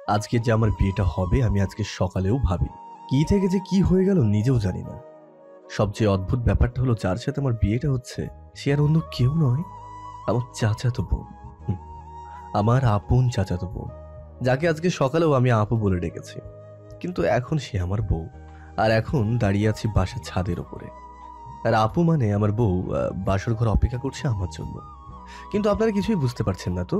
আজকে যে আমার বিয়েটা হবে আমি আজকে সকালেও ভাবি কি থেকে যে কি হয়ে গেল নিজেও জানি না। সবচেয়ে অদ্ভুত ব্যাপারটা হলো যার সাথে আমার বিয়েটা হচ্ছে সে আর অন্য কেউ নয়, আমার চাচাতো বোন। হুম, আমার আপন চাচাতো বোন, যাকে আজকে সকালেও আমি আপু বলে ডেকেছি। কিন্তু এখন সে আমার বউ, আর এখন দাঁড়িয়ে আছি বাসার ছাদের ওপরে। আর আপু মানে আমার বউ বাসর ঘর অপেক্ষা করছে আমার জন্য। কিন্তু আপনারা কিছুই বুঝতে পারছেন না তো।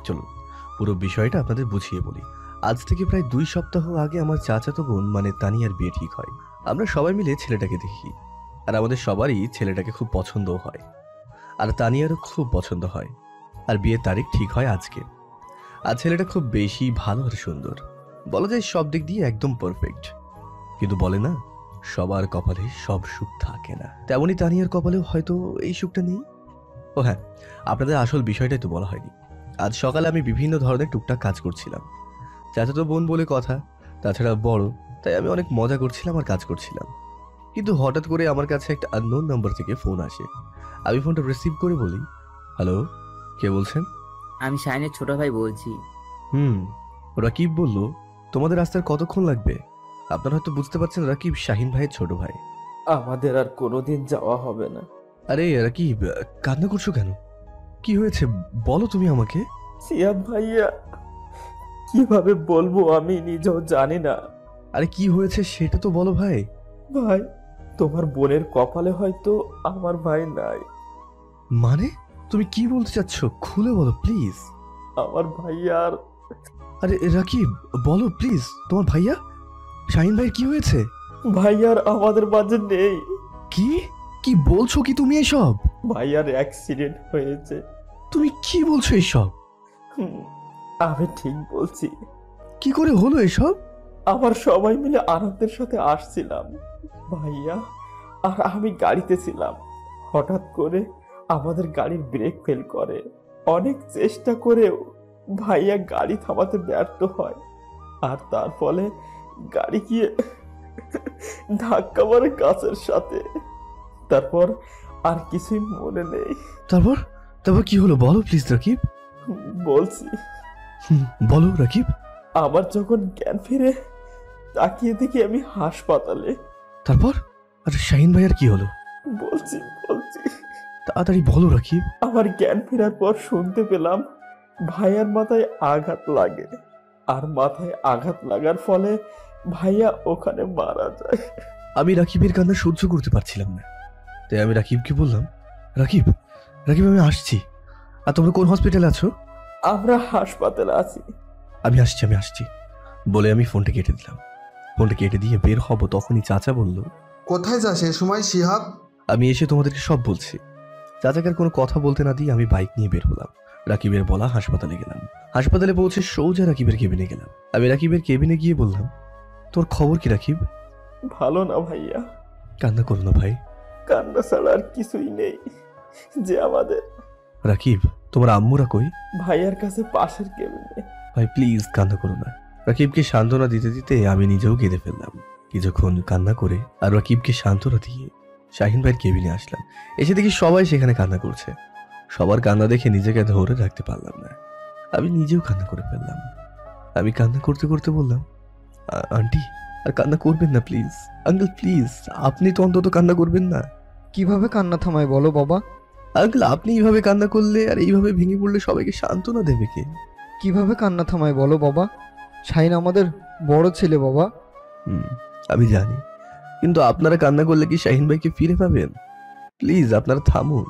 চলুন পুরো বিষয়টা আপনাদের বুঝিয়ে বলি। আজ থেকে প্রায় 2 সপ্তাহ আগে আমার চাচাতো বোন মানে তানিয়ার বিয়ে ঠিক হয়। আমরা সবাই মিলে ছেলেটাকে দেখি, আর আমাদের সবারই ছেলেটাকে খুব পছন্দও হয়, আর তানিয়ারও খুব পছন্দ হয়। আর বিয়ের তারিখ ঠিক হয় আজকে। আর ছেলেটা খুব বেশি ভালো আর সুন্দর, বলা যায় সব দিক দিয়ে একদম পারফেক্ট। কিন্তু বলে না, সবার কপালে সব সুখ থাকে না, তেমনই তানিয়ার কপালেও হয়তো এই সুখটা নেই। ও হ্যাঁ, আপনাদের আসল বিষয়টাই তো বলা হয়নি। আজ সকালে আমি বিভিন্ন ধরনের টুকটাক কাজ করছিলাম। চাচাতো বোন বলে কথা, তাছাড়া বড়, তাই আমি অনেক মজা করছিলাম আর কাজ করছিলাম। কিন্তু হঠাৎ করে আমার কাছে একটা আননোন নাম্বার থেকে ফোন আসে। আমি ফোনটা রিসিভ করে বলি, হ্যালো, কে বলছেন? আমি শাহিনের ছোট ভাই বলছি। হুম, রাকিব বলল, তোমাদের রাস্তার কতক্ষণ লাগবে? আপনারা হয়তো বুঝতে পারছেন রাকিব শাহিন ভাইয়ের ছোট ভাই। আমাদের আর কোনোদিন যাওয়া হবে না। আরে রাকিব, কান্না করছো কেন? কি হয়েছে বলো তুমি আমাকে। সিয়াম ভাইয়া, কিভাবে বলবো আমি নিজেও জানি না। আরে কি হয়েছে সেটা তো বলো ভাই। ভাই, তোমার বোনের কপালে হয়তো আমার ভাই নাই। মানে তুমি কি বলতে চাচ্ছ, খুলে বলো প্লিজ। আমার ভাইয়ার আরে রাকিব, বলো প্লিজ, তোমার ভাইয়া শাহিন ভাইয়ের কি হয়েছে? ভাইয়ার আমাদের মাঝে নেই। কি কি বলছো কি তুমি এসব? ভাইয়ার অ্যাক্সিডেন্ট হয়েছে। তুমি কি বলছো এসব? হুম, আমি ঠিক বলছি। কি করে হলো এসব? আবার সবাই মিলে আনন্দের সাথে আসছিলাম, ভাইয়া আর আমি গাড়িতে ছিলাম। হঠাৎ করে আমাদের গাড়ির ব্রেক ফেল করে। অনেক চেষ্টা করেও ভাইয়া গাড়ি থামাতে ব্যর্থ হয়, আর তার ফলে গাড়ি গিয়ে ধাক্কা মারে কাঁচের সাথে। তারপর আর কিছুই মনে নেই। তারপর তারপর কি হলো বলো প্লিজ রাকিব। বলছি, বলো রাকিব। আবার যখন জ্ঞান ফিরে তাকিয়ে দেখি আমি হাসপাতালে। তারপর আর শাহিন ভাইয়ার কি হলো? বলছি বলছি তাড়াতাড়ি বলো রাকিব। আমার জ্ঞান ফেরার পর শুনতে পেলাম ভাইয়ার মাথায় আঘাত লাগে, আর মাথায় আঘাত লাগার ফলে ভাইয়া ওখানে মারা যায়। আমি রাকিবের কান্না সহ্য করতে পারছিলাম না, তাই আমি রাকিবকে বললাম, রাকিব রাকিব আমি আসছি। আর তোমরা কোন হসপিটালে আছো? আমরা হাসপাতালে আছি। আমি আসছি বলে আমি ফোনটা কেটে দিলাম। ফোনটা কেটে দিয়ে বের হব তখনই চাচা বলল, কোথায় যাস এ সময় শিহাব? আমি এসে তোমাদেরকে সব বলছি। চাচাকে আর কোনো কথা বলতে না দিয়ে আমি বাইক নিয়ে বের হলাম। রাকিবের বলা হাসপাতালে গেলাম। হাসপাতালে পৌঁছে সোজা রাকিবের কেবিনে গেলাম। আমি রাকিবের কেবিনে গিয়ে বললাম, তোর খবর কি রাকিব? ভালো না ভাইয়া, কান্না করো না ভাই। কান্না ছাড়া আর কিছুই নেই যে আমাদের। রাকিব, তোমার আম্মুরা কই? ভাইয়ার কাছে পাশের কেবিনে। ভাই প্লিজ কান্না করো না। রাকিবকে সান্ত্বনা দিতে দিতে আমি নিজেও কেঁদে ফেললাম। কিছুক্ষণ কান্না করে আর রাকিবকে সান্ত্বনা দিয়ে শাহিন ভাইয়ের কেবিনে আসলাম। এসে দেখি সবাই সেখানে কান্না করছে। সবার কান্না দেখে নিজেকে ধরে রাখতে পারলাম না, আমি নিজেও কান্না করে ফেললাম। আমি কান্না করতে করতে বললাম, আন্টি আর কান্না করবেন না প্লিজ। আঙ্কেল প্লিজ, আপনি তো অন্তত কান্না করবেন না। কিভাবে কান্না থামায় বলো বাবা? আঙ্কেল আপনি এইভাবে কান্না করলে আর এইভাবে ভেঙে পড়লে সবাইকে সান্ত্বনা দেবে কে? কিভাবে কান্না থামায় বলো বাবা? শাহিন আমাদের বড় ছেলে বাবা। আমি জানি, কিন্তু আপনারা কান্না করলে কি শাহিন ভাইকে ফিরে পাবেন? প্লিজ আপনারা থামুন।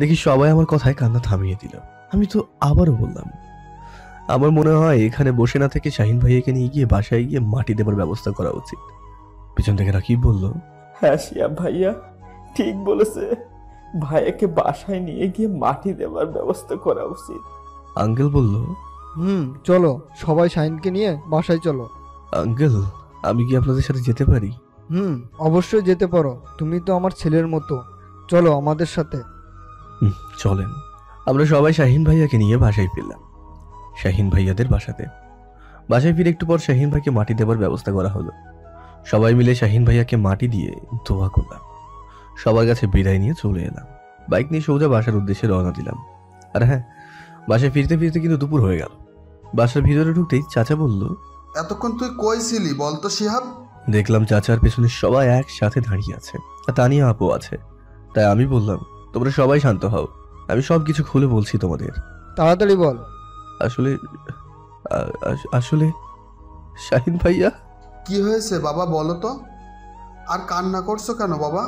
দেখি সবাই আমার কথায় কান্না থামিয়ে দিল। আমি তো আবারও বললাম, আমার মনে হয় এখানে বসে না থেকে শাহিন ভাইয়াকে নিয়ে গিয়ে বাসায় গিয়ে মাটি দেবার ব্যবস্থা করা উচিত। পিছন থেকে রাকিব বলল, হ্যাঁ শিয়াব ভাইয়া ঠিক বলেছে, ভাইয়াকে বাসায় নিয়ে গিয়ে মাটি দেওয়ার ব্যবস্থা করা উচিত। আঙ্কেল বলল, চলো সবাই শাহিনকে নিয়ে বাসায় চলো। আঙ্কেল আমি কি আপনাদের সাথে যেতে পারি? অবশ্যই যেতে পারো, তুমি তো আমার ছেলের মতো। চলো আমাদের সাথে। চলেন। আমরা সবাই শাহিন ভাইয়াকে নিয়ে বাসায় ফিরলাম। শাহিন ভাইয়াদের বাসাতে। বাসায় ফিরে একটু পর শাহিন ভাইকে মাটি দেবার ব্যবস্থা করা হলো। সবাই মিলে শাহিন ভাইয়াকে মাটি দিয়ে দোয়া করলাম। সবার কাছে বিদায় নিয়ে চলে এলাম। বাইক নিয়ে সোজা বাসার উদ্দেশ্যে রওনা দিলাম। আর হ্যাঁ, বাসায় ফিরতে ফিরতে কিন্তু দুপুর হয়ে গেল। বাসার ভিতরে ঢুকতেই চাচা বলল, এতক্ষণ তুই কই ছিলি বলতো শিহাব? দেখলাম চাচার পেছনে সবাই একসাথে দাঁড়িয়ে আছে, আর তানিয়া আপু আছে। তাই আমি বললাম, তোমরা সবাই শান্ত হও, আমি সব কিছু খুলে বলছি তোমাদের। তাড়াতাড়ি বল। আসলে আসলে শাহিন ভাইয়া, কি হয়েছে বাবা বলো তো? আর কান্না করছো কেন বাবা?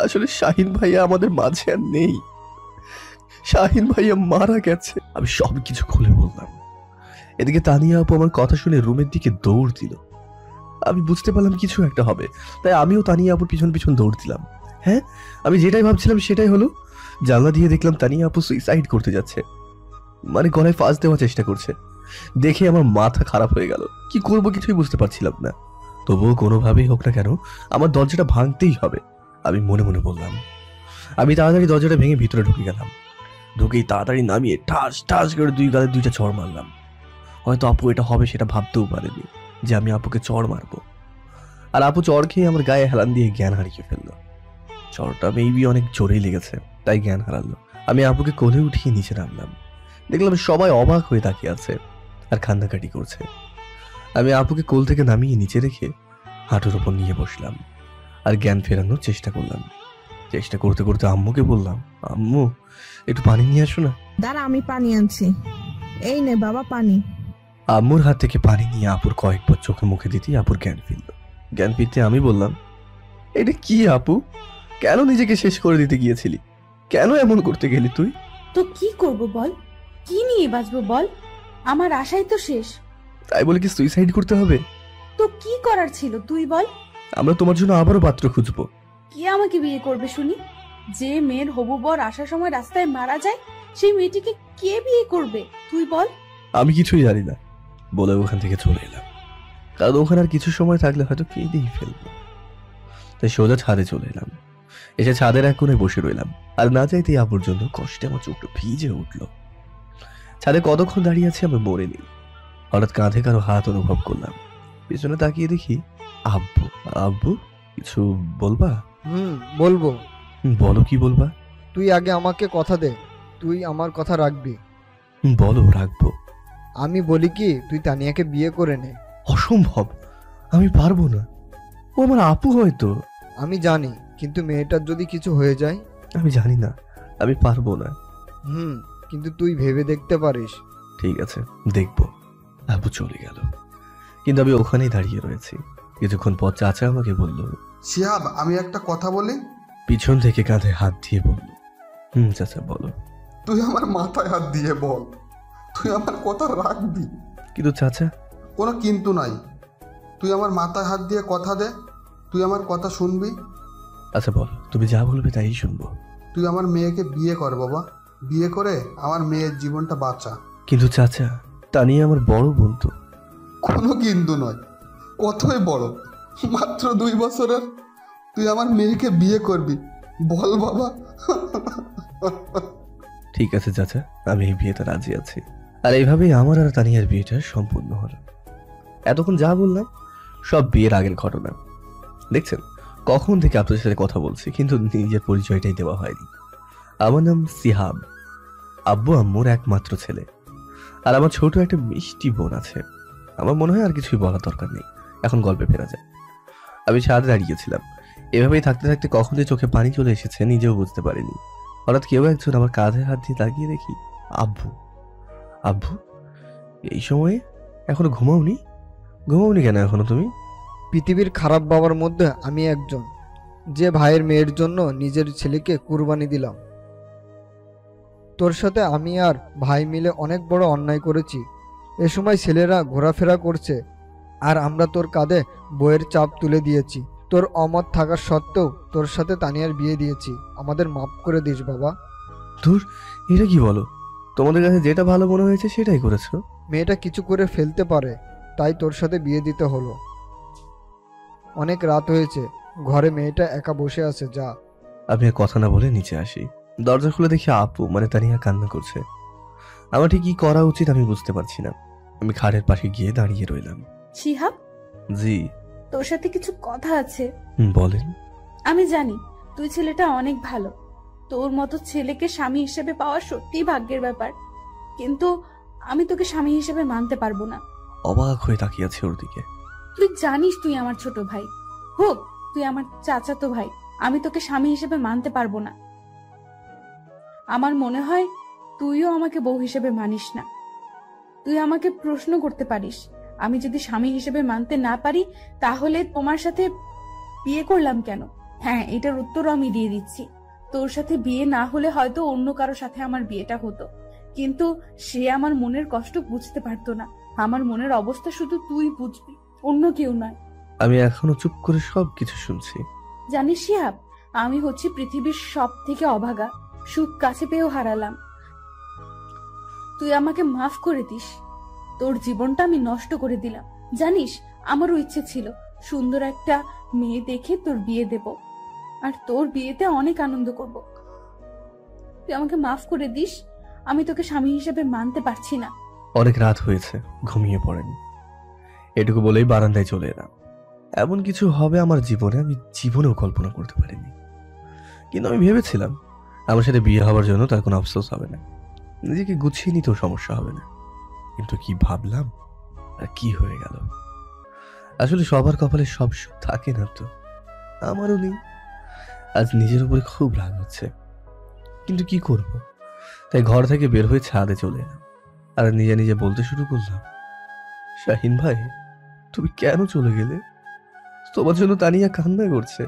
আসলে শাহিন ভাইয়া আমাদের মাঝে আর নেই। শাহিন ভাইয়া মারা গেছে। আমি সব কিছু খুলে বললাম। এদিকে তানিয়া আপু আমার কথা শুনে রুমের দিকে দৌড় দিল। আমি বুঝতে পারলাম কিছু একটা হবে, তাই আমিও তানিয়া আপুর পিছন পিছন দৌড় দিলাম। হ্যাঁ, আমি যেটাই ভাবছিলাম সেটাই হলো। জানলা দিয়ে দেখলাম তানিয়া আপু সুইসাইড করতে যাচ্ছে, মানে গলায় ফাঁস দেওয়ার চেষ্টা করছে। দেখে আমার মাথা খারাপ হয়ে গেল। কি করব কিছুই বুঝতে পারছিলাম না। তবুও কোনোভাবেই হোক না কেন আমার দরজাটা ভাঙতেই হবে, আমি মনে মনে বললাম। আমি তাড়াতাড়ি দরজাটা ভেঙে ভিতরে ঢুকে গেলাম। ঢুকেই তাড়াতাড়ি নামিয়ে ঠাস ঠাস করে দুই গালে দুইটা চড় মারলাম। হয়তো আপু এটা হবে সেটা ভাবতেও পারেনি যে আমি আপুকে চড় মারবো। আর আপু চড় খেয়ে আমার গায়ে হেলান দিয়ে জ্ঞান হারিয়ে ফেললো। চড়টা মেবি অনেক জোরেই লেগেছে, তাই জ্ঞান হারালো। আমি আপুকে কোলে উঠিয়ে নিচে নামলাম। দেখলাম সবাই অবাক হয়ে তাকিয়ে আছে আর কান্নাকাটি করছে। আমি আপুকে কোল থেকে নামিয়ে নিচে রেখে হাঁটুর উপর নিয়ে বসলাম আর জ্ঞান ফেরানোর চেষ্টা করলাম। চেষ্টা করতে করতে আম্মুকে বললাম, আম্মু একটু পানি নিয়ে আসো না। দাঁড়া, আমি পানি আনছি। এই নে বাবা পানি। আম্মুর হাত থেকে পানি নিয়ে আপুর কয়েকবার চোখে মুখে দিতেই আপুর জ্ঞান ফিরল। জ্ঞান ফিরতে আমি বললাম, এটা কি আপু, কেন নিজেকে শেষ করে দিতে গিয়েছিলি? কেন এমন করতে গেলি তুই? তো কি করব বল, কি নিয়ে বাঁচবো বল, আমার আশাই তো শেষ। তাই বলে কি সুইসাইড করতে হবে? তো কি করার ছিল তুই বল? আমরা তোমার জন্য আবারও পাত্র খুঁজবো। কে আমাকে বিয়ে করবে শুনি? যে মেয়ের হবু বর আসার সময় রাস্তায় মারা যায়, সেই মেয়েটিকে কে বিয়ে করবে তুই বল? আমি কিছুই জানি না বলে ওখান থেকে চলে এলাম, কারণ ওখানে আর কিছু সময় থাকলে হয়তো কেঁদেই ফেলবো। তাই সোজা ছাদে চলে এলাম। এসে ছাদের এক কোণে বসে রইলাম, আর না চাইতেই আপুর জন্য কষ্টে আমার চোখটা ভিজে উঠল। ছাদে কতক্ষণ দাঁড়িয়ে আছি আমি মরে নেই। হঠাৎ কাঁধে কারো হাত অনুভব করলাম। পিছনে তাকিয়ে দেখি আব্বু। আব্বু, কিছু বলবা? বলবো। বলো, কি বলবা? তুই আগে আমাকে কথা দে, তুই আমার কথা রাখবি। বলো, রাখবো। আমি বলি কি, তুই তানিয়াকে বিয়ে করে নে। অসম্ভব, আমি পারবো না। ও আমার আপু হয়তো। আমি জানি, কিন্তু মেয়েটার যদি কিছু হয়ে যায়? আমি জানি না, আমি পারবো না। কিন্তু তুই ভেবে দেখতে পারিস। ঠিক আছে, দেখবো। আব্বু চলে গেল, কিন্তু আমি ওখানেই দাঁড়িয়ে রয়েছি। কিছুক্ষণ পর চাচা আমাকে বলল, শিহাব আমি একটা কথা বলি। পিছন থেকে কাঁধে হাত দিয়ে বলল, চাচা বলো। তুই আমার মাথায় হাত দিয়ে বল, তুই আমার কথা রাখবি। কিন্তু চাচা। কোনো কিন্তু নাই, তুই আমার মাথায় হাত দিয়ে কথা দে, তুই আমার কথা শুনবি। আচ্ছা বলো, তুমি যা বলবে তাই শুনবো। তুই আমার মেয়েকে বিয়ে কর বাবা, বিয়ে করে আমার মেয়ের জীবনটা বাঁচা। কিন্তু চাচা, তানিয়া আমার বড় বন্ধু। কোনো কিন্তু নয়, কতই বড়, মাত্র 2 বছরের। তুই আমার মেয়েকে বিয়ে করবি, বল বাবা। ঠিক আছে চাচা, আমি এই বিয়েতে রাজি আছি। আর এইভাবেই আমার আর তানিয়ার বিয়েটা সম্পূর্ণ হলো। এতক্ষণ যা বললাম সব বিয়ের আগের ঘটনা। দেখছেন কখন থেকে আপনাদের সাথে কথা বলছি, কিন্তু নিজের পরিচয়টাই দেওয়া হয়নি। আমার নাম সিহাব, আব্বু আম্মুর একমাত্র ছেলে। আর আমার ছোট একটা মিষ্টি বোন আছে। আমার মনে হয় আর কিছুই বলার দরকার নেই, এখন গল্পে ফেরা যায়। আমি ছাদে দাঁড়িয়েছিলাম। এভাবেই থাকতে থাকতে কখন যে চোখে পানি চলে এসেছে নিজেও বুঝতে পারিনি। হঠাৎ কেউ একজন আমার কাঁধে হাত দিয়ে তাকিয়ে দেখি আব্বু। আব্বু, এই সময়ে এখনো ঘুমাওনি? ঘুমাওনি কেন এখনো তুমি? পৃথিবীর খারাপ বাবার মধ্যে আমি একজন, যে ভাইয়ের মেয়ের জন্য নিজের ছেলেকে কুরবানি দিলাম। তোর সাথে আমি আর ভাই মিলে অনেক বড় অন্যায় করেছি। এ সময় ছেলেরা ঘোরাফেরা করছে, আর আমরা তোর কাঁধে বইয়ের চাপ তুলে দিয়েছি। তোর অমত থাকার সত্ত্বেও তোর সাথে তানিয়ার বিয়ে দিয়েছি। আমাদের মাফ করে দিস বাবা। ধুর, এটা কি বলো? তোমাদের কাছে যেটা ভালো মনে হয়েছে সেটাই করেছো। মেয়েটা কিছু করে ফেলতে পারে, তাই তোর সাথে বিয়ে দিতে হলো। অনেক রাত হয়েছে, ঘরে মেয়েটা একা বসে আছে, যা। আমি আর কথা না বলে নিচে আসি। দরজা খুলে দেখি আপু মানে তানিয়া কান্না করছে। আমার ঠিক কি করা উচিত আমি বুঝতে পারছি না। আমি খাটের পাশে গিয়ে দাঁড়িয়ে রইলাম। শিহাব, জি। তোর সাথে কিছু কথা আছে। বলেন। আমি জানি তুই ছেলেটা অনেক ভালো, তোর মতো ছেলেকে স্বামী হিসেবে পাওয়া সত্যিই ভাগ্যের ব্যাপার। কিন্তু আমি তোকে স্বামী হিসেবে মানতে পারবো না। অবাক হয়ে তাকিয়ে আছে ওর দিকে। তুই জানিস তুই আমার ছোট ভাই, হোক তুই আমার চাচাতো ভাই, আমি তোকে স্বামী হিসেবে মানতে পারবো না। আমার মনে হয় তুইও আমাকে বউ হিসেবে মানিস না। তুই আমাকে প্রশ্ন করতে পারিস, আমি যদি স্বামী হিসেবে মানতে না পারি তাহলে তোমার সাথে বিয়ে করলাম কেন? হ্যাঁ, এটার উত্তরও আমি দিয়ে দিচ্ছি। তোর সাথে বিয়ে না হলে হয়তো অন্য কারো সাথে আমার বিয়েটা হতো, কিন্তু সে আমার মনের কষ্ট বুঝতে পারতো না। আমার মনের অবস্থা শুধু তুই বুঝবি, অন্য কেউ নয়। আমি এখনো চুপ করে সব কিছু শুনছি। জানিস শিহাব, আমি হচ্ছি পৃথিবীর সব থেকে অভাগা, সুখ কাছে পেয়েও হারালাম। তুই আমাকে মাফ করে দিস। তোর জীবনটা আমি নষ্ট করে দিলাম। জানিস, আমারও ইচ্ছে ছিল সুন্দর একটা মেয়ে দেখে তোর বিয়ে দেব, আর তোর বিয়েতে অনেক আনন্দ করব। তুই আমাকে মাফ করে দিস, আমি তোকে স্বামী হিসেবে মানতে পারছি না। অনেক রাত হয়েছে, ঘুমিয়ে পড়েন। এটুকু বলেই বারান্দায় চলে এলাম। এমন কিছু হবে আমার জীবনে আমি জীবনেও কল্পনা করতে পারিনি। কিন্তু আমি ভেবেছিলাম আমার সাথে বিয়ে হওয়ার জন্য তার কোনো আফসোস হবে না, নিজেকে গুছিয়ে নিতেও সমস্যা হবে না। কিন্তু কি ভাবলাম আর কি হয়ে গেল। আসলে সবার কপালে সব সুখ থাকে না তো, আমারও নেই। আজ নিজের উপরে খুব রাগ হচ্ছে, কিন্তু কি করব। তাই ঘর থেকে বের হয়ে ছাদে চলে এলাম আর নিজে নিজে বলতে শুরু করলাম, শাহিন ভাই তুমি কেন চলে গেলে? তোমার জন্য তানিয়া কান্না করছে।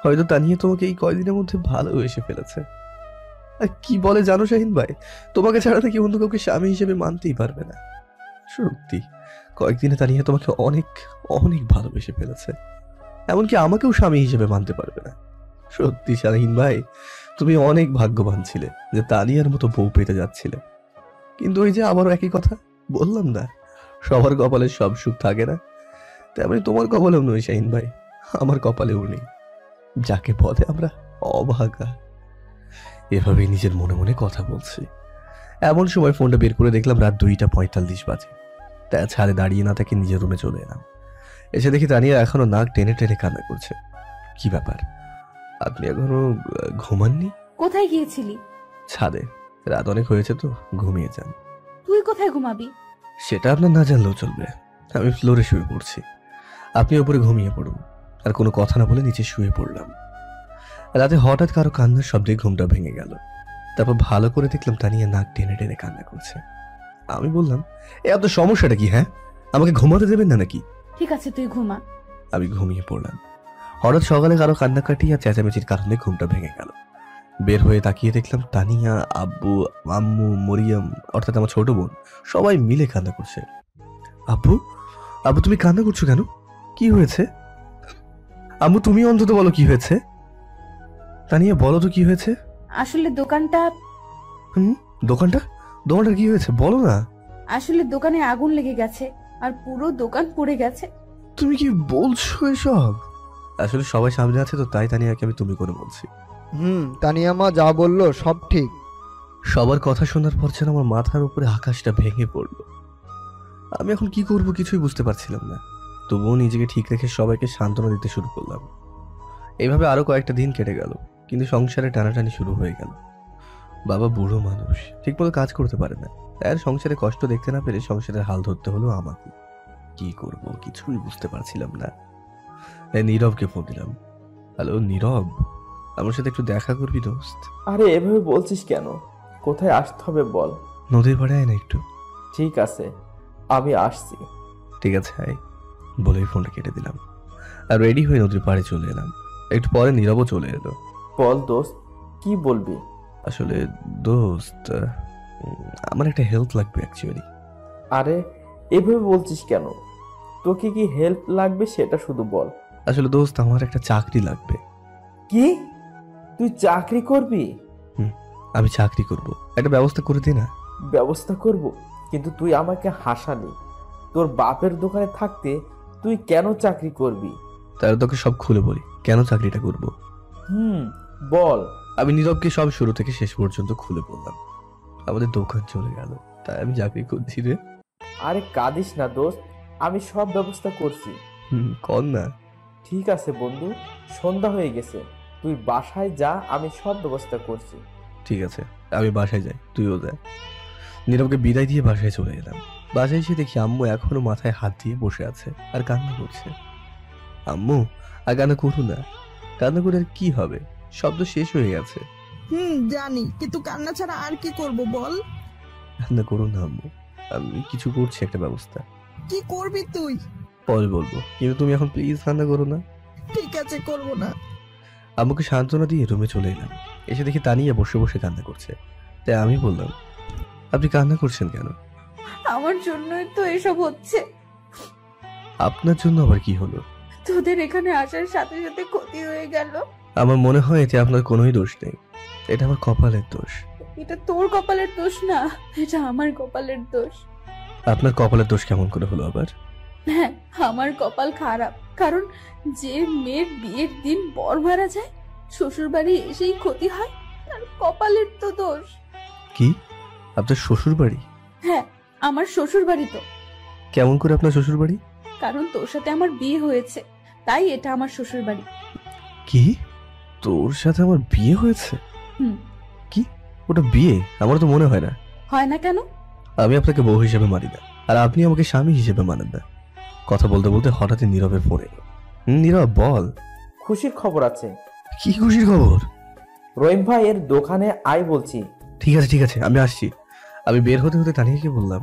হয়তো তানিয়া তোমাকে এই কয়দিনের মধ্যে ভালোবেসে ফেলেছে। আর কি বলে জানো শাহিন ভাই, তোমাকে ছাড়া নাকি অন্য কাউকে স্বামী হিসেবে মানতেই পারবে না। সত্যি কয়েকদিনে তানিয়া তোমাকে অনেক অনেক ভালোবেসে ফেলেছে, এমনকি আমাকেও স্বামী হিসেবে মানতে পারবে না। সত্যি শাহিন ভাই, তুমি অনেক ভাগ্যবান ছিলে যে তানিয়ার মতো বউ পেতে যাচ্ছিলে। কিন্তু ওই যে আবারও একই কথা বললাম না, সবার কপালে সব সুখ থাকে না, তেমনি তোমার কপালেও নয় শাহিন ভাই, আমার কপালেও নেই। যাকে বলে আমরা অভাগা। এভাবেই নিজের মনে মনে কথা বলছি। এমন সময় ফোনটা বের করে দেখলাম রাত 2:45 বাজে। তাই ছাদে দাঁড়িয়ে না থেকে নিজের রুমে চলে এলাম। এসে দেখি তানিয়া এখনো নাক টেনে টেনে কান্না করছে। কি ব্যাপার, আপনি এখনো ঘুমাননি? কোথায় গিয়েছিলি? ছাদে, রাত অনেক হয়েছে তো, ঘুমিয়ে যান। তুই কোথায় ঘুমাবি? সেটা আপনার না জানলেও চলবে, আমি ফ্লোরে শুয়ে পড়ছি, আপনি ওপরে ঘুমিয়ে পড়ুন। আর কোনো কথা না বলে নিচে শুয়ে পড়লাম। রাতে হঠাৎ কারো কান্নার শব্দে ঘুমটা ভেঙে গেল। তারপর ভালো করে দেখলাম তানিয়া নাক টেনে টেনে কান্না করছে। আমি বললাম, এত সমস্যাটা কি? হ্যাঁ, আমাকে ঘুমাতে দেবেন না নাকি? ঠিক আছে, তুই ঘুমা। আমি ঘুমিয়ে পড়লাম। হঠাৎ সকালে কারো কান্নাকাটি আর চেঁচামেচির কারণে ঘুমটা ভেঙে গেল। বের হয়ে তাকিয়ে দেখলাম তানিয়া, আব্বু, আম্মু, মরিয়ম অর্থাৎ আমার ছোট বোন সবাই মিলে কান্না করছে। আব্বু, আব্বু তুমি কান্না করছো কেন? কি হয়েছে? আম্মু তুমি অন্তত বলো কি হয়েছে। তানিয়া বলো তো কি হয়েছে। আসলে দোকানটা দোকানটা দোকানটা কি হয়েছে বলো না। আসলে দোকানে আগুন লেগে গেছে আর পুরো দোকান পুড়ে গেছে। তুমি কি বলছো এসব? আসলে সবাই সামনে আছে তো, তাই তানিয়াকে আমি তুমি করে বলছি। তানিয়া মা যা বললো সব ঠিক। সবার কথা শোনার পর যেন আমার মাথার উপরে আকাশটা ভেঙে পড়লো। আমি এখন কি করব কিছুই বুঝতে পারছিলাম না। তবুও নিজেকে ঠিক রেখে সবাইকে সান্ত্বনা দিতে শুরু করলাম। এইভাবে আরো কয়েকটা দিন কেটে গেল, কিন্তু সংসারে টানাটানি শুরু হয়ে গেল। বাবা বুড়ো মানুষ, ঠিকমতো কাজ করতে পারে না, তাই আর সংসারে কষ্ট দেখতে না পেরে সংসারের হাল ধরতে হলো আমাকে। কি করব কিছুই বুঝতে পারছিলাম না। নীরবকে ফোন দিলাম। হ্যালো নীরব, আমার সাথে একটু দেখা করবি দোস্ত? আরে এভাবে বলছিস কেন? কোথায় আসতে হবে বল। নদীর পাড়ে আয় না একটু। ঠিক আছে, আমি আসছি। ঠিক আছে আয়, বলেই ফোনটা কেটে দিলাম আর রেডি হয়ে নদীর পাড়ে চলে এলাম। একটু পরে নীরবও চলে এলো। বল দোস্ত, কি বলবি? আসলে দোস্ত, আমার একটা হেল্প লাগবে অ্যাকচুয়ালি। আরে এভাবে বলছিস কেন? তোকে কি হেল্প লাগবে সেটা শুধু বল। আসলে দোস্ত আমার একটা চাকরি লাগবে। কি? তুই চাকরি করবি? আমি চাকরি করব, একটা ব্যবস্থা করে দে না। ব্যবস্থা করব? কিন্তু তুই আমাকে হাসালি। তোর বাপের দোকানে থাকতে তুই কেন চাকরি করবি? তাহলে তোকে সব খুলে বলি কেন চাকরিটা করব। বল। আমি নীরবকে সব শুরু থেকে শেষ পর্যন্ত খুলে বললাম। আমাদের দোকান চলে গেল, তাই আমি চাকরি করছি রে। আরে কাঁদিস না দোস্ত, আমি সব ব্যবস্থা করছি। কর না। ঠিক আছে বন্ধু, সন্ধ্যা হয়ে গেছে, তুই বাসায় যা, আমি সব ব্যবস্থা করছি। ঠিক আছে, আমি বাসায় যাই, তুইও যা। নীরবকে বিদায় দিয়ে বাসায় চলে এলাম। বাসায় এসে দেখি আম্মু এখনো মাথায় হাত দিয়ে বসে আছে আর কান্না করছে। আম্মু, আর কান্না করো না, কান্না করে আর কি হবে, শব্দ শেষ হয়ে গেছে। জানি, কিন্তু কান্না ছাড়া আর কি করব বল। কান্না করো না আম্মু, আমি কিছু করছি একটা ব্যবস্থা। কি করবি তুই? পরে বলবো, কিন্তু তুমি এখন প্লিজ কান্না করো না। ঠিক আছে, করব না। আম্মুকে সান্ত্বনা দিয়ে রুমে চলে এলাম। এসে দেখি তানিয়া বসে বসে কান্না করছে। তাই আমি বললাম, আপনি কান্না করছেন কেন? আমার জন্যই তো এসব হচ্ছে। আপনার জন্য আবার কি হলো? তোদের এখানে আসার সাথে সাথে ক্ষতি হয়ে গেল। আমার মনে হয় এতে আপনার কোনোই দোষ নেই, এটা আমার কপালের দোষ। এটা তোর কপালের দোষ না, এটা আমার কপালের দোষ। আপনার কপালের দোষ কেমন করে হলো আবার? হ্যাঁ, আমার কপাল খারাপ, কারণ যে মেয়ের বিয়ের দিন বর মারা যায়, শ্বশুর বাড়ি এসেই ক্ষতি হয়, তার কপালের তো দোষ। কি, আপনার শ্বশুর বাড়ি? হ্যাঁ, আমার শ্বশুর বাড়ি তো। কেমন করে আপনার শ্বশুর বাড়ি? কারণ তোর সাথে আমার বিয়ে হয়েছে, তাই এটা আমার শ্বশুর বাড়ি। কি, তোর সাথে আমার বিয়ে হয়েছে? হুম। কি, ওটা বিয়ে? আমার তো মনে হয় না। হয় না কেন? আমি আপনাকে বউ হিসেবে মানি না, আর আপনি আমাকে স্বামী হিসেবে মানেন না। কথা বলতে বলতে হঠাৎই নীরবের ফোন এলো। নীরব, বল। খুশির খবর আছে। কি খুশির খবর? রহিম ভাইয়ের দোকানে আয় বলছি। ঠিক আছে ঠিক আছে, আমি আসছি। আমি বের হতে হতে তানিয়াকে বললাম,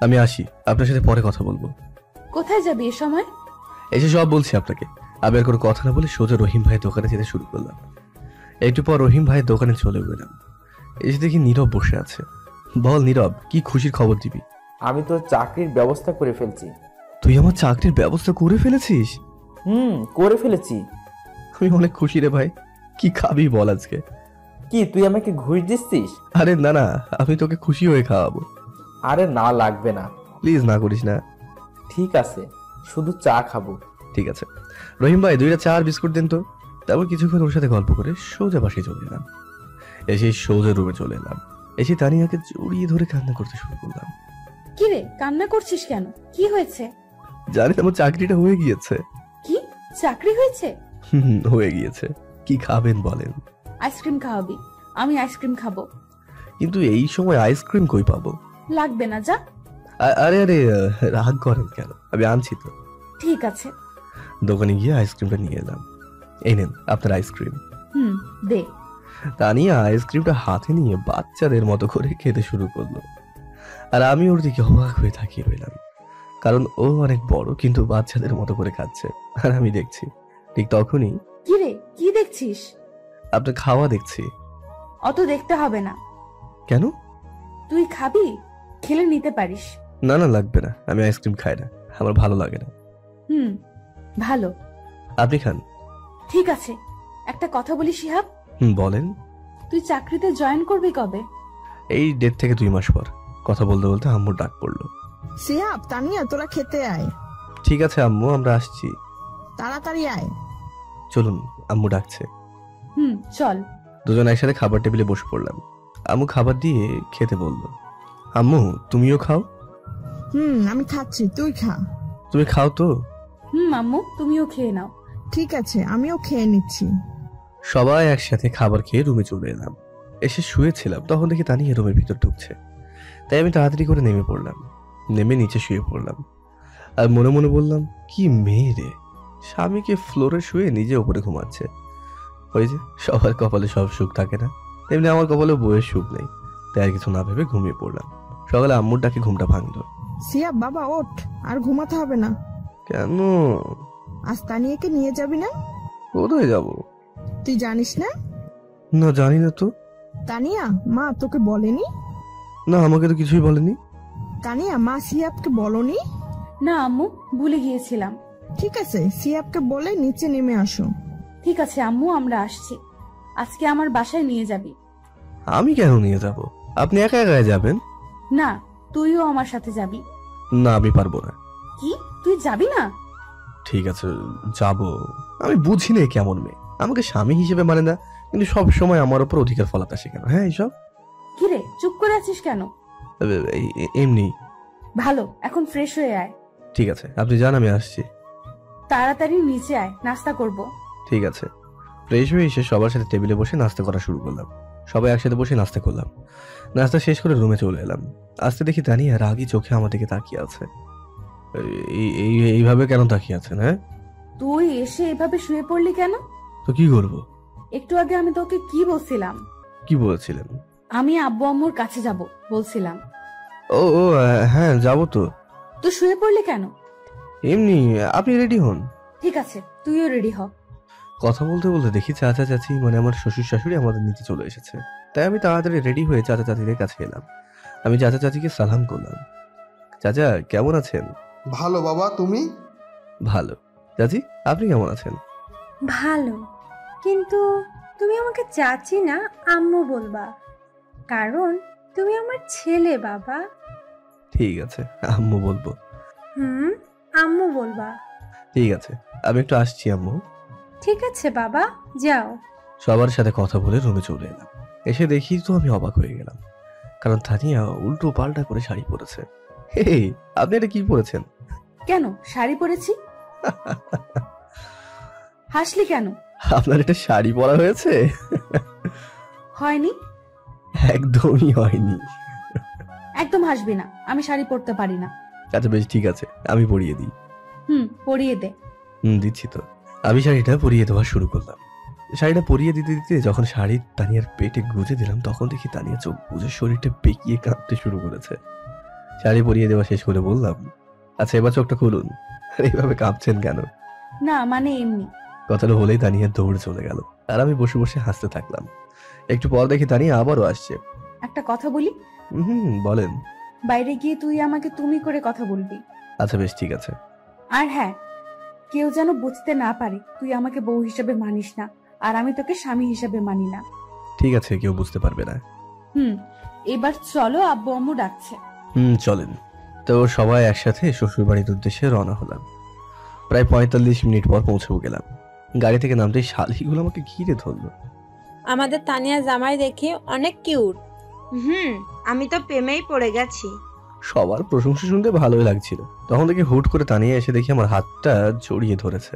আমি আসি, আপনার সাথে পরে কথা বলবো। কোথায় যাবি এ সময়? এসে সব বলছি আপনাকে। আমি আর কোনো কথা না বলে সোজা রহিম ভাইয়ের দোকানে যেতে শুরু করলাম। একটু পর রহিম ভাইয়ের দোকানে চলে গেলাম। এসে দেখি নীরব বসে আছে। বল নীরব, কি খুশির খবর দিবি? আমি তো চাকরির ব্যবস্থা করে ফেলছি। তুই আমার চাকরির ব্যবস্থা করে ফেলেছিস? করে ফেলেছি। আমি অনেক খুশি রে ভাই। কি খাবি বল আজকে? কি তুই আমাকে ঘুষ দিচ্ছিস? আরে না না, আমি তোকে খুশি হয়ে খাওয়াবো। আরে না, লাগবে না। প্লিজ না করিস না। ঠিক আছে, শুধু চা খাবো। ঠিক আছে রহিম ভাই, 2টা চা আর বিস্কুট দিন তো। তারপর কিছুক্ষণ ওর সাথে গল্প করে সোজা বাসায় চলে এলাম। এসে সোজা রুমে চলে এলাম। এসে তানিয়াকে জড়িয়ে ধরে কান্না করতে শুরু করলাম। কি রে, কান্না করছিস কেন? কি হয়েছে? জানি আমার চাকরিটা হয়ে গিয়েছে। কি, চাকরি হয়েছে? হয়ে গিয়েছে। কি খাবেন বলেন? আইসক্রিম খাওয়াবি? আমি আইসক্রিম খাবো। কিন্তু এই সময় আইসক্রিম কই পাবো? লাগবে না, যা। আরে আরে, রাগ করেন কেন, আমি আনছি তো। ঠিক আছে। দোকানে গিয়ে আইসক্রিমটা নিয়ে এলাম। এই নেন আপনার আইসক্রিম। দে। তানিয়া আইসক্রিমটা হাতে নিয়ে বাচ্চাদের মতো করে খেতে শুরু করলো। আর আমি ওর দিকে অবাক হয়ে তাকিয়ে রইলাম, কারণ ও অনেক বড় কিন্তু বাচ্চাদের মতো করে খাচ্ছে, আর আমি দেখছি। ঠিক তখনই, কি রে, কি দেখছিস? আপনার খাওয়া দেখছি। অত দেখতে হবে না। কেন? তুই খাবি? খেলে নিতে পারিস। না না, লাগবে না, আমি আইসক্রিম খাই না, আমার ভালো লাগে না। ভালো। আপনি খান। ঠিক আছে, একটা কথা বলি শিহাব। বলেন। তুই চাকরিতে জয়েন করবি কবে? এই 1.5 থেকে 2 মাস পর। কথা বলতে বলতে আম্মুর ডাক পড়লো। সিহাব, তানিয়া, তোরা খেতে আয়। ঠিক আছে আম্মু, আমরা আসছি। তাড়াতাড়ি আয়। চলুন, আম্মু ডাকছে। চল। দুজন একসাথে খাবার টেবিলে বসে পড়লাম। আম্মু খাবার দিয়ে খেতে বললো। আম্মু, তুমিও খাও। আমি খাচ্ছি, তুই খা। তুমি খাও তো। আম্মু, তুমিও খেয়ে নাও। ঠিক আছে, আমিও খেয়ে নিচ্ছি। সবাই একসাথে খাবার খেয়ে রুমে চলে এলাম। এসে শুয়েছিলাম, তখন দেখি তানিয়া রুমের ভিতর ঢুকছে। তাই আমি তাড়াতাড়ি করে নেমে পড়লাম। নেমে নিচে শুয়ে পড়লাম আর মনে মনে বললাম, কি মেয়ে রে, স্বামীকে ফ্লোরে শুয়ে নিজে উপরে ঘুমাচ্ছে। ওই যে সবার কপালে সব সুখ থাকে না, তেমনি আমার কপালে বউয়ের সুখ নেই। তাই আর কিছু না ভেবে ঘুমিয়ে পড়লাম। সকালে আম্মুর ডাকে ঘুমটা ভাঙলো। সিহাব বাবা, ওঠ, আর ঘুমাতে হবে না। কেন? আজ তানিয়াকে নিয়ে যাবি না? কোথায় যাব? তুই জানিস না? না, জানি না তো। তানিয়া, মা তোকে বলেনি? না, আমাকে তো কিছুই বলেনি। তানিয়া, মা সিহাবকে বলনি? না আম্মু, ভুলে গিয়েছিলাম। ঠিক আছে, সিহাবকে বলে নিচে নেমে আসো। ঠিক আছে আম্মু, আমরা আসছি। আজকে আমার বাসায় নিয়ে যাবি। আমি কেন নিয়ে যাব? আপনি একা একা যাবেন? না, তুইও আমার সাথে যাবি। না, আমি পারবো না। কি, তুই যাবি না? ঠিক আছে, যাব। আমি বুঝি না কেমন মেয়ে, আমাকে স্বামী হিসেবে মানে না, কিন্তু সব সময় আমার উপর অধিকার ফলাতে আসে কেন? হ্যাঁ, এইসব। কি রে, চুপ করে আছিস কেন? এমনি। ভালো, এখন ফ্রেশ হয়ে আয়। ঠিক আছে, আপনি যান, আমি আসছি। তাড়াতাড়ি নিচে আয়, নাস্তা করব। ঠিক আছে। ফ্রেশ হয়ে এসে সবার সাথে টেবিলে বসে নাস্তা করা শুরু করলাম। সবাই একসাথে বসে নাস্তা করলাম। নাস্তা শেষ করে রুমে চলে এলাম। আসতে দেখি তানিয়া রাগী চোখে আমার দিকে তাকিয়ে আছে। এইভাবে কেন তাকিয়ে আছেন? হ্যাঁ, তুই এসে এভাবে শুয়ে পড়লি কেন? তো কি করবো? একটু আগে আমি তোকে কি বলছিলাম? কি বলেছিলেন? আমি আব্বু আম্মুর কাছে যাব বলছিলাম। ও ও হ্যাঁ, যাবো তো। তুই শুয়ে পড়লি কেন? এমনি, আপনি রেডি হন। ঠিক আছে, তুইও রেডি হ। কথা বলতে বলতে দেখি চাচা চাচি মানে আমার শ্বশুর শাশুড়ি আমাদের নিচে চলে এসেছে। তাই আমি তাড়াতাড়ি রেডি হয়ে চাচা চাচিদের কাছে এলাম। আমি চাচা চাচিকে সালাম করলাম। চাচা কেমন আছেন? ভালো বাবা, তুমি? ভালো। চাচি আপনি কেমন আছেন? ভালো, কিন্তু তুমি আমাকে চাচি না আম্মু বলবা, কারণ তুমি আমার ছেলে বাবা। ঠিক আছে, আম্মু বলবো। আম্মু বলবা। ঠিক আছে, আমি একটু আসছি আম্মু। ঠিক আছে বাবা, যাও। সবার সাথে কথা বলে রুমে চলে এলাম। এসে দেখি তো আমি অবাক হয়ে গেলাম, কারণ তানিয়া উল্টো পাল্টা করে শাড়ি পরেছে। হে, আপনি এটা কি পরেছেন? কেন শাড়ি পরেছি? হাসলি কেন? আপনার এটা শাড়ি পরা হয়েছে? হয়নি। একদমই হয়নি। একদম হাসবি না, আমি শাড়ি পরতে পারি না। আচ্ছা বেশ, ঠিক আছে, আমি পরিয়ে দিই। পরিয়ে দে। দিচ্ছি তো। আমি শাড়িটা পরিয়ে দেওয়া শুরু করলাম। শাড়িটা পরিয়ে দিতে দিতে যখন শাড়ি তানিয়ার পেটে গুজে দিলাম, তখন দেখি তানিয়া চোখ বুঝে শরীরটা বেঁকিয়ে কাঁপতে শুরু করেছে। শাড়ি পরিয়ে দেওয়া শেষ করে বললাম, আচ্ছা এবার চোখটা খুলুন। আর এইভাবে কাঁপছেন কেন? না মানে এমনি। কথাটা বলেই তানিয়া দৌড়ে চলে গেল, আর আমি বসে বসে হাসতে থাকলাম। একটু পর দেখি তানিয়া আবারও আসছে। একটা কথা বলি? বলেন। বাইরে গিয়ে তুই আমাকে তুমি করে কথা বলবি। আচ্ছা বেশ, ঠিক আছে। আর হ্যাঁ, কেউ যেন বুঝতে না পারে তুই আমাকে বউ হিসেবে মানিস না, আর আমি তোকে স্বামী হিসেবে মানি না। ঠিক আছে, কেউ বুঝতে পারবে না। এবার চলো, আব্বু আম্মু ডাকছে। চলেন। তো সবাই একসাথে শ্বশুর বাড়ির উদ্দেশ্যে রওনা হলাম। প্রায় 45 মিনিট পর পৌঁছেও গেলাম। গাড়ি থেকে নামতেই শালিগুলো আমাকে ঘিরে ধরলো। আমাদের তানিয়া জামাই দেখি অনেক কিউট। আমি তো প্রেমেই পড়ে গেছি। সবার প্রশংসা শুনতে ভালোই লাগছিল, তখন দেখি হুট করে তানিয়া এসে দেখি আমার হাতটা জড়িয়ে ধরেছে।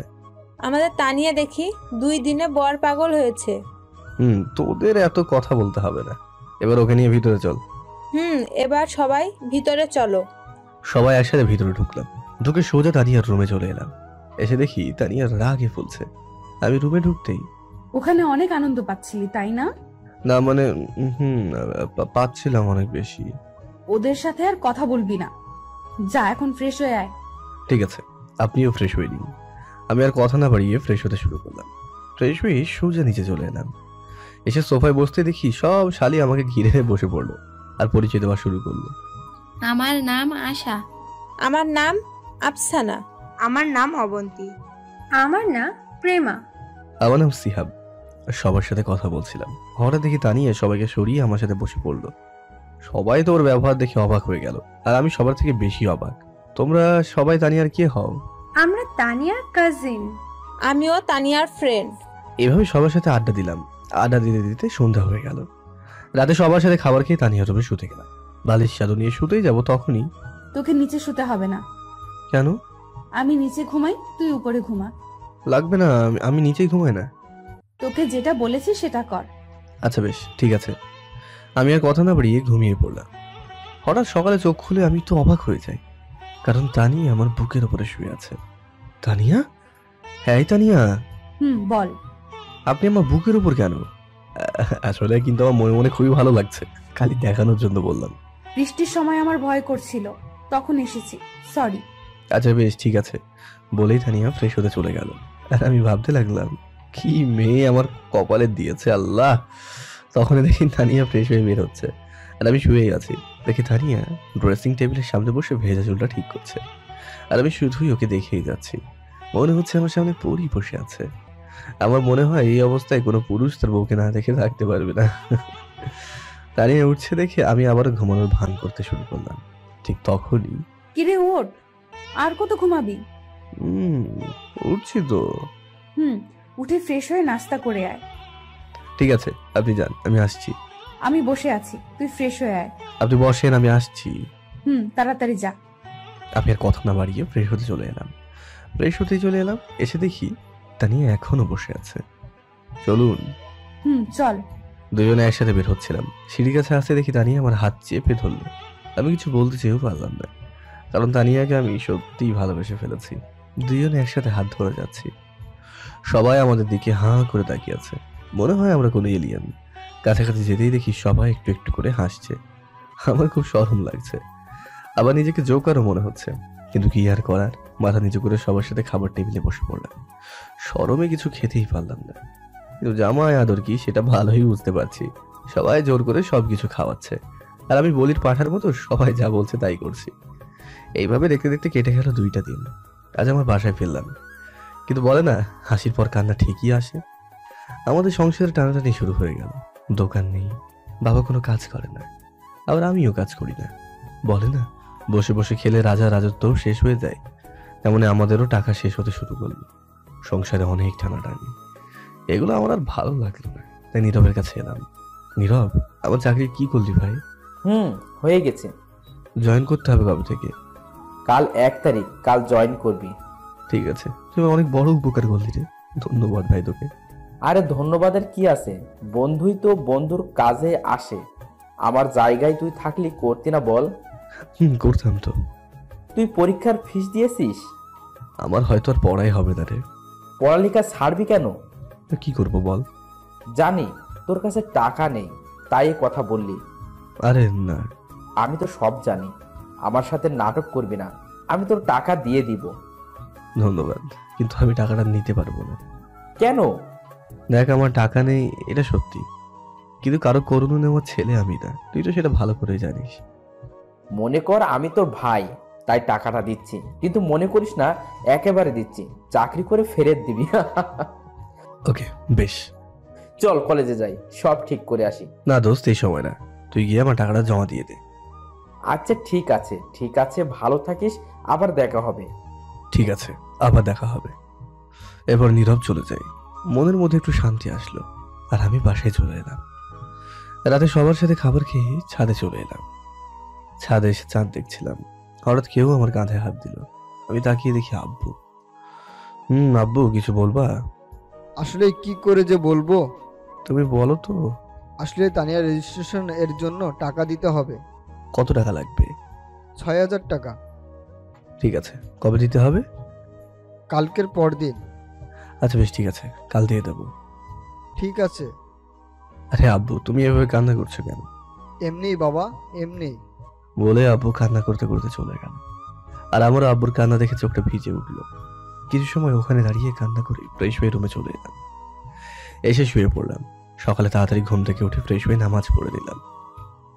আমাদের তানিয়া দেখি 2 দিনে বর পাগল হয়েছে। তোদের এত কথা বলতে হবে না, এবার ওকে নিয়ে ভিতরে চল। এবার সবাই ভিতরে চলো। সবাই একসাথে ভিতরে ঢুকলাম। ঢুকে সোজা তানিয়ার রুমে চলে এলাম। এসে দেখি তানিয়ার রাগে ফুলছে। আমি রুমে ঢুকতেই, ওখানে অনেক আনন্দ পাচ্ছিলি তাই না? না মানে পাচ্ছিলাম অনেক বেশি। ওদের সাথে আর কথা বলবি না, যা এখন ফ্রেশ হয়ে আয়। ঠিক আছে, আপনিও ফ্রেশ হয়ে নিন। আমি আর কথা না বাড়িয়ে ফ্রেশ হতে শুরু করলাম। ফ্রেশ হয়ে সোজা নিচে চলে এলাম। এসে সোফায় বসতে দেখি সব শালি আমাকে ঘিরে বসে পড়লো আর পরিচয় দেওয়া শুরু করলো। আমার নাম আশা। আমার নাম আফসানা। আমার নাম অবন্তী। আমার নাম প্রেমা। আমার নাম সিহাব। সবার সাথে কথা বলছিলাম, হঠাৎ দেখি তানিয়া সবাইকে সরিয়ে আমার সাথে বসে পড়লো। সবাই তো ওর ব্যবহার দেখে অবাক হয়ে গেল, আর আমি সবার থেকে বেশি অবাক। তোমরা সবাই তানিয়ার কে হও? আমরা তানিয়ার কাজিন। আমিও তানিয়ার ফ্রেন্ড। এভাবে সবার সাথে আড্ডা দিলাম। আড্ডা দিতে দিতে সন্ধ্যা হয়ে গেল। রাতে সবার সাথে খাবার খেয়ে তানিয়ার রুমে শুতে গেলাম। বালিশ চাদর নিয়ে শুতেই যাব, তখনই তোকে নিচে শুতে হবে না। কেন? আমি নিচে ঘুমাই, তুই উপরে ঘুমা। লাগবে না, আমি নিচেই ঘুমাই না। তোকে যেটা বলেছি সেটা কর। আচ্ছা বেশ, ঠিক আছে। আমি আর কথা না বাড়িয়ে ঘুমিয়ে পড়লাম। হঠাৎ সকালে চোখ খুলে আমি তো অবাক হয়ে যাই, কারণ তানিয়া আমার বুকের উপরে শুয়ে আছে। তানিয়া? হ্যাঁ তানিয়া। বল। আপনি আমার বুকের উপর কেন? আসলে কিন্তু আমার মনে মনে খুবই ভালো লাগছে, খালি দেখানোর জন্য বললাম। বৃষ্টির সময় আমার ভয় করছিল, তখন এসেছি, সরি। আচ্ছা বেশ, ঠিক আছে বলেই তানিয়া ফ্রেশ হতে চলে গেল। আর আমি ভাবতে লাগলাম, কি মেয়ে আমার কপালে দিয়েছে আল্লাহ। তখন দেখি তানিয়া ফ্রেশ হয়ে বের হচ্ছে, আর আমি শুয়েই আছি। দেখি তানিয়া ড্রেসিং টেবিলের সামনে বসে ভেজা চুলটা ঠিক করছে, আর আমি শুধুই ওকে দেখেই যাচ্ছি। মনে হচ্ছে আমার সামনে পরী বসে আছে। আমার মনে হয় এই অবস্থায় কোনো পুরুষ তার বউকে না দেখে থাকতে পারবে না। তানিয়া উঠছে দেখে আমি আবার ঘুমানোর ভান করতে শুরু করলাম। ঠিক তখনই, কিরে ওঠ, আর কত ঘুমাবি? উঠছি তো। উঠে ফ্রেশ হয়ে নাস্তা করে আয়। ঠিক আছে, আপনি যান, আমি আসছি। আমি বসে আছি, তুই ফ্রেশ হয়ে আয়। আপনি বসেন, আমি আসছি। তাড়াতাড়ি যা। আমি আর কথা না বাড়িয়ে ফ্রেশ হতে চলে এলাম। ফ্রেশ হতেই চলে এলাম, এসে দেখি তানিয়া এখনো বসে আছে। চলুন। চল। দুজনে একসাথে বের হচ্ছিলাম। সিঁড়ির কাছে আসতে দেখি তানিয়া আমার হাত চেপে ধরলো। আমি কিছু বলতে চেয়েও পারলাম না, কারণ তানিয়াকে আমি সত্যিই ভালোবেসে ফেলেছি। দুজনে একসাথে হাত ধরে যাচ্ছি। সবাই আমাদের দিকে হাঁ করে তাকিয়ে আছে, মনে হয় আমরা কোনো এলিয়েন। কাছাকাছি যেতেই দেখি সবাই একটু একটু করে হাসছে। আমার খুব শরম লাগছে, আবার নিজেকে জোকারও মনে হচ্ছে, কিন্তু কি আর করার। মাথা নিচু করে সবার সাথে খাবার টেবিলে বসে পড়লাম। শরমে কিছু খেতেই পারলাম না, কিন্তু জামাই আদর কি সেটা ভালোই বুঝতে পারছি। সবাই জোর করে সবকিছু খাওয়াচ্ছে, আর আমি বলির পাঠার মতো সবাই যা বলছে তাই করছি। এইভাবে দেখতে দেখতে কেটে গেল 2টা দিন। আজ আমার বাসায় ফিরলাম, কিন্তু বলে না, হাসির পর কান্না ঠিকই আসে। আমাদের সংসারে টানাটানি শুরু হয়ে গেল। দোকান নেই, বাবা কোনো কাজ করে না, আবার আমিও কাজ করি না। বলে না, বসে বসে খেলে রাজা রাজত্ব শেষ হয়ে যায়, তেমনি আমাদেরও টাকা শেষ হতে শুরু করলো। সংসারে অনেক টানাটানি, এগুলো আমার আর ভালো লাগলো না, তাই নীরবের কাছে এলাম। নীরব, আমার চাকরি কি করলি ভাই? হয়ে গেছে। জয়েন করতে হবে কবে থেকে? কাল 1 তারিখ, কাল জয়েন করবি। ঠিক আছে, তুমি অনেক বড় উপকার করলি রে, ধন্যবাদ ভাই তোকে। আরে ধন্যবাদের কি আছে, বন্ধুই তো বন্ধুর কাজে আসে। আমার জায়গায় তুই থাকলি করতি না বল? করতাম তো। তুই পরীক্ষার ফিস দিয়েছিস? আমার হয়তো আর পড়াই হবে না রে। পড়ালেখা ছাড়বি কেন? কি করব বল? জানি তোর কাছে টাকা নেই, তাই এ কথা বললি। আরে না, আমি তো সব জানি। আমার সাথে নাটক করবি না, আমি তোর টাকা দিয়ে দিব। ধন্যবাদ, কিন্তু আমি টাকাটা নিতে পারবো না। কেন? দেখ, আমার টাকা নেই এটা সত্যি, কিন্তু কারো করুণ নেওয়ার ছেলে আমি না, তুই তো সেটা ভালো করে জানিস। মনে কর আমি তোর ভাই, তাই টাকাটা দিচ্ছি, কিন্তু মনে করিস না একেবারে দিচ্ছি, চাকরি করে ফেরত দিবি। ওকে, বেশ, চল কলেজে যাই, সব ঠিক করে আসি। না দোস্ত, এই সময় না, তুই গিয়ে আমার টাকাটা জমা দিয়ে দে। আচ্ছা ঠিক আছে, ঠিক আছে, ভালো থাকিস, আবার দেখা হবে। ঠিক আছে, আবার দেখা হবে। এবার নীরব চলে যাই, মনের মধ্যে একটু শান্তি আসলো, আর আমি বাসায় চলে এলাম। রাতে সবার সাথে খাবার খেয়ে ছাদে চলে এলাম। ছাদে এসে চাঁদ দেখছিলাম, হঠাৎ কেউ আমার কাঁধে হাত দিল। আমি তাকিয়ে দেখি আব্বু। আব্বু, কিছু বলবা? আসলে কি করে যে বলবো। তুমি বলো তো। আসলে তানিয়া রেজিস্ট্রেশন এর জন্য টাকা দিতে হবে। কত টাকা লাগবে? 6000 টাকা। ঠিক আছে, কবে দিতে হবে? কালকের পর দিন। আচ্ছা বেশ, ঠিক আছে, কাল দিয়ে দেবো। ঠিক আছে। আরে আব্বু, তুমি এভাবে কান্না করছো কেন? এমনি বাবা, এমনি। বলে আব্বু কান্না করতে করতে চলে গেল, আর আমারও আব্বুর কান্না দেখে চোখটা ভিজে উঠলো। কিছু সময় ওখানে দাঁড়িয়ে কান্না করে ফ্রেশ হয়ে রুমে চলে এলাম। এসে শুয়ে পড়লাম। সকালে তাড়াতাড়ি ঘুম থেকে উঠে ফ্রেশ হয়ে নামাজ পড়ে দিলাম।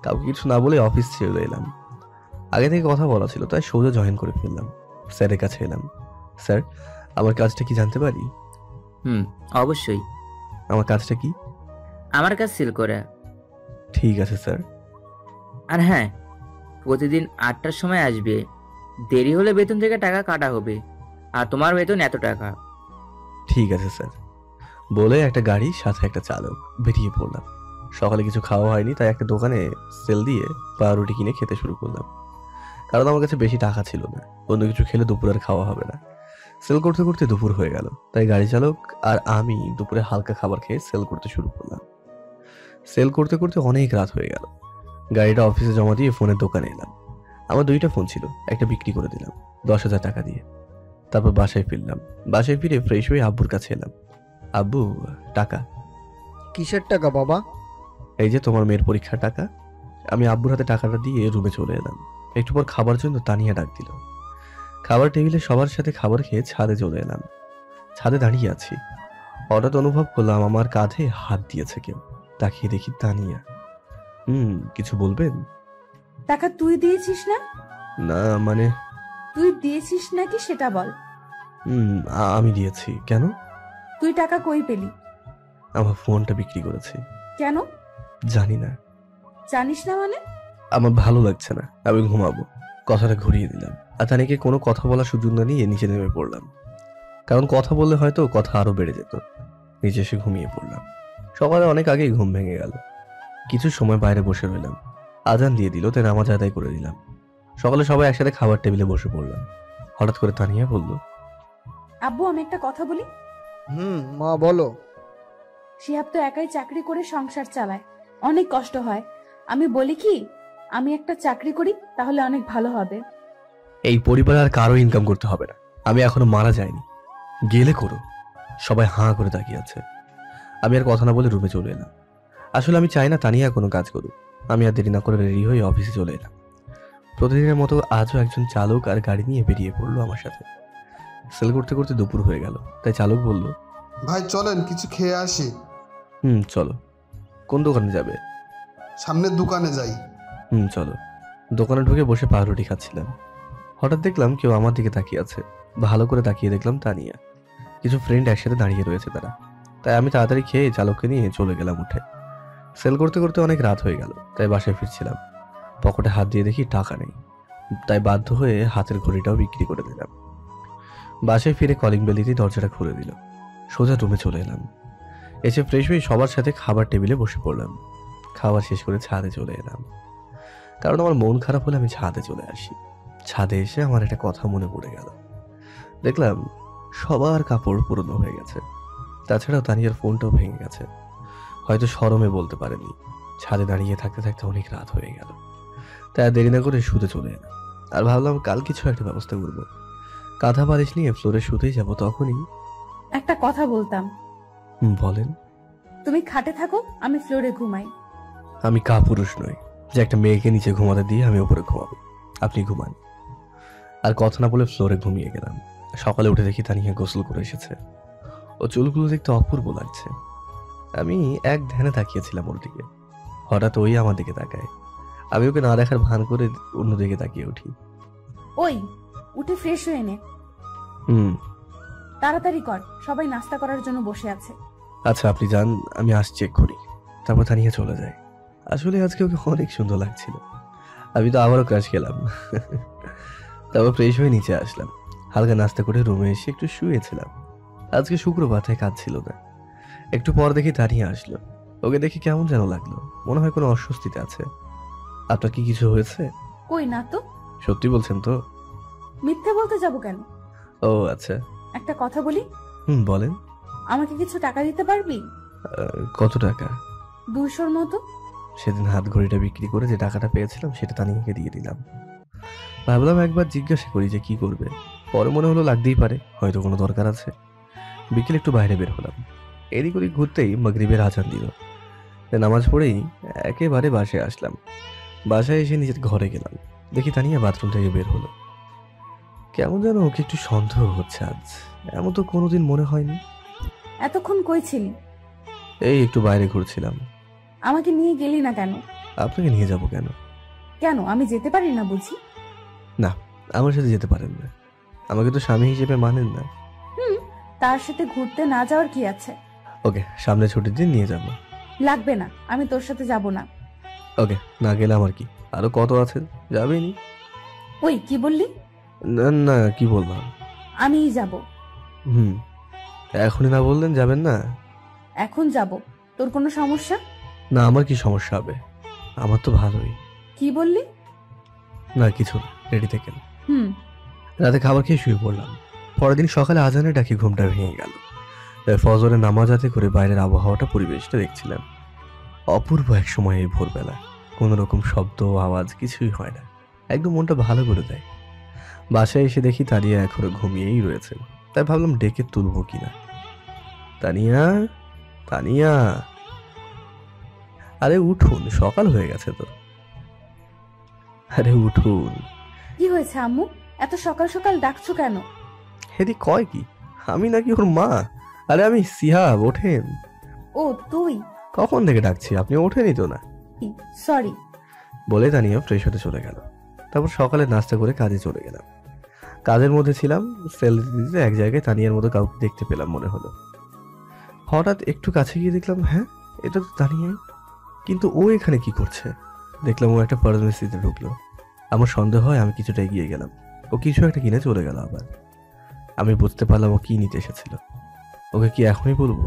কাউকে কিছু না বলে অফিস চলে এলাম। আগে থেকে কথা বলা ছিল, তাই সোজা জয়েন করে ফেললাম। স্যারের কাছে এলাম। স্যার, আমার কাজটা কি জানতে পারি? অবশ্যই। আমার কাজটা কি? আমার কাজ সেল করা। ঠিক আছে স্যার। আর হ্যাঁ, প্রতিদিন 8টার সময় আসবে, দেরি হলে বেতন থেকে টাকা কাটা হবে, আর তোমার বেতন এত টাকা। ঠিক আছে স্যার। বলে একটা গাড়ি সাথে একটা চালক, বেরিয়ে পড়লাম। সকালে কিছু খাওয়া হয়নি, তাই একটা দোকানে সেল দিয়ে পাউরুটি কিনে খেতে শুরু করলাম, কারণ আমার কাছে বেশি টাকা ছিল না। অন্য কিছু খেলে দুপুর আর খাওয়া হবে না। সেল করতে করতে দুপুর হয়ে গেল, তাই গাড়ি চালক আর আমি দুপুরে হালকা খাবার খেয়ে সেল করতে শুরু করলাম। সেল করতে করতে অনেক রাত হয়ে গেল। গাড়িটা অফিসে জমা দিয়ে ফোনের দোকানে এলাম। আমার 2টা ফোন ছিল, একটা বিক্রি করে দিলাম 10,000 টাকা দিয়ে। তারপর বাসায় ফিরলাম। বাসায় ফিরে ফ্রেশ হয়ে আব্বুর কাছে এলাম। আব্বু, টাকা। কিসের টাকা বাবা? এই যে তোমার মেয়ের পরীক্ষার টাকা। আমি আব্বুর হাতে টাকাটা দিয়ে রুমে চলে এলাম। একটু পর খাবার জন্য তানিয়া ডাক দিল। খাবার টেবিলে সবার সাথে খাবার খেয়ে ছাদে চলে এলাম। ছাদে দাঁড়িয়ে আছি, হঠাৎ অনুভব করলাম আমার কাঁধে হাত দিয়েছে কেউ। তাকিয়ে দেখি তানিয়া। কিছু বলবেন? টাকা তুই দিয়েছিস না? না মানে। তুই দিয়েছিস নাকি সেটা বল। আমি দিয়েছি। কেন? তুই টাকা কই পেলি? আমার ফোনটা বিক্রি করেছি। কেন? জানি না। জানিস না মানে? আমার ভালো লাগছে না, আমি ঘুমাবো। কথাটা ঘুরিয়ে দিলাম, আর তানিকে কোনো কথা বলার সুযোগ না নিয়ে নিচে নেমে পড়লাম, কারণ কথা বললে হয়তো কথা আরো বেড়ে যেত। নিচে এসে ঘুমিয়ে পড়লাম। সকালে অনেক আগেই ঘুম ভেঙে গেল। কিছু সময় বাইরে বসে রইলাম। আজান দিয়ে দিল, তাই নামাজ আদায় করে দিলাম। সকালে সবাই একসাথে খাবার টেবিলে বসে পড়লাম। হঠাৎ করে তানিয়া বলল, আব্বু, আমি একটা কথা বলি। মা বলো। শিহাব তো একাই চাকরি করে সংসার চালায়, অনেক কষ্ট হয়। আমি বলি কি, আমি একটা চাকরি করি, তাহলে অনেক ভালো হবে। এই পরিবারে আর কারো ইনকাম করতে হবে না, আমি এখনো মারা যাইনি, গেলে করো। সবাই হাঁ করে তাকিয়ে আছে। আমি আর কথা না বলে রুমে চলে এলাম। আসলে আমি চাই না তানিয়া কোনো কাজ করুক। আমি আর দেরি না করে রেডি হয়ে অফিসে চলে এলাম। প্রতিদিনের মতো আজও একজন চালক আর গাড়ি নিয়ে বেরিয়ে পড়লো আমার সাথে। সেল করতে করতে দুপুর হয়ে গেল, তাই চালক বলল, ভাই চলেন কিছু খেয়ে আসি। চলো। কোন দোকানে যাবে? সামনের দোকানে যাই। চলো। দোকানে ঢুকে বসে পাউরুটি খাচ্ছিলাম। হঠাৎ দেখলাম কেউ আমার দিকে তাকিয়ে আছে। ভালো করে তাকিয়ে দেখলাম তানিয়া। কিছু ফ্রেন্ড একসাথে দাঁড়িয়ে রয়েছে তারা। তাই আমি তাড়াতাড়ি খেয়ে চালককে নিয়ে চলে গেলাম উঠে। সেল করতে করতে অনেক রাত হয়ে গেল, তাই বাসায় ফিরছিলাম। পকেটে হাত দিয়ে দেখি টাকা নেই, তাই বাধ্য হয়ে হাতের ঘড়িটাও বিক্রি করে দিলাম। বাসায় ফিরে কলিং বেল দিতেই দরজাটা খুলে দিল। সোজা রুমে চলে এলাম। এসে ফ্রেশ হয়ে সবার সাথে খাবার টেবিলে বসে পড়লাম। খাবার শেষ করে ছাদে চলে এলাম, কারণ আমার মন খারাপ হলে আমি ছাদে চলে আসি। ছাদে এসে আমার একটা কথা মনে পড়ে গেল। দেখলাম সবার কাপড় পুরনো হয়ে গেছে, তাছাড়াও তানিয়ার ফোনটাও ভেঙে গেছে। হয়তো শরমে বলতে পারেনি। ছাদে দাঁড়িয়ে থাকতে থাকতে অনেক রাত হয়ে গেল, তাই আর দেরি না করে শুতে চলে এলাম। আর ভাবলাম কাল কিছু একটা ব্যবস্থা করব। কাঁথা বালিশ নিয়ে ফ্লোরে শুতেই যাব, তখনই একটা কথা বলতাম। বলেন। তুমি খাটে থাকো, আমি ফ্লোরে ঘুমাই। আমি কাপুরুষ নই যে একটা মেয়েকে নিচে ঘুমাতে দিয়ে আমি উপরে ঘুমাবো। আপনি ঘুমান। আর কথা না বলে ফ্লোরে ঘুমিয়ে গেলাম। সকালে উঠে দেখি তানিয়া গোসল করে এসেছে। ও চুলগুলো দেখতে অপূর্ব লাগছে। আমি এক ধ্যানে তাকিয়েছিলাম ওর দিকে। হঠাৎ ওই আমার দিকে তাকায়। আমি ওকে না দেখার ভান করে অন্যদিকে তাকিয়ে উঠি। ওই উঠে ফ্রেশ হয়ে নে, তাড়াতাড়ি কর, সবাই নাস্তা করার জন্য বসে আছে। আচ্ছা আপনি যান, আমি আসছি এক্ষুনি। তারপর তানিয়া চলে যায়। আসলে আজকে ওকে অনেক সুন্দর লাগছিল। আমি তো আবারও ক্রাশ খেলাম। তারপর ফ্রেশ হয়ে নিচে আসলাম। হালকা নাস্তা করে রুমে এসে একটু শুয়েছিলাম। আজকে শুক্রবার, তাই কাজ ছিল না। একটু পর দেখি তানিয়া আসলো। ওকে দেখে কেমন যেন লাগলো, মনে হয় কোনো অস্বস্তিতে আছে। আপনার কি কিছু হয়েছে? কই না তো। সত্যি বলছেন তো? মিথ্যে বলতে যাব কেন? ও আচ্ছা। একটা কথা বলি। বলেন। আমাকে কিছু টাকা দিতে পারবি? কত টাকা? 200-র মতো। সেদিন হাত ঘড়িটা বিক্রি করে যে টাকাটা পেয়েছিলাম সেটা তানিয়াকে দিয়ে দিলাম। ভাবলাম একবার জিজ্ঞাসা করি যে কি করবে। পরে মনে হলো লাগতেই পারে, হয়তো কোনো দরকার আছে। বিকেলে একটু বাইরে বের হলাম। এদিক ওদিক ঘুরতেই মাগরিবের আজান দিল। নামাজ পড়েই একেবারে বাসায় আসলাম। বাসায় এসে নিজের ঘরে গেলাম। দেখি তানিয়া বাথরুম থেকে বের হলো। কেমন যেন ওকে একটু সন্দেহ হচ্ছে আজ। এমন তো কোনোদিন মনে হয়নি। এতক্ষণ কই ছিলি? এই একটু বাইরে ঘুরছিলাম। আমাকে নিয়ে গেলি না কেন? আপনাকে নিয়ে যাব কেন? কেন, আমি যেতে পারি না বুঝি? না, আমার সাথে যেতে পারেন না। আমাকে তো স্বামী হিসেবে মানেন না। তার সাথে ঘুরতে না যাওয়ার কি আছে? ওকে, সামনে ছুটির দিন নিয়ে যাব। লাগবে না, আমি তোর সাথে যাব না। ওকে, না গেলে আমার কি, আরো কত আছে, যাবেনি। ওই কি বললি? না না, কি বললাম? আমিই যাব। এখনই না বললেন যাবেন না? এখন যাব। তোর কোনো সমস্যা? না, আমার কি সমস্যা হবে? আমার তো ভালোই। কি বললি? না কিছু না, রেডি থেকেন। রাতে খাবার খেয়ে শুয়ে পড়লাম। পরের দিন সকালে আজানে ডাকি ঘুমটা ভেঙে গেল। ফজরের নামাজ আদায় করে বাইরের আবহাওয়াটা, পরিবেশটা দেখছিলাম। অপূর্ব এক সময় এই ভোরবেলা। কোনো রকম শব্দ আওয়াজ কিছুই হয় না, একদম মনটা ভালো করে দেয়। বাসায় এসে দেখি তানিয়া এখনো ঘুমিয়েই রয়েছে। তাই ভাবলাম ডেকে তুলবো কিনা। তানিয়া, তানিয়া, আরে উঠুন, সকাল হয়ে গেছে তো। আরে উঠুন। কি হয়েছে আম্মু, এত সকাল সকাল ডাকছো কেন? হেদি কয় কি, আমি নাকি ওর মা? আরে আমি সিহাব, ওঠেন। ও তুই? কখন থেকে ডাকছি, আপনি ওঠেনি তো না। সরি বলে তানিয়া ফ্রেশ হতে চলে গেল। তারপর সকালে নাস্তা করে কাজে চলে গেলাম। কাজের মধ্যে ছিলাম, সেল দিতে এক জায়গায় তানিয়ার মতো কাউকে দেখতে পেলাম মনে হলো। হঠাৎ একটু কাছে গিয়ে দেখলাম, হ্যাঁ এটা তো তানিয়াই। কিন্তু ও এখানে কি করছে? দেখলাম ও একটা ফার্মেসিতে ঢুকলো। আমার সন্দেহ হয়, আমি কিছুটা এগিয়ে গেলাম। ও কিছু একটা কিনে চলে গেল। আবার আমি বুঝতে পারলাম ও কি নিতে এসেছিল। ওকে কি এখনই বলবো?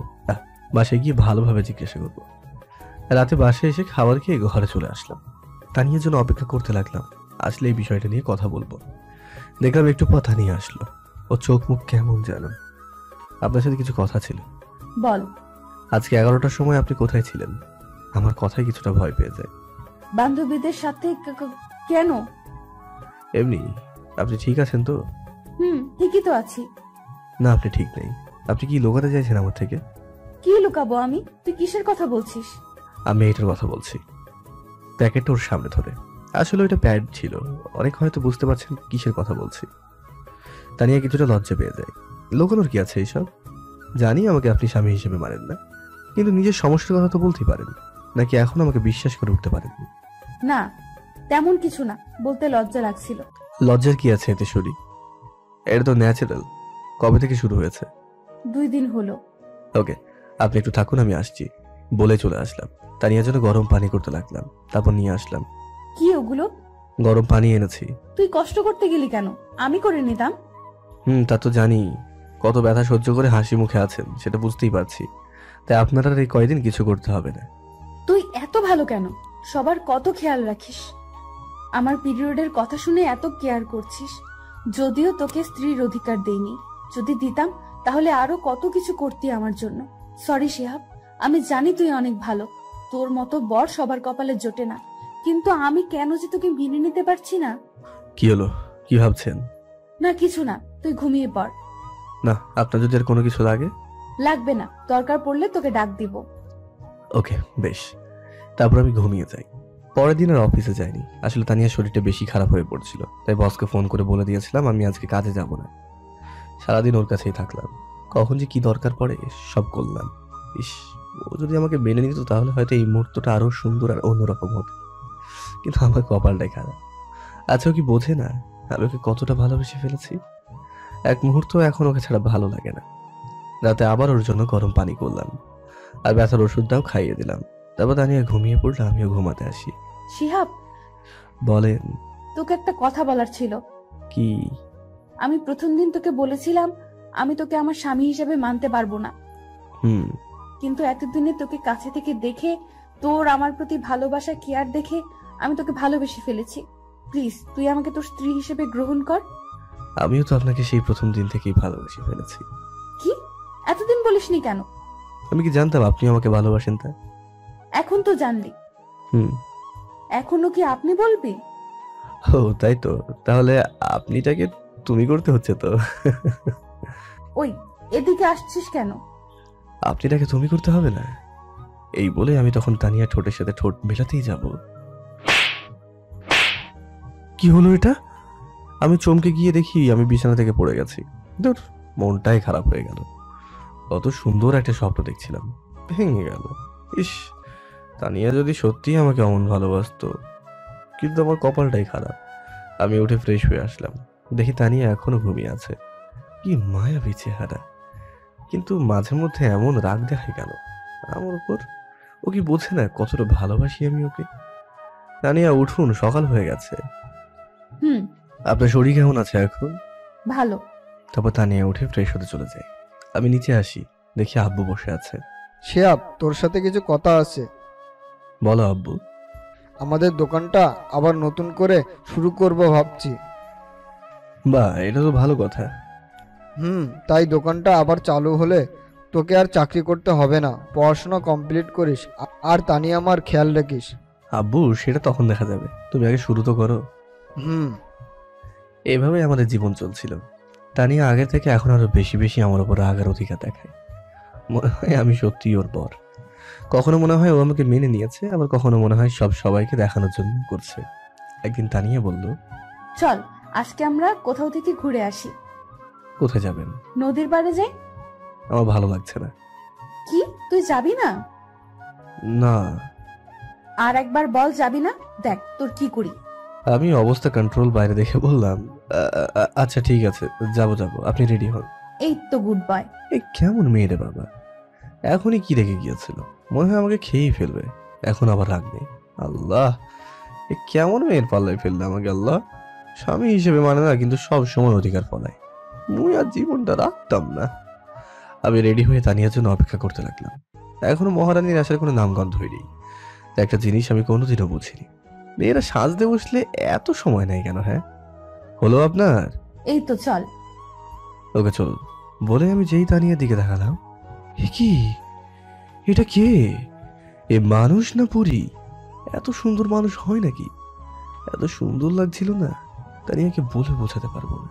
বাসায় গিয়ে ভালোভাবে জিজ্ঞাসা করবো। রাতে বাসায় এসে খাবার খেয়ে ঘরে চলে আসলাম। তানিয়ার জন্য অপেক্ষা করতে লাগলাম, আসলে এই বিষয়টা নিয়ে কথা বলবো। দেখলাম একটু পর তানিয়া আসলো। ও চোখ মুখ কেমন যেন। আপনার সাথে কিছু কথা ছিল। বল। আজকে 11টার সময় আপনি কোথায় ছিলেন? আমার কথায় কিছুটা ভয় পেয়ে যায়। বান্ধবীদের সাথে কেন? এমনি। আপনি ঠিক আছেন তো? ঠিকই তো আছি। না, আপনি ঠিক নেই। আপনি কি লুকাতে চাইছেন আমার থেকে? কি লুকাবো আমি? তুই কিসের কথা বলছিস? আমি এটার কথা বলছি। প্যাকেটটা ওর সামনে ধরে। আসলে ওইটা প্যাড ছিল। অনেক হয়তো বুঝতে পারছেন কিসের কথা বলছি। তানিয়া কিছুটা লজ্জা পেয়ে যায়। লুকানোর কি আছে এইসব? জানি আমাকে আপনি স্বামী হিসেবে মানেন না, কিন্তু নিজের সমস্যার কথা তো বলতেই পারেন, নাকি এখন আমাকে বিশ্বাস করে উঠতে পারেন? না, তেমন কিছু না, বলতে লজ্জা লাগছিল। লজ্জার কি আছে এতে শুনি? এটা তো ন্যাচারাল। কবে থেকে শুরু হয়েছে? 2 দিন হলো। ওকে, আপনি একটু থাকুন, আমি আসছি বলে চলে আসলাম। তানিয়ার জন্য গরম পানি করতে লাগলাম, তারপর নিয়ে আসলাম। কি ওগুলো? গরম পানি এনেছি। তুই কষ্ট করতে গেলি কেন? আমি করে নিতাম। তা তো জানি। কত ব্যথা সহ্য করে হাসি মুখে আছেন সেটা বুঝতেই পারছি। তাই আপনারা এই কয়দিন কিছু করতে হবে না। তুই এত ভালো কেন? সবার কত খেয়াল রাখিস। আমার পিরিয়ডের কথা শুনে এত কেয়ার করছিস। যদিও তোকে স্ত্রীর অধিকার দেইনি, যদি দিতাম তাহলে আরো কত কিছু করতি আমার জন্য। সরি শিহাব, আমি জানি তুই অনেক ভালো, তোর মতো বর সবার কপালে জোটে না, কিন্তু আমি কেন যে তোকে মেনে নিতে পারছি না। কি হলো? কি ভাবছেন? না কিছু না, তুই ঘুমিয়ে পড়। না, আপনার যদি আর কোনো কিছু লাগে? লাগবে না, দরকার পড়লে তোকে ডাক দিব। ওকে, বেশ। তারপর আমি ঘুমিয়ে যাই। পরের দিন আর অফিসে যাইনি। আসলে তানিয়ার শরীরটা বেশি খারাপ হয়ে পড়ছিল, তাই বসকে ফোন করে বলে দিয়েছিলাম আমি আজকে কাজে যাব না। সারাদিন ওর কাছেই থাকলাম। কখন যে কি দরকার পড়ে সব করলাম। ইস, ও যদি আমাকে মেনে নিত তাহলে হয়তো এই মুহূর্তটা আরো সুন্দর আর অন্যরকম হতো, কিন্তু আমার কপালটাই খারাপ। আচ্ছা, ও কি বোঝে না আমি ওকে কতটা ভালোবেসে ফেলেছি? এক মুহূর্ত এখন ওকে ছাড়া ভালো লাগে না। রাতে আবার ওর জন্য গরম পানি করলাম আর ব্যথার ওষুধটাও খাইয়ে দিলাম। তারপর তানিয়া ঘুমিয়ে পড়লে আমিও ঘুমাতে আসি। শিহাব, বলেন। তোকে একটা কথা বলার ছিল। কি? আমি প্রথম দিন তোকে বলেছিলাম আমি তোকে আমার স্বামী হিসেবে মানতে পারবো না, কিন্তু এতদিনে তোকে কাছে থেকে দেখে, তোর আমার প্রতি ভালোবাসা কেয়ার দেখে আমি তোকে ভালোবেসে ফেলেছি। প্লিজ তুই আমাকে তোর স্ত্রী হিসেবে গ্রহণ কর। আমিও তো আপনাকে সেই প্রথম দিন থেকেই ভালোবেসে ফেলেছি। কি? এতদিন বলিসনি কেন? আমি কি জানতাম আপনি আমাকে ভালোবাসেন তা? এখন তো জানলি। এখনো কি আপনি বলবি? ও তাই তো, তাহলে আপনিটাকে তুমি করতে হচ্ছে তো। ওই এদিকে আসছিস কেন? আপনিটাকে তুমি করতে হবে না, এই বলে আমি তখন তানিয়া ঠোঁটের সাথে ঠোঁট মেলাতেই যাব। কি হলো এটা? আমি চমকে গিয়ে দেখি আমি বিছানা থেকে পড়ে গেছি। ধুর, মনটাই খারাপ হয়ে গেল। কত সুন্দর একটা স্বপ্ন দেখছিলাম, ভেঙে গেল। ইস, তানিয়া যদি সত্যি আমাকে অমন ভালোবাসতো, কিন্তু আমার কপালটাই খারাপ। আমি উঠে ফ্রেশ হয়ে আসলাম, দেখি তানিয়া এখনো ঘুমিয়ে আছে। কি মায়াবী চেহারা, কিন্তু মাঝে মধ্যে এমন রাগ দেখায় কেন আমার উপর? ও কি বোঝে না কতটা ভালোবাসি আমি ওকে? তানিয়া উঠুন, সকাল হয়ে গেছে। আপনার শরীর কেমন আছে এখন? ভালো। তারপর তানিয়া উঠে ফ্রেশ হতে চলে যায়। আমি নিচে আসি, দেখি আব্বু বসে আছে। শিহাব, তোর সাথে কিছু কথা আছে। বলো আব্বু। আমাদের দোকানটা আবার নতুন করে শুরু করব ভাবছি। বাহ, এটা তো ভালো কথা। তাই দোকানটা আবার চালু হলে তোকে আর চাকরি করতে হবে না, পড়াশোনা কমপ্লিট করিস আর তানিয়া আমার খেয়াল রাখিস। আব্বু, সেটা তখন দেখা যাবে, তুমি আগে শুরু তো করো। এভাবেই আমাদের জীবন চলছিল। তানিয়া আগের থেকে এখন আরো বেশি বেশি আমার উপর রাগার অধিকার দেখায়। মনে হয় আমি সত্যি ওর বর। কখনো মনে হয় ও আমাকে মেনে নিয়েছে, আবার কখনো মনে হয় সব সবাইকে দেখানোর জন্য করছে। একদিন তানিয়া বলল, চল আজকে আমরা কোথাও থেকে ঘুরে আসি। কোথায় যাবেন? নদীর পাড়ে যাই। আমার ভালো লাগছে না। কি, তুই যাবি না? না। আর একবার বল যাবি না, দেখ তোর কি করি। আমি অবস্থা কন্ট্রোল বাইরে দেখে বললাম, আচ্ছা ঠিক আছে, যাবো, আপনি রেডি হন। এই তো গুড বয়। এই কেমন মেয়ে রে বাবা, এখনই কি রেখে গিয়েছিল, মনে হয় আমাকে খেয়েই ফেলবে। এখন আবার রাগ নেই। আল্লাহ, এ কেমন মেয়ের পাল্লায় ফেললে আমাকে। আল্লাহ, স্বামী হিসেবে মানে না, কিন্তু সব সময় অধিকার ফলায়। মুই আর জীবনটা রাখতাম না। আমি রেডি হয়ে তানিয়ার জন্য অপেক্ষা করতে লাগলাম। এখনো মহারানীর আসার কোনো নামগন্ধ হয়নি। একটা জিনিস আমি কোনোদিনও বুঝিনি, মেয়েরা সাজতে বসলে এত সময় নেয় কেন? হ্যাঁ, হলো আপনার? এই তো চল। ওকে চল বলে আমি যেই তানিয়ার দিকে দেখালাম, কি এটা কে? এ মানুষ না পরি? এত সুন্দর মানুষ হয় নাকি? এত সুন্দর লাগছিল না, তানিয়াকে বলে বোঝাতে পারবো না।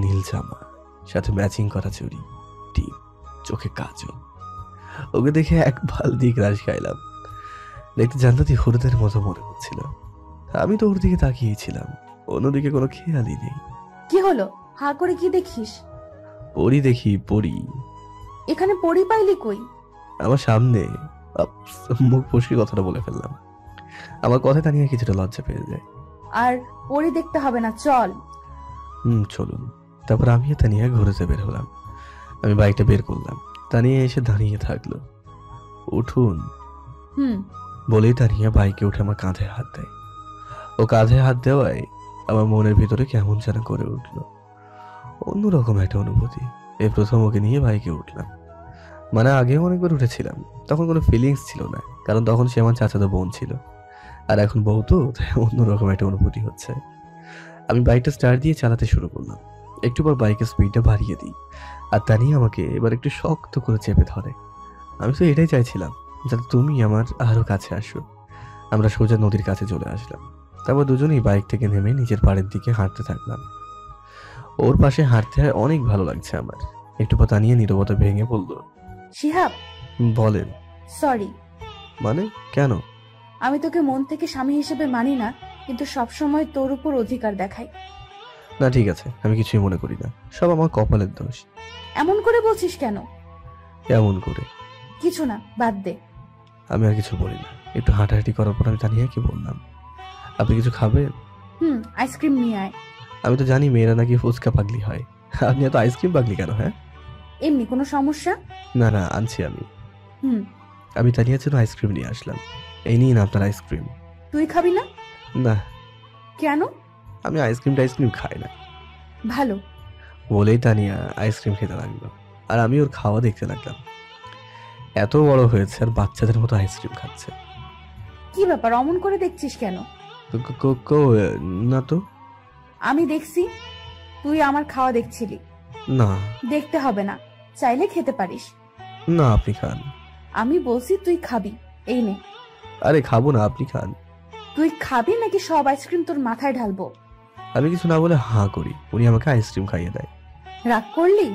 নীল জামা, সাথে ম্যাচিং করা চুড়ি, টিপ, চোখে কাজল। ওকে দেখে এক বালতি গ্রাস খাইলাম। দেখতে জান্নাতি হলুদের মতো মনে হচ্ছিল। আমি তো ওর দিকে তাকিয়েছিলাম, অন্যদিকে কোনো খেয়ালই নেই। কি হলো? হা করে কি দেখিস? পরি দেখি, পরি। এখানে পরি পাইলি কই? আমার সামনে। মুখ ফসকে কথাটা বলে ফেললাম। আমার কথায় তানিয়া কিছুটা লজ্জা পেয়ে যায়। আর পরি দেখতে হবে না, চল। চলুন। তারপর আমিও তানিয়া ঘুরেতে বের হলাম। আমি বাইকটা বের করলাম, তানিয়া এসে দাঁড়িয়ে থাকলো। উঠুন বলেই তানিয়া বাইকে উঠে আমার কাঁধে হাত দেয়। ও কাঁধে হাত দেওয়ায় আমার মনের ভিতরে কেমন যেন করে উঠলো, অন্যরকম একটা অনুভূতি। এই প্রথম ওকে নিয়ে বাইকে উঠলাম। মানে আগেও অনেকবার উঠেছিলাম, তখন কোনো ফিলিংস ছিল না, কারণ তখন সে আমার চাচাতো বোন ছিল। আর এখন বউ তো, অন্যরকম একটা অনুভূতি হচ্ছে। আমি বাইকটা স্টার্ট দিয়ে চালাতে শুরু করলাম। একটু পর বাইকের স্পিডটা বাড়িয়ে দিই, আর তানিয়া আমাকে এবার একটু শক্ত করে চেপে ধরে। আমি তো এটাই চাইছিলাম, যাতে তুমি আমার আরো কাছে আসো। আমরা সোজা নদীর কাছে চলে আসলাম। তারপর দুজনেই বাইক থেকে নেমে নিজের পাড়ের দিকে হাঁটতে থাকলাম। ওর পাশে হাঁটতে অনেক ভালো লাগছে আমার। একটু পর তানিয়া নীরবতা ভেঙে বলল, শিহাব। বলেন। সরি। মানে কেন? আমি তোকে মন থেকে স্বামী হিসেবে মানি না, কিন্তু সবসময় তোর উপর অধিকার দেখাই। না ঠিক আছে, আমি কিছুই মনে করি না, সব আমার কপালের দোষ। এমন করে বলছিস কেন? কেমন করে? কিছু না, বাদ দে। আমি আর কিছু বলি না। একটু হাঁটাহাঁটি করার পর আমি তানিয়াকে বললাম, আপনি কিছু খাবেন? আইসক্রিম নিয়ে আয়। আমি তো জানি মেয়েরা নাকি ফুচকা পাগলি হয়, আপনি এত আইসক্রিম পাগলি কেন? হ্যাঁ এমনি কোনো সমস্যা? না না, আনছি আমি। আমি তানিয়ার জন্য আইসক্রিম নিয়ে আসলাম। এই নিন আপনার আইসক্রিম। তুই খাবি না? না। কেন? আমি আইসক্রিম খাই না। ভালো বলেই তানিয়া আইসক্রিম খেতে লাগলো, আর আমি ওর খাওয়া দেখতে লাগলাম। এত বড় হয়েছে আর বাচ্চাদের মতো আইসক্রিম খাচ্ছে। কি ব্যাপার, অমন করে দেখছিস কেন? না তো। আমি দেখছি তুই আমার খাওয়া দেখছিলি। না দেখতে হবে না, চাইলে খেতে পারিস। না আপনি খান। আমি বলছি তুই খাবি, এই নে। আরে খাবো না, আপনি খান। তুই খাবি নাকি সব আইসক্রিম তোর মাথায় ঢালবো? আমি কিছু না বলে হাঁ করি, উনি আমাকে আইসক্রিম খাইয়ে দেয়। রাগ করলি?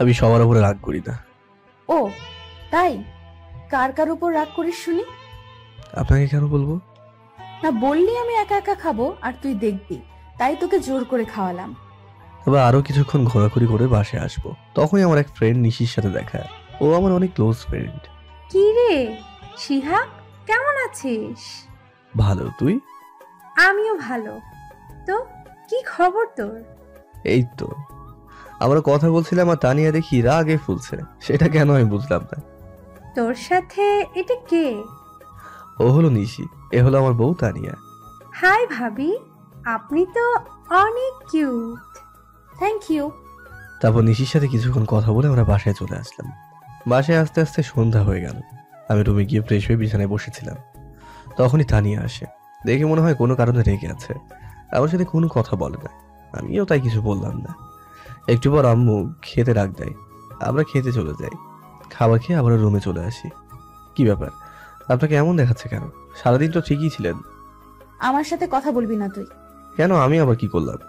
আমি সবার উপরে রাগ করি না। ও তাই? কার কার উপর রাগ করিস শুনি? আপনাকে কেন বলবো? না বললি আমি একা একা খাবো আর তুই দেখবি, তাই তোকে জোর করে খাওয়ালাম। তবে আরো কিছুক্ষণ ঘোরাঘুরি করে বাসায় আসবো। তখনই আমার এক ফ্রেন্ড নিশির সাথে দেখা। ও আমার অনেক ক্লোজ ফ্রেন্ড। কি রে শিহাব, কেমন আছিস? ভালো, তুই? আমিও ভালো। তো কি খবর তোর? এই তো আমরা কথা বলছিলাম, আর তানিয়া দেখি রাগে ফুলছে। সেটা কেন আমি বুঝলাম না। তোর সাথে এটা কে? ও হলো নিশি, এ হলো আমার বউ তানিয়া। হাই ভাবি, আপনি তো অনেক কিউট। Thank you. তারপর নিশির সাথে কিছুক্ষণ কথা বলে আমরা বাসায় চলে আসলাম। বাসায় আস্তে আস্তে সন্ধ্যা হয়ে গেল। আমি রুমে গিয়ে ফ্রেশ হয়ে বিছানায় বসেছিলাম। তখনই তানিয়া আসে। দেখে মনে হয় কোনো কারণে রেগে আছে, আমার সাথে কোনো কথা বলে না। আমিও তাই কিছু বললাম না। একটু পর আম্মু খেতে ডাক দেয়, আমরা খেতে চলে যাই। খাবার খেয়ে আবার রুমে চলে আসি। কি ব্যাপার, আপনাকে এমন দেখাচ্ছে কেন? সারাদিন তো ঠিকই ছিলেন। আমার সাথে কথা বলবি না তুই। কেন, আমি আবার কি করলাম?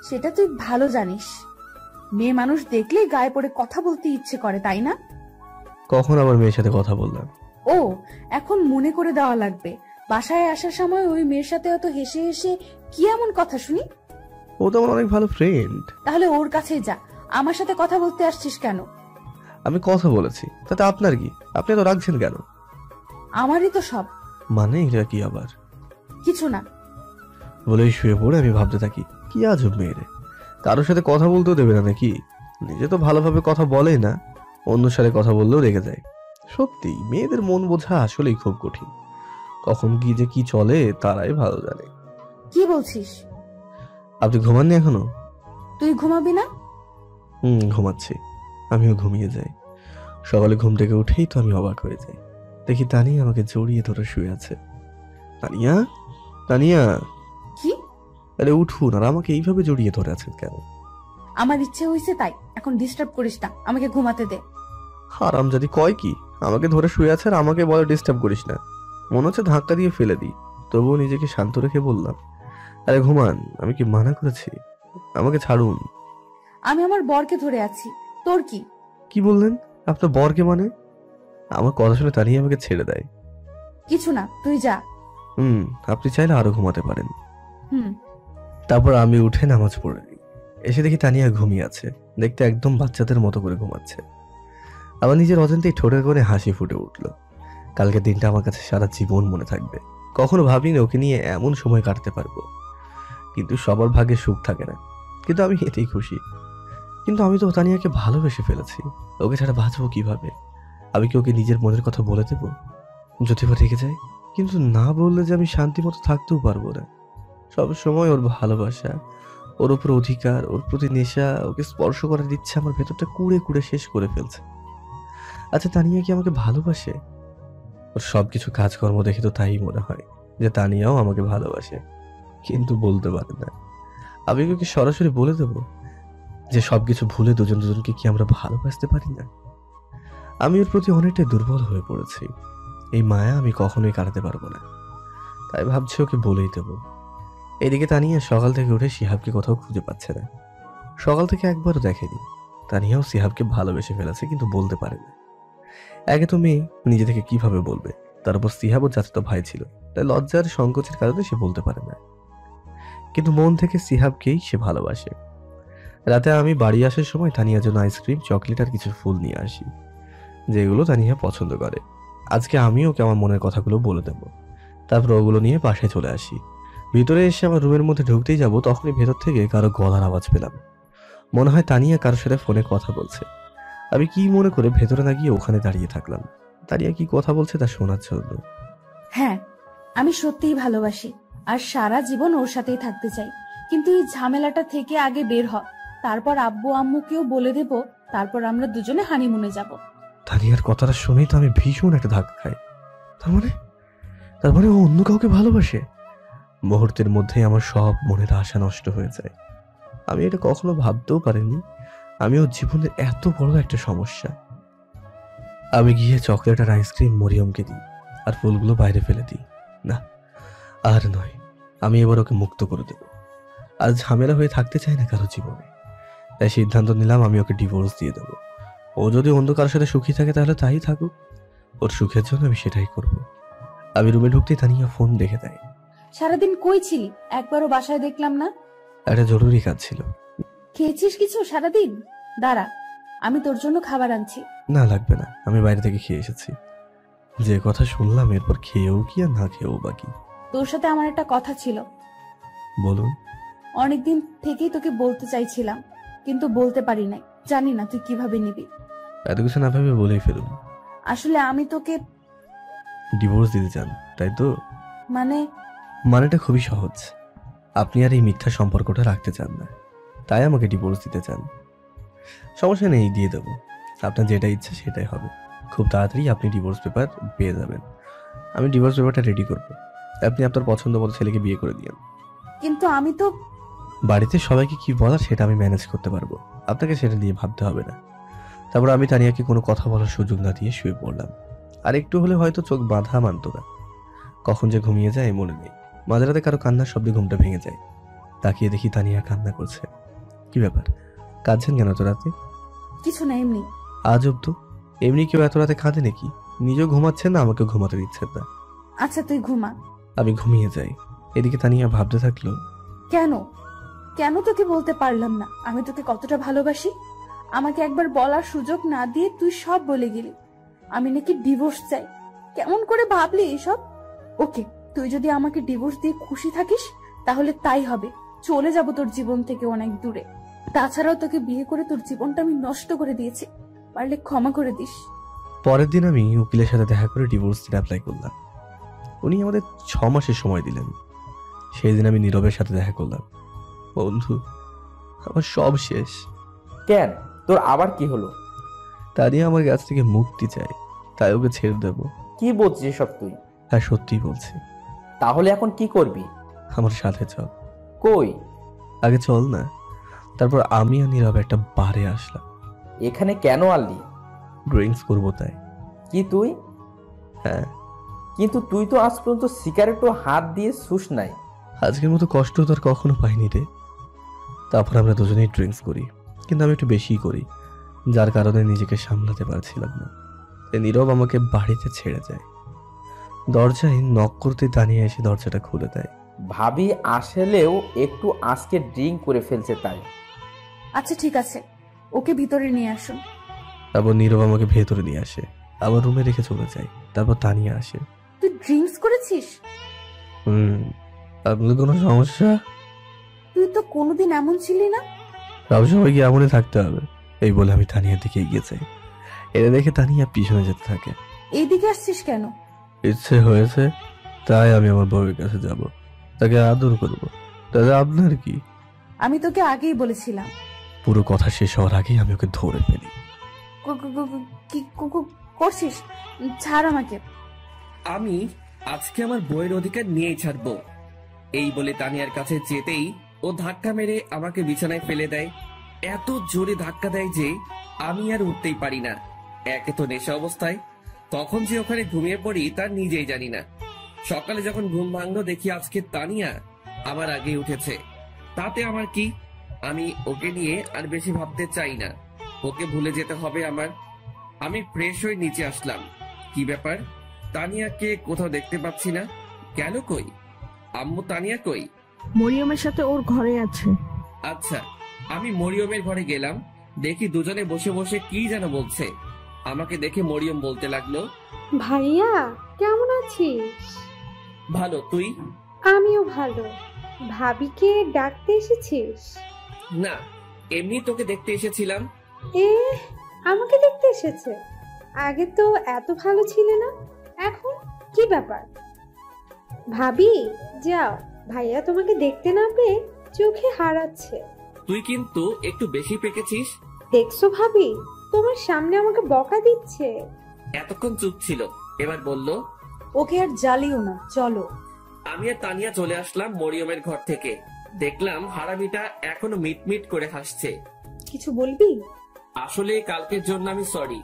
সেটা তুই ভালো জানিস। মেয়ে মানুষ দেখলেই গায়ে পড়ে কথা বলতে ইচ্ছে করে, তাই না? কখন আবার মেয়ের সাথে কথা বললাম? ও এখন মনে করে দেওয়া লাগবে। বাসায় আসার সময় ওই মেয়ের সাথে অত হেসে হেসে কি এমন কথা শুনি? ও তো আমার অনেক ভালো ফ্রেন্ড। তাহলে ওর কাছে যা, আমার সাথে কথা বলতে আসছিস কেন? আমি কথা বলেছি, তাতে আপনার কি? আপনি তো রাখছেন কেন? আমারই তো সব। মানে এটা কি আবার? কিছু না বলেই শুয়ে পড়ে আমি ভাবতে থাকি, কি আজব মেয়েরে, কারোর সাথে কথা বলতেও দেবে না নাকি? নিজে তো ভালোভাবে কথা বলে না, অন্য সাথে কথা বললেও রেগে যায়। সত্যি মেয়েদের মন বোঝা আসলেই খুব কঠিন। কখন কি যে কি চলে তারাই ভালো জানে। কি বলছিস? আপনি ঘুমাননি এখনো? তুই ঘুমাবি না? ঘুমাচ্ছি। আমিও ঘুমিয়ে যাই। সকালে ঘুম থেকে উঠেই তো আমি অবাক হয়ে যাই। দেখি তানিয়া আমাকে জড়িয়ে ধরে শুয়ে আছে। তানিয়া, তানিয়া। কি? আরে উঠুন, আর আমাকে এইভাবে জড়িয়ে ধরে আছেন কেন? আমার ইচ্ছে হয়েছে তাই, এখন ডিস্টার্ব করিস না, আমাকে ঘুমাতে দে। হারামজাদি কয় কি, আমাকে ধরে শুয়ে আছে আর আমাকে বলে ডিস্টার্ব করিস না। মনে হচ্ছে ধাক্কা দিয়ে ফেলে দিই। তবুও নিজেকে শান্ত রেখে বললাম, আরে ঘুমান, আমি কি মানা করেছি? আমাকে ছাড়ুন। আমি আমার বরকে ধরে আছি, তোর কি? কি বললেন? আপনার বরকে মানে? আমার কথা শুনে তানিয়া আমাকে ছেড়ে দেয়। কিছু না, তুই যা। আপনি চাইলে আরো ঘুমাতে পারেন। হুম। তারপর আমি উঠে নামাজ পড়ে নিই। এসে দেখি তানিয়া ঘুমিয়ে আছে, দেখতে একদম বাচ্চাদের মতো করে ঘুমাচ্ছে। আমার নিজের অজান্তেই ঠোঁটের করে হাসি ফুটে উঠল। কালকের দিনটা আমার কাছে সারা জীবন মনে থাকবে। কখনো ভাবিনি ওকে নিয়ে এমন সময় কাটাতে পারবো। কিন্তু সবার ভাগ্যে সুখ থাকে না, কিন্তু আমি এতেই খুশি। কিন্তু আমি তো তানিয়াকে ভালোবেসে ফেলেছি, ওকে ছাড়া বাঁচবো কিভাবে? আমি কি ওকে নিজের মনের কথা বলে দেবো? যদি বা রেগে যায়? কিন্তু না বললে যে আমি শান্তি মতো থাকতেও পারবো না। সব সময় ওর ভালোবাসা, ওর উপর অধিকার, ওর প্রতি নেশা, ওকে স্পর্শ করার ইচ্ছা আমার ভেতরটা কুড়ে কুড়ে শেষ করে ফেলছে। আচ্ছা, তানিয়া কি আমাকে ভালোবাসে? ওর সবকিছু কাজকর্ম দেখে তো তাই মনে হয় যে তানিয়াও আমাকে ভালোবাসে, কিন্তু বলতে পারে না। আমি ওকে সরাসরি বলে দেবো যে সবকিছু ভুলে দুজন দুজনকে কি আমরা ভালোবাসতে পারি না? আমি ওর প্রতি অনেকটাই দুর্বল হয়ে পড়েছি। এই মায়া আমি কখনোই কাটাতে পারবো না, তাই ভাবছি ওকে বলেই দেবো। এদিকে তানিয়া সকাল থেকে উঠে শিহাবকে কোথাও খুঁজে পাচ্ছে না। সকাল থেকে একবারও দেখেনি। তানিয়াও শিহাবকে ভালোবেসে ফেলেছে, কিন্তু বলতে পারে না। আগে তো মেয়ে নিজে থেকে কিভাবে বলবে? তার উপর শিহাবও চাচাতো ভাই ছিল, তাই লজ্জার সংকোচের কারণে সে বলতে পারে না। কিন্তু মন থেকে শিহাবকেই সে ভালোবাসে। রাতে আমি বাড়ি আসার সময় তানিয়ার জন্য আইসক্রিম, চকলেট আর কিছু ফুল নিয়ে আসি, যেগুলো তানিয়া পছন্দ করে। আজকে আমিও ওকে আমার মনের কথাগুলো বলে দেবো। তারপর ওগুলো নিয়ে বাসায় চলে আসি। ভিতরে এসে আমার রুমের মধ্যে ঢুকতেই যাব, তখনই ভেতর থেকে কারো গলার আওয়াজ পেলাম। মনে হয় তানিয়া কারোর সাথে ফোনে কথা বলছে। আমি কি মনে করে ভেতরে না গিয়ে ওখানে দাঁড়িয়ে থাকলাম, তানিয়া কি কথা বলছে তা শোনার জন্য। হ্যাঁ, আমি সত্যিই ভালোবাসি আর সারা জীবন ওর সাথেই থাকতে চাই। কিন্তু এই ঝামেলাটা থেকে আগে বের হ, তারপর আব্বু আম্মুকেও বলে দেব, তারপর আমরা দুজনে হানিমুনে যাব। তানিয়ার কথাটা শুনেই তো আমি ভীষণ একটা ধাক্কা খাই। তার মানে ও অন্য কাউকে ভালোবাসে? মুহূর্তের মধ্যেই আমার সব মনের আশা নষ্ট হয়ে যায়। আমি এটা কখনো ভাবতেও পারিনি আমি ওর জীবনের এত বড় একটা সমস্যা। আমি গিয়ে চকলেট আর আইসক্রিম মরিয়মকে দিই আর ফুলগুলো বাইরে ফেলে দিই। না, আর নয়, আমি এবার ওকে মুক্ত করে দেব। আর ঝামেলা হয়ে থাকতে চাই না কারো জীবনে। তাই সিদ্ধান্ত নিলাম আমি ওকে ডিভোর্স দিয়ে দেবো। ও যদি অন্য কারোর সাথে সুখী থাকে তাহলে তাই থাকুক, ওর সুখের জন্য আমি সেটাই করব। আমি রুমে ঢুকতেই তানিয়া ফোন দেখে দেয়। সারাদিন কই ছিলি? একবারও বাসায় দেখলাম না। একটা জরুরি কাজ ছিল। খেয়েছিস কিছু সারাদিন? দাঁড়া, আমি তোর জন্য খাবার আনছি। না লাগবে না, আমি বাইরে থেকে খেয়ে এসেছি। যে কথা শুনলাম এরপর খেয়েও কি আর না খেয়েও বাকি। তোর সাথে আমার একটা কথা ছিল। বলুন। অনেকদিন থেকেই তোকে বলতে চাইছিলাম, কিন্তু বলতে পারি নাই। জানি না তুই কিভাবে নিবি। এত কিছু না ভেবে বলেই ফেলুন। আসলে আমি তোকে ডিভোর্স দিতে চান, তাই তো? মানেটা খুবই সহজ। আপনি আর এই মিথ্যা সম্পর্কটা রাখতে চান না, তাই আমাকে ডিভোর্স দিতে চান। সমস্যা নেই, দিয়ে দেবো। আপনার যেটা ইচ্ছা সেটাই হবে। খুব তাড়াতাড়ি আপনি ডিভোর্স পেপার পেয়ে যাবেন। আমি ডিভোর্স পেপারটা রেডি করব। আপনি আপনার পছন্দ মতো ছেলেকে বিয়ে করে দিন। কিন্তু আমি তো বাড়িতে সবাইকে কি বলার সেটা আমি ম্যানেজ করতে পারবো, আপনাকে সেটা নিয়ে ভাবতে হবে না। তারপর আমি তানিয়াকে কোনো কথা বলার সুযোগ না দিয়ে শুয়ে পড়লাম। আর একটু হলে হয়তো চোখ বাঁধা মানত না। কখন যে ঘুমিয়ে যায় মনে নেই। মাঝরাতে কারো কান্নার শব্দে ঘুমটা ভেঙে যায়। তাকিয়ে দেখি তানিয়া কান্না করছে। কি ব্যাপার, কাঁদছেন কেন এত রাতে? কিছু না, এমনি। আজব তো, এমনি কেউ এত রাতে কাঁদে নাকি? নিজেও ঘুমাচ্ছেন না, আমাকে ঘুমাতে দিচ্ছেন না। আচ্ছা তুই ঘুমা। আমি ঘুমিয়ে যাই। এদিকে তানিয়া ভাবতে থাকলো, কেন কেন তোকে বলতে পারলাম না আমি তোকে কতটা ভালোবাসি? আমাকে একবার বলার সুযোগ না দিয়ে তুই সব বলে গেলি। আমি নাকি ডিভোর্স চাই। কেমন করে ভাবলি এসব? ওকে, তুই যদি আমাকে ডিভোর্স দিয়ে খুশি থাকিস তাহলে তাই হবে। চলে যাব তোর জীবন থেকে অনেক দূরে। তাছাড়াও তোকে বিয়ে করে তোর জীবনটা আমি নষ্ট করে দিয়েছি, পারলে ক্ষমা করে দিস। পরের দিন আমি উকিলের সাথে দেখা করে ডিভোর্স দিতে অ্যাপ্লাই করলাম। উনি আমাদের 6 মাসের সময় দিলেন। সেই দিন আমি নীরবের সাথে দেখা করলাম। বন্ধু, আমার সব শেষ। কেন, তোর আবার কি হলো? তানিয়া আমার কাছ থেকে মুক্তি চাই, তাই ওকে ছেড়ে দেবো। কি বলছিস সব তুই? হ্যাঁ, সত্যিই বলছি। তাহলে এখন কি করবি? আমার সাথে চল। কই? আগে চল না। তারপর আমি আর নীরব একটা বারে আসলাম। এখানে কেন আনলি? ড্রিঙ্কস করবো তাই। কি তুই? হ্যাঁ। কিন্তু তুই তো আজ পর্যন্ত সিগারেটও হাত দিয়ে শুস নাই। আজকের মতো কষ্ট তো আর কখনো পাইনি রে। তারপর আমরা দুজনেই ড্রিঙ্কস করি, কিন্তু আমি একটু বেশিই করি, যার কারণে নিজেকে সামলাতে পারছিলাম না। নীরব আমাকে বাড়িতে ছেড়ে যায়। দরজায় নক করতে দাঁড়িয়ে এসে দরজাটা খুলে দেয়। ভাবি আসলেও একটু আজকে ড্রিঙ্ক করে ফেলছে তাই। আচ্ছা ঠিক আছে, ওকে ভিতরে নিয়ে আসুন। তারপর নীরব আমাকে ভেতরে নিয়ে আসে, আবার রুমে রেখে চলে যায়। তারপর তানিয়া আসে। তুই ড্রিঙ্কস করেছিস? আপনাদের কোনো সমস্যা? তুই তো কোনোদিন এমন ছিলি না। সবসময় কি এমনই থাকতে হবে? এই বলে আমি তানিয়ার দিকে এগিয়ে যাই। এটা দেখে তানিয়া পিছনে যেতে থাকে। এইদিকে আসছিস কেন? ইচ্ছে হয়েছে, তাই আমি আমার বউয়ের কাছে যাব, তাকে আদর করব। তাহলে আপনার কি? আমি তোকে আগেই বলেছিলাম। পুরো কথা শেষ হওয়ার আগেই আমি ওকে ধরে ফেলি। কি করছিস? ছাড় আমাকে। আমি আজকে আমার বইয়ের অধিকার নিয়েই ছাড়বো, এই বলে তানিয়ার কাছে যেতেই ও ধাক্কা মেরে আমাকে বিছানায় ফেলে দেয়। এত জোরে ধাক্কা দেয় যে আমি আর উঠতেই পারি না। একে তো নেশা অবস্থায়, তখন যে ওখানে ঘুমিয়ে পড়ি তার নিজেই জানি না। সকালে যখন ঘুম ভাঙলো দেখি আজকে তানিয়া আমার আগে উঠেছে। তাতে আমার কি? আমি ওকে নিয়ে আর বেশি ভাবতে চাই না, ওকে ভুলে যেতে হবে আমার। আমি ফ্রেশ হয়ে নিচে আসলাম। কি ব্যাপার, তানিয়াকে কোথাও দেখতে পাচ্ছি না, গেল কই? আম্মু তানিয়া কই? মরিয়মের সাথে ওর ঘরে আছে। আচ্ছা, আমি মরিয়মের ঘরে গেলাম, দেখি দুজনে বসে বসে কি যেন বলছে। আমাকে দেখে মরিয়ম বলতে লাগলো, ভাইয়া কেমন আছিস? ভালো, তুই? আমিও ভালো। ভাবিকে ডাকতে এসেছিস? না, এমনি তোকে দেখতে এসেছিলাম। আমাকে দেখতে এসেছে? আগে তো এত ভালো ছিলে না, এখন কি ব্যাপার? ভাবি যাও, ভাইয়া তোমাকে দেখতে না পেয়ে চোখে হারাচ্ছে। তুই কিন্তু একটু বেশি পেকেছিস। দেখছো ভাবি, তোমার সামনে আমাকে বকা দিচ্ছে। এতক্ষণ চুপ ছিল, এবার বলল, ওকে আর জ্বালিও না, চলো। আমি আর তানিয়া চলে আসলাম মরিয়মের ঘর থেকে। দেখলাম হারামিটা এখনো মিটমিট করে হাসছে। কিছু বলবি? আসলে কালকের জন্য আমি সরি।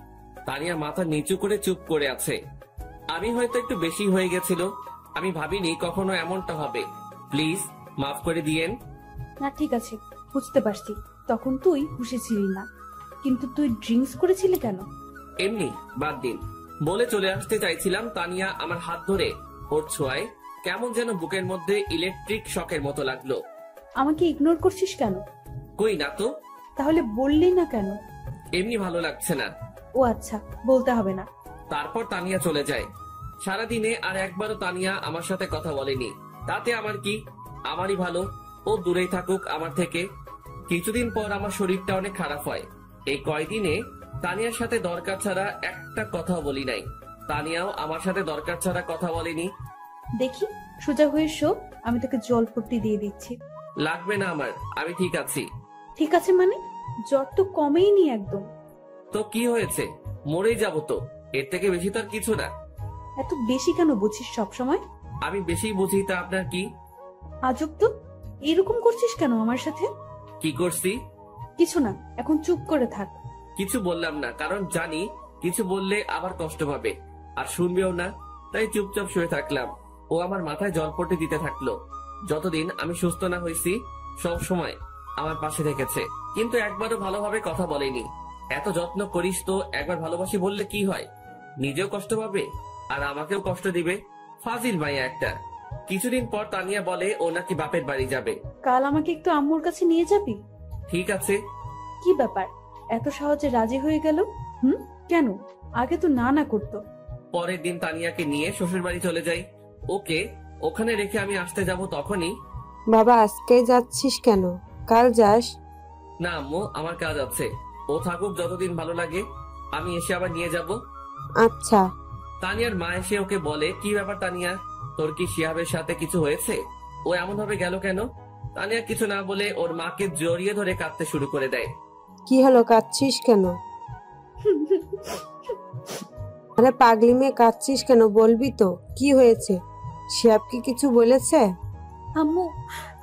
তানিয়া মাথা নিচু করে চুপ করে আছে। আমি হয়তো একটু বেশি হয়ে গেছিল, আমি ভাবিনি কখনো এমনটা হবে। প্লিজ মাফ করে দিয়েন। না ঠিক আছে, বুঝতে পারছি তখন তুই খুশি ছিলি না, কিন্তু তুই ড্রিঙ্কস করেছিলি কেন? এমনি, বাদ দিন বলে চলে আসতে চাইছিলাম। তানিয়া আমার হাত ধরে ওর ছোঁয়ায় কেমন যেন বুকের মধ্যে ইলেকট্রিক শকের মতো লাগলো। আমাকে ইগনোর করছিস কেন? কই না তো। তাহলে বললি না কেন? এমনি ভালো লাগছে না। ও আচ্ছা, বলতে হবে না। তারপর তানিয়া চলে যায়। সারাদিনে আর একবারও তানিয়া আমার সাথে কথা বলেনি। তাতে আমার কি, আমারই ভালো, ও দূরেই থাকুক আমার থেকে। কিছুদিন পর আমার শরীরটা অনেক খারাপ হয়। এই কয়দিনে তানিয়ার সাথে দরকার ছাড়া একটা কথাও বলি নাই। তানিয়াও আমার সাথে দরকার ছাড়া কথা বলেনি। দেখি সোজা হয়ে শো, আমি তোকে জলপট্টি দিয়ে দিচ্ছি। লাগবে না আমার, আমি ঠিক আছি। ঠিক আছে মানে? জ্বর তো কমেইনি একদম। তো কি হয়েছে, মরেই যাবো তো, এর থেকে বেশি তো আর কিছু না। এত বেশি কেন বুঝিস সব সময়? আমি বেশি বুঝি তা আপনার কি? আজব তো, এরকম করছিস কেন আমার সাথে? কি করছি? কিছু না, এখন চুপ করে থাক। কিছু বললাম না, কারণ জানি কিছু বললে আবার কষ্ট পাবে আর শুনবেও না, তাই চুপচাপ শুয়ে থাকলাম। ও আমার মাথায় জলপট্টি দিতে থাকলো। যতদিন আমি সুস্থ না হয়েছি সব সময় আমার পাশে থেকেছে, কিন্তু একবারও ভালোভাবে কথা বলেনি। এত যত্ন করিস তো একবার ভালোবাসি বললে কি হয়? নিজেও কষ্ট পাবে আর আমাকেও কষ্ট দিবে। ফাজিল মাইয়া একটা। কিছুদিন পর তানিয়া বলে ও নাকি বাপের বাড়ি যাবে। কাল আমাকে একটু আম্মুর কাছে নিয়ে যাবি? ঠিক আছে। কি ব্যাপার, এত সহজে রাজি হয়ে গেল? কেন, আগে তো না না করতো। পরের দিন তানিয়াকে নিয়ে শ্বশুর বাড়ি চলে যাই। ওকে ওখানে রেখে আমি আসতে যাব তখনই, বাবা আজকে যাচ্ছিস কেন, কাল যাস না আম্মু, আমার কাজ আছে। ও থাকুক যতদিন ভালো লাগে, আমি এসে আবার নিয়ে যাব। আচ্ছা। তানিয়ার মা এসে ওকে বলে, কি ব্যাপার তানিয়া, তোর কি শিহাবের সাথে কিছু হয়েছে? ও এমন ভাবে গেল কেন? তানিয়া কিছু না বলে ওর মাকে জড়িয়ে ধরে কাঁদতে শুরু করে দেয়। কি হলো, কাঁদছিস কেন? আরে পাগলি মেয়ে, কাঁদছিস কেন, বলবি তো কি হয়েছে? শিহাব কি কিছু বলেছে? আম্মু,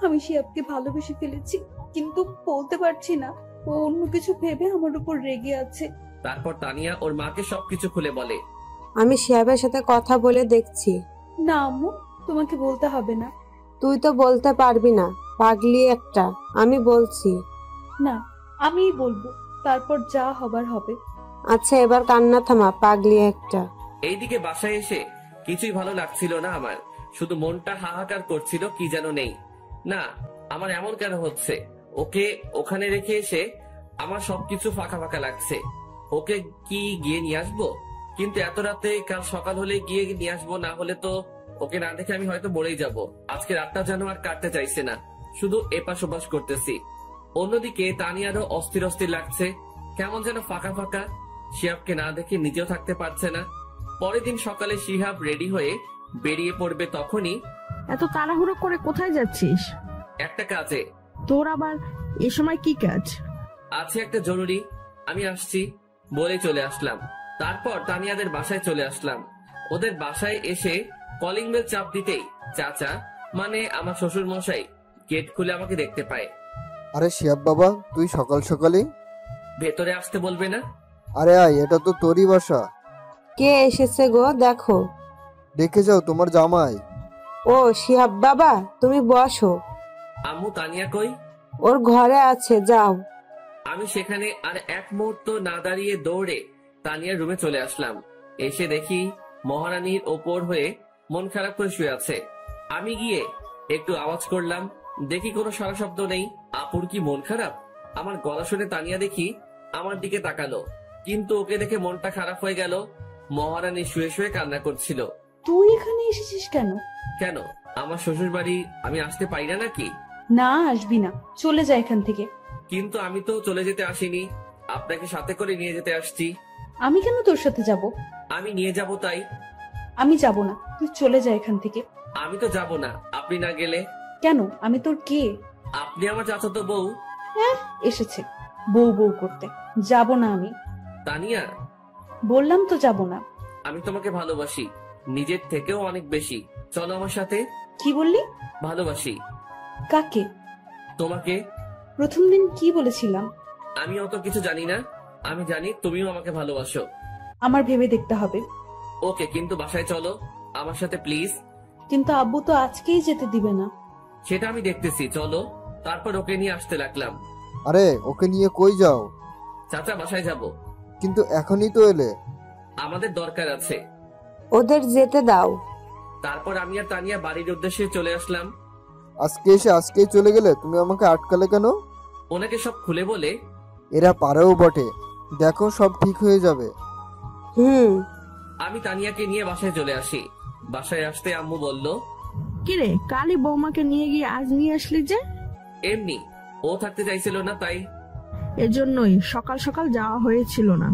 আমি শিহাবকে ভালোবেসে ফেলেছি, কিন্তু বলতে পারছি না। ও অন্য কিছু ভেবে আমার উপর রেগে আছে। তারপর তানিয়া ওর মাকে সবকিছু খুলে বলে। আমি শিহাবের সাথে কথা বলে দেখছি। না আম্মু, তোমাকে বলতে হবে না। তুই তো বলতে পারবি না, পাগলি একটা। আমি বলছি। না, আমিই বলবো, তারপর যা হবার হবে। আচ্ছা এবার কান্না থামা, পাগলি একটা। এইদিকে বাসায় এসে কিছুই ভালো লাগছিল না আমার, শুধু মনটা হাহাকার করছিল কি যেন নেই। না, আমার এমন কেন হচ্ছে? ওকে ওখানে রেখে এসে আমার সবকিছু ফাঁকা ফাঁকা লাগছে। ওকে কি গিয়ে নিয়ে আসবো? কিন্তু এত রাতে, কাল সকাল হলে গিয়ে নিয়ে আসবো, না হলে তো ওকে না দেখে আমি হয়তো মরেই যাব। আজকে রাতটা যেন আর কাটতে চাইছে না, শুধু এপাশ ওপাশ করতেছি। অন্যদিকে তানিয়ারও অস্থির অস্থির লাগছে, কেমন যেন ফাঁকা ফাঁকা। শিহাবকে না দেখে নিজেও থাকতে পারছে না। পরের দিন সকালে শিহাব রেডি হয়ে বেরিয়ে পড়বে, তখনই এত তাড়াহুড়ো করে কোথায় যাচ্ছিস? একটা কাজে। তোর আবার এ সময় কি কাজ? আছে একটা জরুরি, আমি আসছি বলে চলে আসলাম। তারপর তানিয়াদের বাসায় চলে আসলাম। ওদের বাসায় এসে কলিং বেল চাপ দিতেই চাচা, মানে আমার শ্বশুর মশাই, গেট খুলে আমাকে দেখতে পায়। আরে শিহাব বাবা, তুই সকাল সকালই ভেতরে আসতে বলবে না? আরে আয়, এটা তো তোরই বাসা। কে এসেছে গো? দেখো। দেখে যাও, তোমার জামাই। ও শিহাব বাবা, তুমি বসো। আম্মু, তানিয়া কই? ওর ঘরে আছে, যাও। আমি সেখানে আর এক মুহূর্ত না দাঁড়িয়ে দৌড়ে তানিয়ার রুমে চলে আসলাম। এসে দেখি মহারানীর ওপর হয়ে মন খারাপ করে শুয়ে আছে। আমি গিয়ে একটু আওয়াজ করলাম, দেখি কোনো সারা শব্দ নেই। আপুর কি মন খারাপ? আমার গলা শুনে তানিয়া দেখি আমার দিকে তাকালো, কিন্তু ওকে দেখে মনটা খারাপ হয়ে গেল। মহারানী শুয়ে শুয়ে কান্না করছিল। তুই এখানে এসেছিস কেন? কেন, আমার শ্বশুর বাড়ি আমি আসতে পারি না নাকি? না, আসবি না, চলে যা এখান থেকে। কিন্তু আমি তো চলে যেতে আসিনি, আপনাকে সাথে করে নিয়ে যেতে আসছি। আমি কেন তোর সাথে যাব? আমি নিয়ে যাব তাই। আমি যাব না, তুই চলে যা এখান থেকে। আমি তো যাব না আপনি না গেলে। কেন? আমি তোর কে? আপনি আমার চাচাতো বউ। হ্যাঁ, এসেছে বউ বউ করতে। যাব না আমি। তানিয়া, বললাম তো যাব না। আমি তোমাকে ভালোবাসি, নিজের থেকেও অনেক বেশি। চলো আমার সাথে। কি বললি? ভালোবাসি। কাকে? তোমাকে। প্রথম দিন কি বলেছিলাম? আমি অত কিছু জানি না, আমি জানি তুমিও আমাকে ভালোবাসো। আমার ভেবে দেখতে হবে। ওকে, কিন্তু বাসায় চলো আমার সাথে প্লিজ। কিন্তু আব্বু তো আজকেই যেতে দিবে না। সেটা আমি দেখতেছি, চলো। তারপর ওকে নিয়ে আসতে লাগলাম। আরে ওকে নিয়ে কই যাও? চাচা, বাসায় যাব। কিন্তু এখনই তো এলে। আমাদের দরকার আছে। ওদের যেতে দাও। তারপর আমি আর তানিয়া বাড়ির উদ্দেশ্যে চলে আসলাম। আজকে এসে আজকেই চলে গেলে, তুমি আমাকে আটকালে কেন? ওনাকে সব খুলে বলে। এরা পারেও বটে, দেখো সব ঠিক হয়ে যাবে। আমি তানিয়াকে নিয়ে বাসায় চলে আসি। বাসায় আসতে আম্মু বলল, কিরে, কালী বৌমাকে নিয়ে গিয়ে আজ নিয়ে আসলি যে? এমনি, ও থাকতে চাইছিল না তাই। এজন্যই সকাল সকাল যাওয়া হয়েছিল না।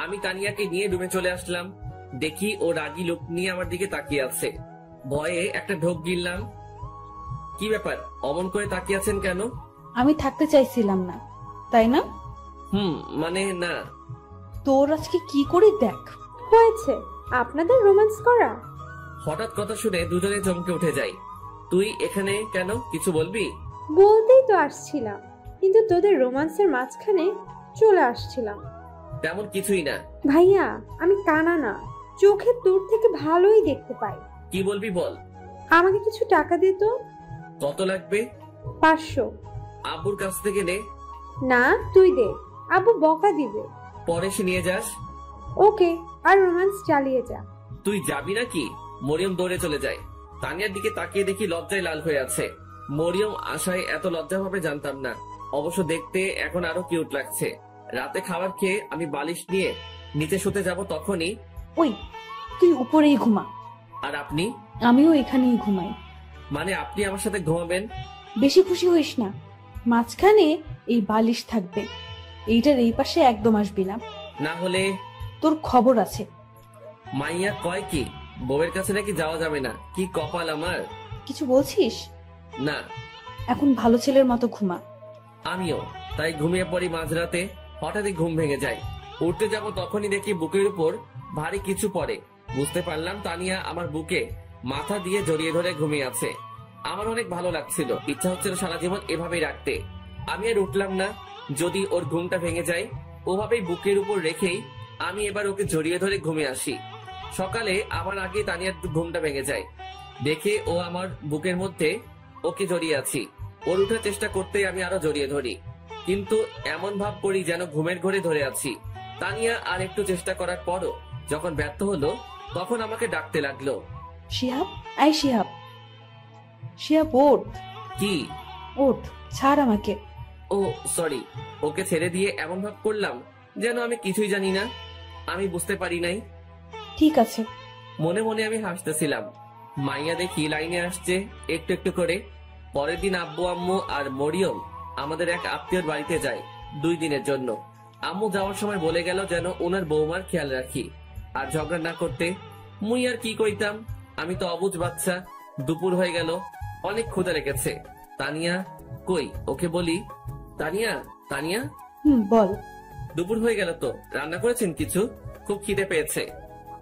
আমি তানিয়াকে নিয়ে রুমে চলে আসলাম। দেখি ও রাগী লোক নিয়ে আমার দিকে তাকিয়ে আছে। ভয়ে একটা ঢোক গিললাম। কি ব্যাপার, অমন করে তাকিয়ে আছেন কেন? আমি থাকতে চাইছিলাম না, তাই না? মানে না। তোর আজকে কি করে দেখ হয়েছে আপনাদের রোম্যান্স করা। হঠাৎ কথা শুনে দুজনে চমকে উঠে যাই। তুই এখানে কেন, কিছু বলবি? বলতেই তো আসছিলাম, কিন্তু তোদের রোম্যান্সের মাঝখানে চলে আসছিলাম। তেমন কিছুই না। ভাইয়া, আমি কানা না, চোখের দূর থেকে ভালোই দেখতে পাই। কি বলবি বল। আমাকে কিছু টাকা দে তো। কত লাগবে? 500। আব্বুর কাছ থেকে নে। না, তুই দে, আব্বু বকা দিবে। পরে সে নিয়ে যাস। ওকে, আর রোম্যান্স চালিয়ে যা। তুই যাবি নাকি? মরিয়ম দৌড়ে চলে যায়। তানিয়ার দিকে তাকিয়ে দেখি লজ্জায় লাল হয়ে আছে। মরিয়ম আশায় এত লজ্জা ভাবে জানতাম না। অবশ্য দেখতে এখন আরো কিউট লাগছে। রাতে খাবার খেয়ে আমি বালিশ নিয়ে নিচে শুতে যাব, তখনই ওই তুই উপরেই ঘুমা। আর আপনি? আমিও এখানেই ঘুমাই। মানে আপনি আমার সাথে ঘুমাবেন? বেশি খুশি হইস না, মাঝখানে এই বালিশ থাকবে, এইটার এই পাশে একদম আসবি না, না হলে তোর খবর আছে। মাইয়া কয় কি, বউয়ের কাছে নাকি যাওয়া যাবে না? কি কপাল আমার। কিছু বলছিস? না। এখন ভালো ছেলের মতো ঘুমা। আমিও তাই ঘুমিয়ে পড়ি। মাঝরাতে হঠাৎই ঘুম ভেঙে যায়। উঠতে যাব, তখনই দেখি বুকের উপর ভারী কিছু পড়ে। বুঝতে পারলাম তানিয়া আমার বুকে মাথা দিয়ে জড়িয়ে ধরে ঘুমিয়ে আছে। আমার অনেক ভালো লাগছিল, ইচ্ছা হচ্ছিল সারা জীবন এভাবেই রাখতে। আমি আর উঠলাম না, যদি ওর ঘুমটা ভেঙে যায়। ওভাবেই বুকের উপর রেখেই আমি এবার ওকে জড়িয়ে ধরে ঘুমিয়ে আসি। সকালে আমার আগে তানিয়ার ঘুমটা ভেঙে যায়। দেখে ও আমার বুকের মধ্যে ওকে জড়িয়ে আছি। ওর উঠার চেষ্টা করতেই আমি আরো জড়িয়ে ধরি, কিন্তু এমন ভাব করি যেন ঘুমের ঘোরে ধরে আছি। তানিয়া আর একটু চেষ্টা করার পরও যখন ব্যর্থ হলো, তখন আমাকে ডাকতে লাগলো, শিহাব, আই শিহাব, শিহাব ওঠ, কি? ওঠ, ছাড় আমাকে। ও সরি। ওকে ছেড়ে দিয়ে এমন ভাব করলাম যেন আমি কিছুই জানি না, আমি বুঝতে পারি নাই। ঠিক আছে। মনে মনে আমি হাসতেছিলাম। মাইয়া দেখি লাইনে আসছে একটু একটু করে। পরের দিন আব্বু আম্মু আর মরিয়ম আমাদের এক আত্মীয়র বাড়িতে যায় 2 দিনের জন্য। আম্মু যাওয়ার সময় বলে গেল যেন ওনার বৌমার খেয়াল রাখি আর ঝগড়া না করতে। মুই আর কি কইতাম, আমি তো অবুঝ বাচ্চা। দুপুর হয়ে গেল, অনেক ক্ষুধা লেগেছে। তানিয়া কই? ওকে বলি, তানিয়া তানিয়া। বল। দুপুর হয়ে গেল তো, রান্না করেছেন কিছু? খুব খিদে পেয়েছে।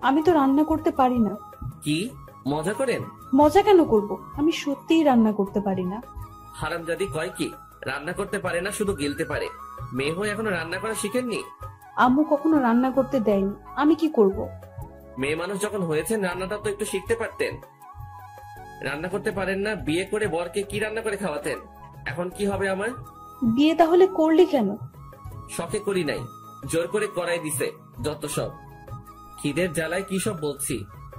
আমি তো রান্না করতে পারি না। কি মজা করেন? মজা কেন করব, আমি সত্যিই রান্না করতে পারি না। হারামজাদি কয় কি রান্না করতে পারে না, শুধু গিলতে পারে। মেয়ে হয়ে এখনো রান্না করা শিখেননি? আম্মু কখনো রান্না করতে দেয়নি, আমি কি করব? মেয়ে মানুষ যখন হয়েছেন রান্নাটা তো একটু শিখতে পারতেন। রান্না করতে পারেন না, বিয়ে করে বরকে কি রান্না করে খাওয়াতেন? এখন কি হবে আমার? বিয়ে তাহলে করলি কেন? শখে করি নাই, জোর করে করাই দিছে যত সব। খিদের জ্বালায় কি সব বলছি।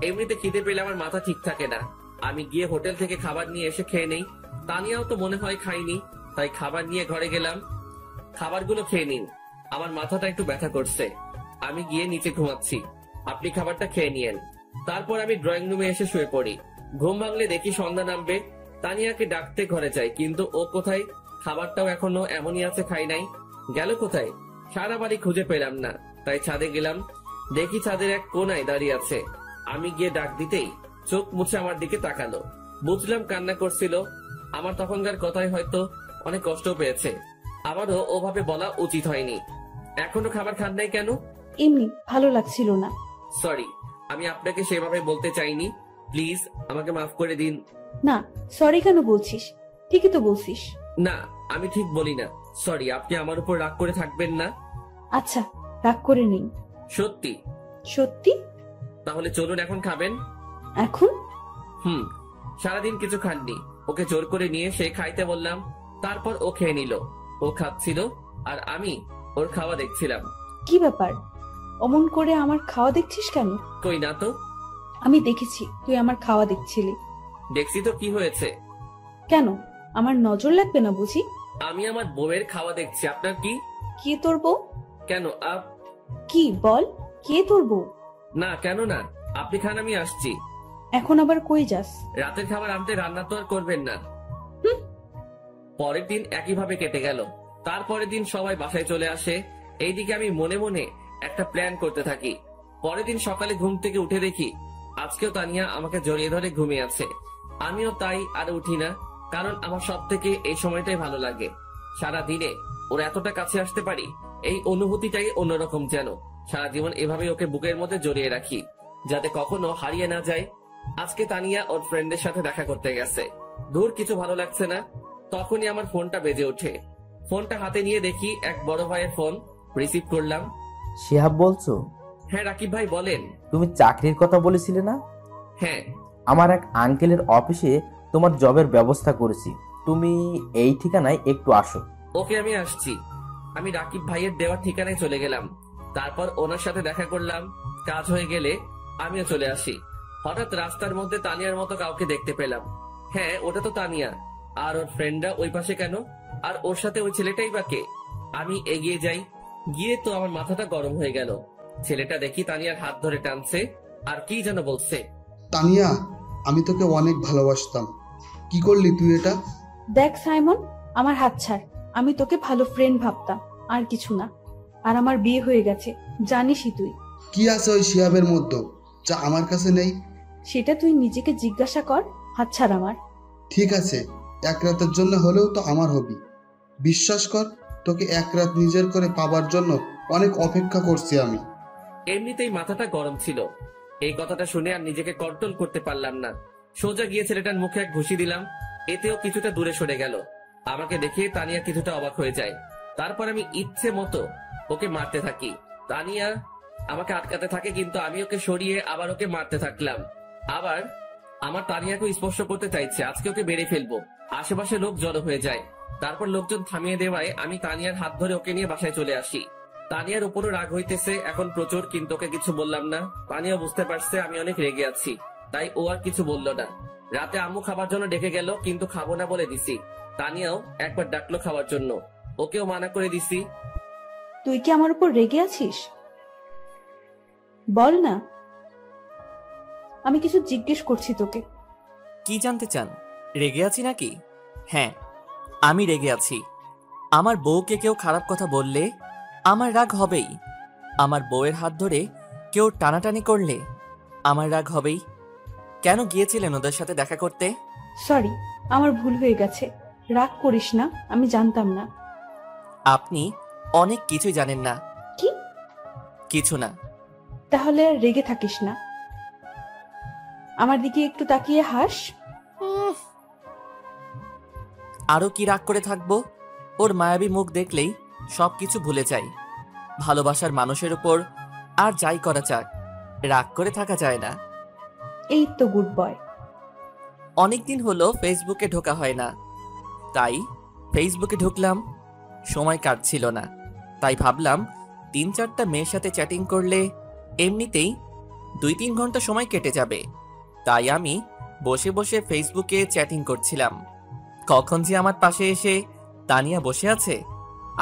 এমনিতে খিদে পেলে আমার মাথা ঠিক থাকে না। আমি গিয়ে হোটেল থেকে খাবার নিয়ে এসে খেয়ে নেই। তানিয়াও তো মনে হয় খাইনি, তাই খাবার নিয়ে ঘরে গেলাম। খাবারগুলো খেয়ে নিন, আমার মাথাটা একটু ব্যথা করছে। আমি গিয়ে নিচে ঘুমাচ্ছি, আপনি খাবারটা খেয়ে নিয়েন। তারপর আমি ড্রয়িং রুমে এসে শুয়ে পড়ি। ঘুম ভাঙলে দেখি সন্ধ্যা নামবে। তানিয়াকে ডাকতে ঘরে যাই, কিন্তু ও কোথায়? খাবারটাও এখনো এমনই আছে, খাই নাই। গেল কোথায়? সারা বাড়ি খুঁজে পেলাম না, তাই ছাদে গেলাম। দেখি ছাদের এক কোনায় দাঁড়িয়ে আছে। আমি গিয়ে ডাক দিতেই চোখ মুছে আমার দিকে তাকালো। বুঝলাম কান্না করছিল। আমার তখনকার কথাই হয়তো অনেক কষ্ট পেয়েছে। আমারও ওভাবে বলা উচিত হয়নি। এখনো খাবার খান নাই কেন? এমনি ভালো লাগছিল না। সরি, আমি আপনাকে সেভাবে বলতে চাইনি। প্লিজ আমাকে মাফ করে দিন। না, সরি কেন বলছিস? ঠিকই তো বলছিস। না, আমি ঠিক বলি না। সরি, আপনি আমার উপর রাগ করে থাকবেন না। আচ্ছা, রাগ করে নেই। সত্যি? সত্যি। তাহলে চলুন, এখন খাবেন। এখন? সারাদিন কিছু খাননি। ওকে জোর করে নিয়ে সে খাইতে বললাম, তারপর ও খেয়ে নিল। ও খাচ্ছিল আর আমি ওর খাওয়া দেখছিলাম। কি ব্যাপার, অমন করে আমার খাওয়া দেখছিস কেন? কই না তো। আমি দেখেছি তুই আমার খাওয়া দেখছিলি। দেখছি তো, কি হয়েছে? কেন, আমার নজর লাগবে না বুঝি? আমি আমার বউয়ের খাওয়া দেখছি, আপনার কি? কে তোর বউ? কেন কি বল, কে তোর বউ? না, কেন না, আপনি খান, আমি আসছি। এখন আবার কই যাস? রাতের খাবার আনতে, রান্না তো আর করবেন না। পরের দিন একইভাবে কেটে গেল। তারপরের দিন সবাই বাসায় চলে আসে। এইদিকে আমি মনে মনে একটা প্ল্যান করতে থাকি। পরের দিন সকালে ঘুম থেকে উঠে দেখি আজকেও তানিয়া আমাকে জড়িয়ে ধরে ঘুমিয়ে আছে। আমিও তাই আর উঠি না, কারণ আমার সব থেকে এই সময়টাই ভালো লাগে। সারা দিনে ওর এতটা কাছে আসতে পারি, এই অনুভূতিটাই অন্যরকম। যেন সারা জীবন এভাবে ওকে বুকের মধ্যে জড়িয়ে রাখি, যাতে কখনো হারিয়ে না যায়। আজকে তানিয়া ওর ফ্রেন্ডের সাথে দেখা করতে গেছে। দূর কিছু ভালো লাগছে না। তখনই আমার ফোনটা বেজে ওঠে। ফোনটা হাতে নিয়ে দেখি এক বড় ভাইয়ের ফোন। রিসিভ করলাম। শিহাব বলছো? হ্যাঁ রাকিব ভাই, বলেন। তুমি চাকরির কথা বলেছিলে না? হ্যাঁ। আমার এক আঙ্কেলের অফিসে তোমার জবের ব্যবস্থা করেছি, তুমি এই ঠিকানায় একটু আসো। ওকে, আমি আসছি। আমি রাকিব ভাইয়ের দেওয়া ঠিকানায় চলে গেলাম। তারপর ওনার সাথে দেখা করলাম। কাজ হয়ে গেলে আমিও চলে আসি। হঠাৎ রাস্তার মধ্যে তানিয়ার মতো কাউকে দেখতে পেলাম। হ্যাঁ, ওটা তো তানিয়া। আর ওর ফ্রেন্ডরা ওই পাশে কেন? আর ওর সাথে ওই ছেলেটাই বা কে? আমি এগিয়ে যাই। গিয়ে তো আমার মাথাটা গরম হয়ে গেল। ছেলেটা দেখি তানিয়ার হাত ধরে টানছে আর কি যেন বলছে। তানিয়া, আমি তোকে অনেক ভালোবাসতাম, কি করলি তুই এটা? দেখ সাইমন, আমার হাত ছাড়। আমি তোকে ভালো ফ্রেন্ড ভাবতাম, আর কিছু না। আর আমার বিয়ে হয়ে গেছে, জানিসই তুই। কি আছে ওই শিহাবের মধ্যে যা আমার কাছে নেই? সেটা তুই নিজেকে জিজ্ঞাসা কর। হাত ছাড় আমার। ঠিক আছে, এক রাতের জন্য হলেও তো আমার হবি। বিশ্বাস কর, তোকে এক রাত নিজের করে পাবার জন্য অনেক অপেক্ষা করছি আমি। এমনিতেই মাথাটা গরম ছিল। এই কথাটা শুনে আর নিজেকে কন্ট্রোল করতে পারলাম না। সোজা গিয়ে ছেলেটার মুখে এক ঘুষি দিলাম। এতেও কিছুটা দূরে সরে গেল। আমাকে দেখে তানিয়া কিছুটা অবাক হয়ে যায়। তারপর আমি ইচ্ছে মতো ওকে মারতে থাকি। তানিয়া আমাকে আটকাতে থাকে, কিন্তু আমি ওকে সরিয়ে আবার ওকে মারতে থাকলাম। আবার আমার তানিয়াকে স্পর্শ করতে চাইছে, আজকে ওকে বেড়ে ফেলবো। আশেপাশে লোক জড়ো হয়ে যায়। তারপর লোকজন থামিয়ে দেওয়ায় আমি তানিয়ার হাত ধরে ওকে নিয়ে বাসায় চলে আসি। তানিয়ার উপরও রাগ হইতেছে এখন প্রচুর, কিন্তু ওকে কিছু বললাম না। তানিয়া বুঝতে পারছে আমি অনেক রেগে আছি, তাই ও আর কিছু বললো না। রাতে আম্মু খাবার জন্য ডেকে গেল, কিন্তু খাবো না বলে দিছি। তানিয়াও একবার ডাকলো খাওয়ার জন্য, ওকেও মানা করে দিছি। তুই কি আমার উপর রেগে আছিস? বল না, আমি কিছু জিজ্ঞেস করছি তোকে। কি জানতে চান? রেগে আছি নাকি? হ্যাঁ, আমি রেগে আছি। আমার বউকে কেউ খারাপ কথা বললে আমার রাগ হবেই। আমার বউয়ের হাত ধরে কেউ টানাটানি করলে আমার রাগ হবেই। কেন গিয়েছিলেন ওদের সাথে দেখা করতে? সরি, আমার ভুল হয়ে গেছে, রাগ করিস না, আমি জানতাম না। আপনি অনেক কিছুই জানেন না। কি? কিছু না। তাহলে আর রেগে থাকিস না, আমার দিকে একটু তাকিয়ে হাস। আরো কি রাগ করে থাকবো? ওর মায়াবী মুখ দেখলেই সবকিছু ভুলে যাই। ভালোবাসার মানুষের উপর আর যাই করা যাক, রাগ করে থাকা যায় না। এই তো গুড বয়। অনেকদিন হলো ফেসবুকে ঢোকা হয় না, তাই ফেসবুকে ঢুকলাম। সময় কাটছিল না, তাই ভাবলাম 3-4টা মেয়ের সাথে চ্যাটিং করলে এমনিতেই 2-3 ঘন্টা সময় কেটে যাবে। তাই আমি বসে বসে ফেসবুকে চ্যাটিং করছিলাম। কখন যে আমার পাশে এসে তানিয়া বসে আছে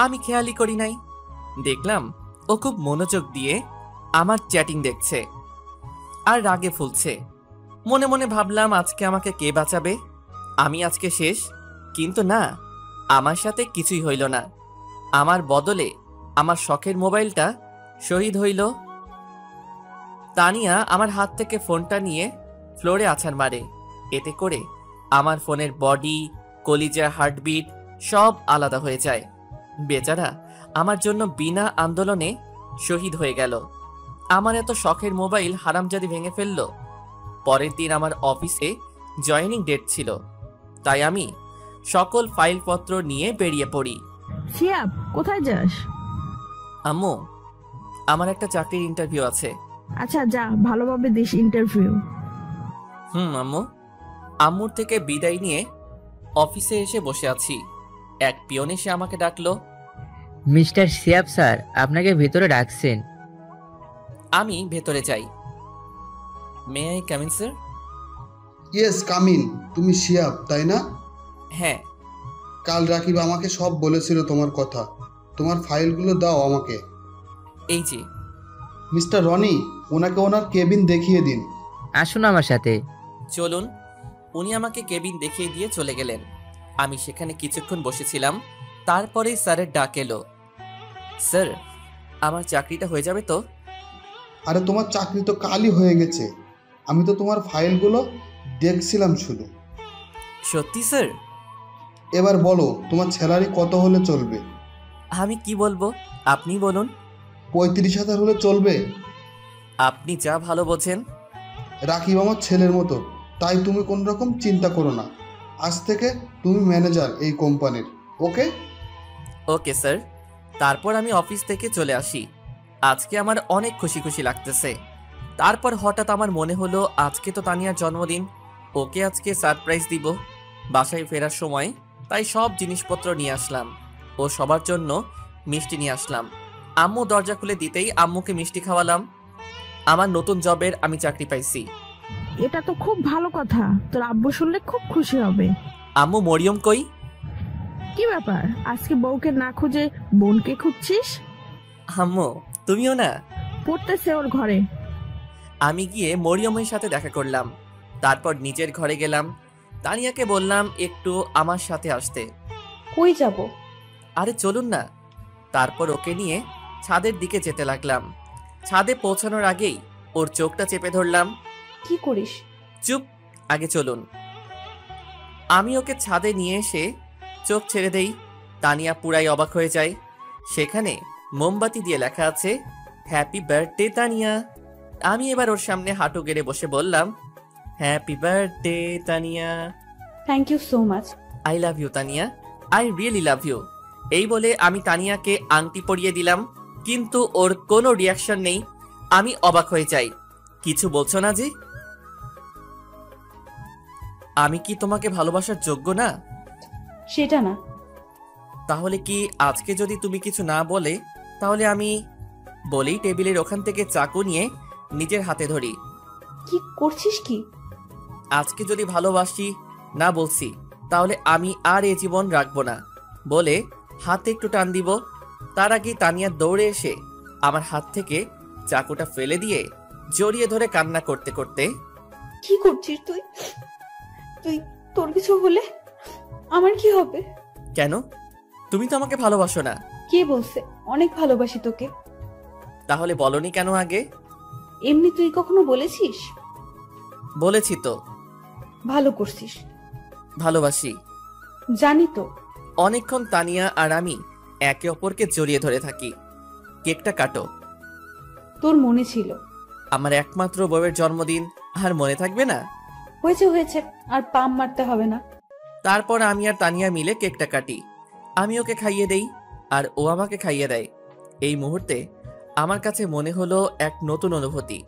আমি খেয়ালই করি নাই। দেখলাম ও খুব মনোযোগ দিয়ে আমার চ্যাটিং দেখছে আর রাগে ফুলছে। মনে মনে ভাবলাম আজকে আমাকে কে বাঁচাবে, আমি আজকে শেষ। কিন্তু না, আমার সাথে কিছুই হইল না। আমার বদলে আমার শখের মোবাইলটা শহীদ হইল। তানিয়া আমার হাত থেকে ফোনটা নিয়ে ফ্লোরে আছাড় মারে। এতে করে আমার ফোনের বডি, কলিজা, হার্টবিট সব আলাদা হয়ে যায়। বেচারা আমার জন্য বিনা আন্দোলনে শহীদ হয়ে গেল। আমার এত শখের মোবাইল হারামজাদি ভেঙে ফেলল। পরের দিন আমার অফিসে জয়েনিং ডেট ছিল, তাই আমি সকল ফাইলপত্র নিয়ে বেরিয়ে পড়ি। শিয়াব, কোথায় যাস? আম্মু, আমার একটা চাকরির ইন্টারভিউ আছে। আচ্ছা যা, ভালোভাবে দিস ইন্টারভিউ। আম্মু। আম্মুর থেকে বিদায় নিয়ে অফিসে এসে বসে আছি। এক পিয়ন এসে আমাকে ডাকলো। মিস্টার শিয়াব স্যার আপনাকে ভেতরে ডাকছেন। আমি ভেতরে যাই। May I come in sir? Yes, come in. তুমি শিয়াব তাই না? হ্যাঁ। কাল রাকিব আমাকে সব বলেছিল তোমার কথা। তোমার ফাইলগুলো দাও আমাকে। এই যে। মিস্টার রনি, ওনাকে ওনার কেবিন দেখিয়ে দিন। আসুন আমার সাথে। চলুন। উনি আমাকে কেবিন দেখিয়ে দিয়ে চলে গেলেন। আমি সেখানে কিছুক্ষণ বসেছিলাম, তারপরেই স্যারের ডাক এলো। স্যার, আমার চাকরিটা হয়ে যাবে তো? আরে তোমার চাকরি তো কালই হয়ে গেছে। আমি তো তোমার ফাইলগুলো দেখছিলাম শুধু। সত্যি স্যার? এবার বলো তোমার স্যালারি কত হলে চলবে? আমি কি বলবো, আপনি বলুন। 35,000 হলে চলবে? আপনি যা ভালো বোঝেন। রাকিব আমার ছেলের মতো, তাই তুমি কোন রকম চিন্তা করো না। আজ থেকে তুমি ম্যানেজার এই কোম্পানির। ওকে? Okay sir. তারপর আমি অফিস থেকে চলে আসি। আজকে আমার অনেক খুশি খুশি লাগতেছে। তারপর হঠাৎ আমার মনে হলো আজকে তো তানিয়ার জন্মদিন, ওকে আজকে সারপ্রাইজ দিব। বাসায় ফেরার সময় তাই সব জিনিসপত্র নিয়ে আসলাম ও সবার জন্য মিষ্টি নিয়ে আসলাম। আম্মু দরজা খুলে দিতেই আম্মুকে মিষ্টি খাওয়ালাম। আমার নতুন জবের আমি চাকরি পাইছি। এটা তো খুব ভালো কথা, তোর আব্বু শুনলে খুব খুশি হবে। আম্মু, মরিয়ম কই? কি ব্যাপার, আজকে বউকে না খুঁজে বোনকে খুঁজছিস? আম্মু, তুমিও না? পড়তেছে ওর ঘরে। আমি গিয়ে মরিয়মের সাথে দেখা করলাম। তারপর নিজের ঘরে গেলাম। তানিয়াকে বললাম একটু আমার সাথে আসতে। কই যাব? আরে চলুন না। তারপর ওকে নিয়ে ছাদের দিকে যেতে লাগলাম। ছাদে পৌঁছানোর আগেই ওর চোখটা চেপে ধরলাম। কি করিস? চুপ, আগে চলুন। আমি ওকে ছাদে নিয়ে এসে চোখ ছেড়ে দেই। তানিয়া পুরাই অবাক হয়ে যায়। সেখানে মোমবাতি দিয়ে লেখা আছে হ্যাপি বার্থডে তানিয়া। আমি এবার ওর সামনে হাঁটু গেড়ে বসে বললাম, happy birthday Tania. Thank you so much. I love you Tania, I really love you. এই বলে আমি তানিয়াকে আংটি পরিয়ে দিলাম, কিন্তু ওর কোনো রিয়াকশন নেই। আমি অবাক হয়ে যাই। কিছু বলছো না যে? আমি কি তোমাকে ভালোবাসার যোগ্য না? সেটা না। তাহলে কি আজকে যদি তুমি কিছু না বলে তাহলে আমি বলেই টেবিলের ওখান থেকে চাকু নিয়ে নিজের হাতে ধরি। কি করছিস কি? আজকে যদি ভালোবাসি না বলছি তাহলে আমি আর এ জীবন রাখবো না বলে হাতে একটু টান দিব। তার আগে তানিয়া দৌড়ে এসে আমার হাত থেকে চাকুটা ফেলে দিয়ে জড়িয়ে ধরে কান্না করতে করতে, কি করছিস তুই? তুই তোর কিছু হলে আমার কি হবে? কেন? তুমি তো আমাকে ভালোবাসো না। কে বলছে? অনেক ভালোবাসি তোকে। তাহলে বলনি কেন আগে? এমনি তুই কখনো বলেছিস? বলেছি তো। ভালো করছিস। ভালোবাসি জানি তো। অনেকক্ষণ তানিয়া আর আমি একে অপরকে জড়িয়ে ধরে থাকি। কেকটা কাটো। তোর মনে ছিল? আমার একমাত্র বউয়ের জন্মদিন আর মনে থাকবে না? হয়েছে হয়েছে, আর পাম মারতে হবে না। তারপর আমি আর তানিয়া মিলে কেকটা কাটি। আমি ওকে খাইয়ে দেই আর ও আমাকে খাইয়ে দেয়। এই মুহূর্তে আমার কাছে মনে হলো এক নতুন অনুভূতি।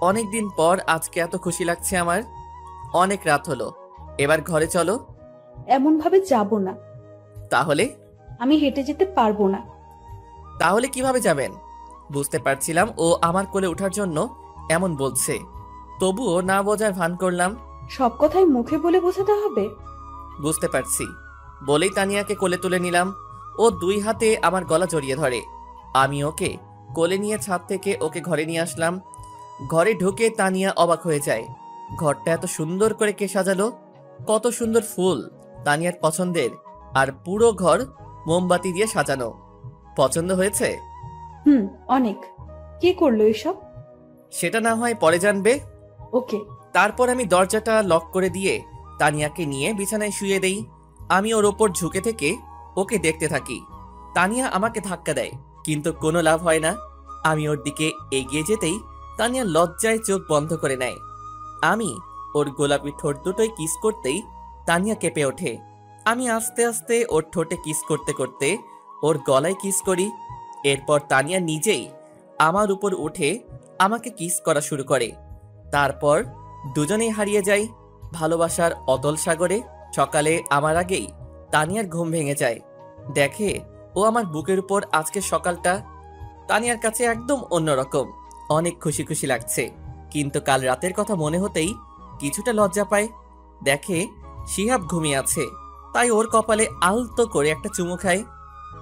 অনেকদিন পর আজকে এত খুশি লাগছে আমার। অনেক রাত হলো, এবার ঘরে চলো। এমন ভাবে যাব না। তাহলে? আমি হেঁটে যেতে পারবো না। তাহলে কিভাবে যাবেন? বুঝতে পারছিলাম ও আমার কোলে ওঠার জন্য এমন বলছে, তবুও না বোঝার ভান করলাম। সব কথাই মুখে বলে বোঝাতে হবে? বুঝতে পারছি বলেই তানিয়াকে কোলে তুলে নিলাম। ও দুই হাতে আমার গলা জড়িয়ে ধরে। আমি ওকে কোলে নিয়ে ছাদ থেকে ওকে ঘরে নিয়ে আসলাম। ঘরে ঢুকে তানিয়া অবাক হয়ে যায়। ঘরটা এত সুন্দর করে কে সাজালো? কত সুন্দর ফুল তানিয়ার পছন্দের, আর পুরো ঘর মোমবাতি দিয়ে সাজানো। পছন্দ হয়েছে? অনেক। কে করলো এসব? সেটা না হয় পরে জানবে। ওকে। তারপর আমি দরজাটা লক করে দিয়ে তানিয়াকে নিয়ে বিছানায় শুয়ে দেই। আমি ওর ওপর ঝুঁকে থেকে ওকে দেখতে থাকি। তানিয়া আমাকে ধাক্কা দেয়, কিন্তু কোনো লাভ হয় না। আমি ওর দিকে এগিয়ে যেতেই তানিয়া লজ্জায় চোখ বন্ধ করে নেয়। আমি ওর গোলাপি ঠোঁট দুটোই কিস করতেই তানিয়া কেঁপে ওঠে। আমি আস্তে আস্তে ওর ঠোঁটে কিস করতে করতে ওর গলায় কিস করি। এরপর তানিয়া নিজেই আমার উপর উঠে আমাকে কিস করা শুরু করে। তারপর দুজনেই হারিয়ে যাই ভালোবাসার অতল সাগরে। সকালে আমার আগেই তানিয়ার ঘুম ভেঙে যায়। দেখে ও আমার বুকের উপর আজকের সকালটা তানিয়ার কাছে একদম অন্যরকম। অনেক খুশি খুশি লাগছে, কিন্তু কাল রাতের কথা মনে হতেই কিছুটা লজ্জা পায়। দেখে শিহাব ঘুমিয়ে আছে, তাই ওর কপালে আলতো করে একটা চুমু খায়।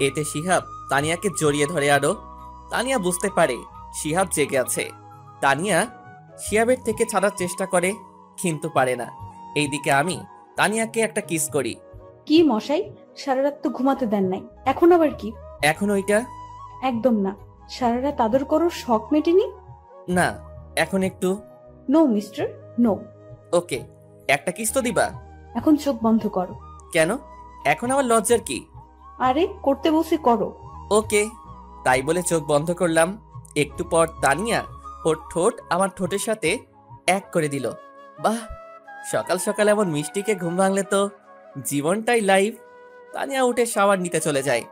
এতে শিহাব তানিয়াকে জড়িয়ে ধরে আরো। তানিয়া বুঝতে পারে শিহাব জেগে আছে। তানিয়া শিহাবের থেকে ছাড়ার চেষ্টা করে, কিন্তু পারে না। এইদিকে আমি তানিয়াকে একটা কিস করি। কি মশাই, সারা রাত তো ঘুমাতে দেন নাই, এখন আবার কি? এখন ওইটা? একদম না, সারা রাত আদর করো, শখ মেটেনি? না, এখন একটু। No mister, no. ওকে, একটা কিস তো দিবা? এখন চোখ বন্ধ করো। কেন? এখন আবার লজ্জার কি? আরে করতে বসে করো। ওকে, তাই বলে চোখ বন্ধ করলাম। একটু পর তানিয়া ওর ঠোঁট আমার ঠোঁটের সাথে এক করে দিল। বাহ, সকাল সকাল এমন মিষ্টিকে ঘুম ভাঙলে তো জীবনটাই লাইভ। তানিয়া উঠে শাওয়ার নিতে চলে যায়।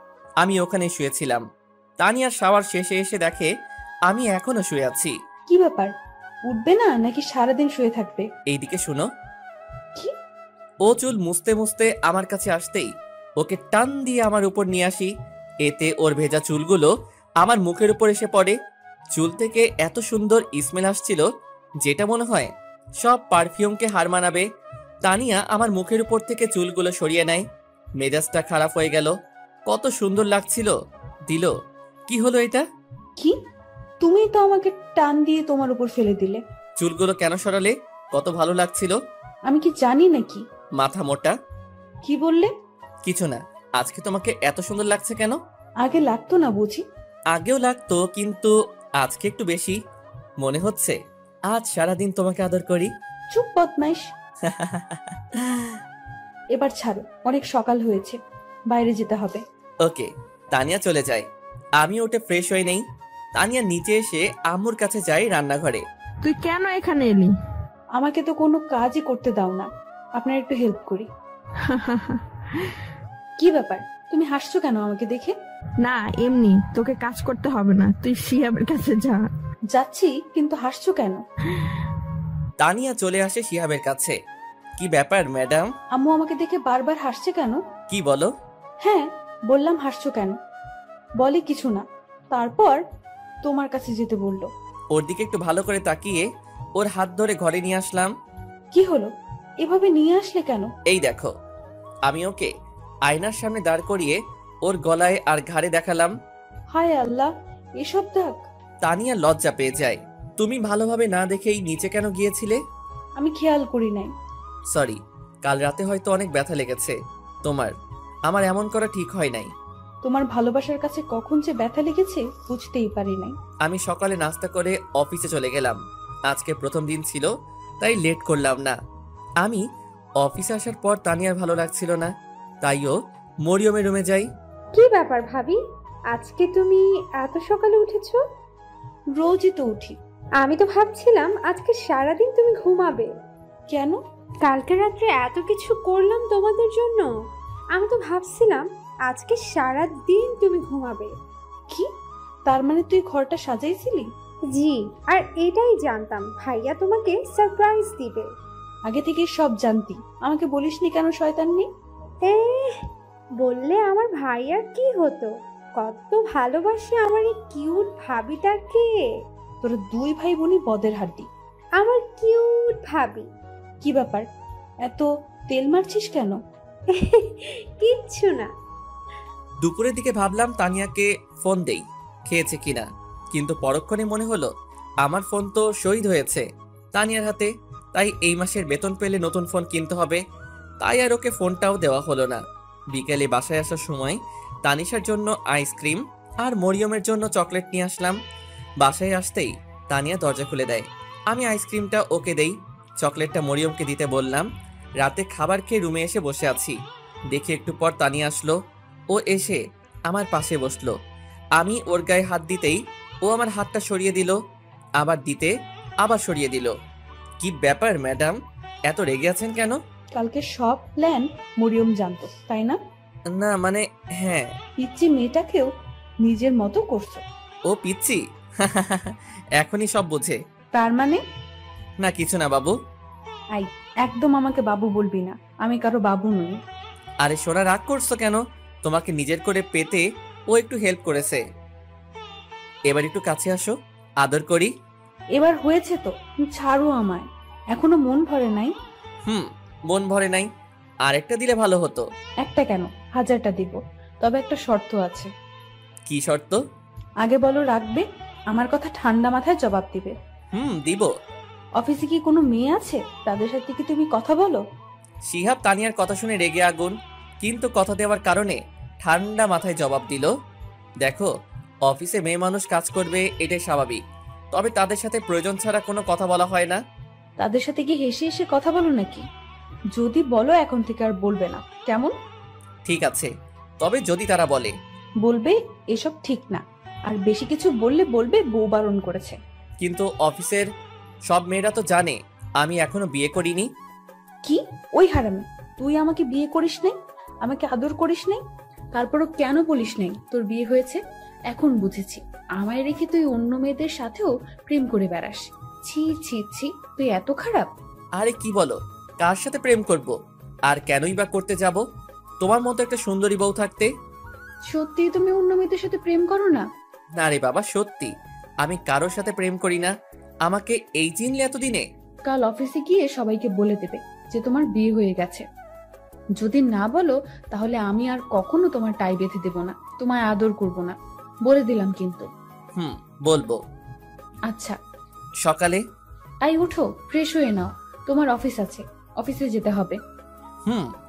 আমি ওখানে শুয়েছিলাম। তানিয়া শাওয়ার শেষে এসে দেখে আমি এখনো শুয়ে আছি। কি ব্যাপার, উঠবে না নাকি সারাদিন শুয়ে থাকবে? এইদিকে শুনো। কি? ও চুল মুছতে মুছতে আমার কাছে আসতেই ওকে টান দিয়ে আমার উপর নিয়ে আসি। এতে ওর ভেজা চুলগুলো আমার মুখের উপর এসে পড়ে। চুল থেকে এত সুন্দর স্মেল আসছিল যেটা মনে হয় সব পারফিউমকে হার মানাবে। তানিয়া আমার মুখের উপর থেকে চুলগুলো সরিয়ে নেয়। মেজাজটা খারাপ হয়ে গেল। কত সুন্দর লাগছিল। দিল কি হলো এটা? কি? তুমি তো আমাকে টান দিয়ে তোমার উপর ফেলে দিলে। চুলগুলো কেন সরালে? কত ভালো লাগছিল। আমি কি জানি নাকি? মাথা মোটা। কি বললে? কিছু না। আজকে তোমাকে এত সুন্দর লাগছে কেন? আগে লাগতো না বুঝি? আগেও লাগতো, কিন্তু আজকে একটু বেশি। মনে হচ্ছে আজ সারাদিন তোমাকে আদর করি। চুপ বদমাইশ। এবার ছাড়ো, অনেক সকাল হয়েছে, বাইরে যেতে হবে। ওকে। তানিয়া চলে যায়। আমি উঠে ফ্রেশ হয়ে নেই। তানিয়া নিচে এসে আম্মুর কাছে যায় রান্নাঘরে। তুই কেন এখানে এলি? আমাকে তো কোনো কাজই করতে দাও না, আপনার একটু হেল্প করি। কি ব্যাপার, তুমি হাসছো কেন আমাকে দেখে? না এমনি, তোকে কাজ করতে হবে না, তুই শিহাবের কাছে যা। যাচ্ছি, কিন্তু হাসছো কেন? তানিয়া চলে আসে শিহাবের কাছে। কি ব্যাপার ম্যাডাম? আম্মু আমাকে দেখে বারবার হাসছে কেন? কি বলো? হ্যাঁ, বললাম হাসছো কেন। বলে কিছু না, তারপর তোমার কাছে যেতে বললো। ওর দিকে একটু ভালো করে তাকিয়ে ওর হাত ধরে ঘরে নিয়ে আসলাম। কি হলো, এভাবে নিয়ে আসলে কেন? এই দেখো। আমি ওকে আয়নার সামনে দাঁড় করিয়ে ওর গলায় আর ঘাড়ে দেখালাম। হায় আল্লাহ, এসব দাগ। তানিয়া লজ্জা পেয়ে যায়। তুমি ভালোভাবে না দেখেই নিচে কেন গিয়েছিলে? আমি খেয়াল করি নাই। সরি, কাল রাতে হয়তো অনেক ব্যথা লেগেছে তোমার। আমার এমন করা ঠিক হয় নাই। তোমার ভালোবাসার কাছে কখন যে ব্যথা লেগেছে বুঝতেই পারি নাই। আমি সকালে নাস্তা করে অফিসে চলে গেলাম। আজকে প্রথম দিন ছিল, তাই লেট করলাম না। আমি অফিসে আসার পর তানিয়ার ভালো লাগছিল না, তাইও মরিয়মের রুমে যাই। কি ব্যাপার ভাবি, আজকে তুমি এত সকালে উঠেছো? রোজই তো উঠি। আমি তো ভাবছিলাম আজকে সারাদিন তুমি ঘুমাবে। কেন? কালকে রাত্রে এত কিছু করলাম তোমাদের জন্য, আমি তো ভাবছিলাম আজকে সারাদিন তুমি ঘুমাবে। কি, তার মানে তুই ঘরটা সাজাইছিলি? জি, আর এটাই জানতাম ভাইয়া তোমাকে সারপ্রাইজ দিবে। আগে থেকে সব জানতি, আমাকে বলিসনি কেন শয়তাননি? বললে আমার ভাইয়ার কি হতো, কত ভালোবাসে আমার এই কিউট ভাবিটাকে। তোরা দুই ভাই বোনই বদের হাড্ডি। আমার কিউট ভাবি। কি ব্যাপার, এত তেল মারছিস কেন? কিচ্ছু না। দুপুরের দিকে ভাবলাম তানিয়াকে ফোন দেই, খেয়েছে কিনা, কিন্তু পরক্ষণে মনে হলো আমার ফোন তো শহীদ হয়েছে তানিয়ার হাতে, তাই এই মাসের বেতন পেলে নতুন ফোন কিনতে হবে। তাই আর ওকে ফোনটাও দেওয়া হলো না। বিকেলে বাসায় আসার সময় তানিশার জন্য আইসক্রিম আর মরিয়মের জন্য চকলেট নিয়ে আসলাম। বাসায় আসতেই তানিয়া দরজা খুলে দেয়। আমি আইসক্রিমটা ওকে দেই, চকলেটটা মরিয়মকে দিতে বললাম। রাতে খাবার খেয়ে রুমে এসে বসে আছি, দেখি একটু পর তানিয়া আসলো। ও এসে আমার পাশে বসলো। আমি ওর গায়ে হাত দিতেই ও আমার হাতটা সরিয়ে দিল, আবার দিতে আবার সরিয়ে দিল। কি ব্যাপার ম্যাডাম, এত রেগে আছেন কেন? কালকে সব প্ল্যান মরিয়ম জানতো, তাই না? না মানে হ্যাঁ। পিচ্চি মেয়েটাকেও নিজের মতো করছো। ও পিচ্চি? এখনই সব বোঝে। তার মানে? না কিছু না বাবু। আই, একদম আমাকে বাবু বলবি না, আমি কারো বাবু নই। আরে সোনা, রাগ করছো কেন? তোমাকে নিজের করে পেতে ও একটু হেল্প করেছে। এবার একটু কাছে আসো, আদর করি। এবার হয়েছে তো, ছাড়ো আমায়। এখনো মন ভরে নাই? মন ভরে নাই, আরেকটা দিলে ভালো হতো। একটা কেন, 1000টা দিব, তবে একটা শর্ত আছে। কি শর্ত? আগে বলো রাখবে, আমার কথা ঠান্ডা মাথায় জবাব দিবে। দিব। অফিসে কি কোনো মেয়ে আছে, তাদের সাথে কি তুমি কথা বলো? শিহাব তানিয়ার কথা শুনে রেগে আগুন, কিন্তু কথা দেওয়ার কারণে ঠান্ডা মাথায় জবাব দিল। দেখো, অফিসে মেয়ে মানুষ কাজ করবে, এটাই স্বাভাবিক, তবে তাদের সাথে প্রয়োজন ছাড়া কোনো কথা বলা হয় না। তাদের সাথে কি হেসে হেসে কথা বলো নাকি? যদি বলো এখন থেকে আর বলবে না, কেমন? ঠিক আছে, তবে যদি তারা বলে? বলবে এসব ঠিক না, আর বেশি কিছু বললে বলবে বউ বারণ করেছে। কিন্তু অফিসের সব মেয়েরা তো জানে আমি এখনো বিয়ে করিনি। কি? ওই হারামি, তুই আমাকে বিয়ে করিস নাই, আমাকে আদর করিস নাই, তারপরও কেন বলিস নাই তোর বিয়ে হয়েছে? এখন বুঝেছি, আমায় রেখে তুই অন্য মেয়েদের সাথেও প্রেম করে বেড়াস। ছি ছি ছি, তুই এত খারাপ। আরে কি বলো, কার সাথে প্রেম করব? আর কেনই বা করতে যাব তোমার মতো একটা সুন্দরী বউ থাকতে? সত্যি তুমি অন্য মেয়েদের সাথে প্রেম করো না? না রে বাবা, সত্যি আমি কারোর সাথে প্রেম করি না। আমাকে এই চিনলে এতদিনে? কাল অফিসে গিয়ে সবাইকে বলে দেবে যে তোমার বিয়ে হয়ে গেছে। যদি না বলো তাহলে আমি আর কখনো তোমার টাই বেঁধে দেব না, তোমায় আদর করব না, বলে দিলাম কিন্তু। বলবো। আচ্ছা। সকালে? আই উঠো, ফ্রেশ হয়ে নাও, তোমার অফিস আছে, অফিসে যেতে হবে।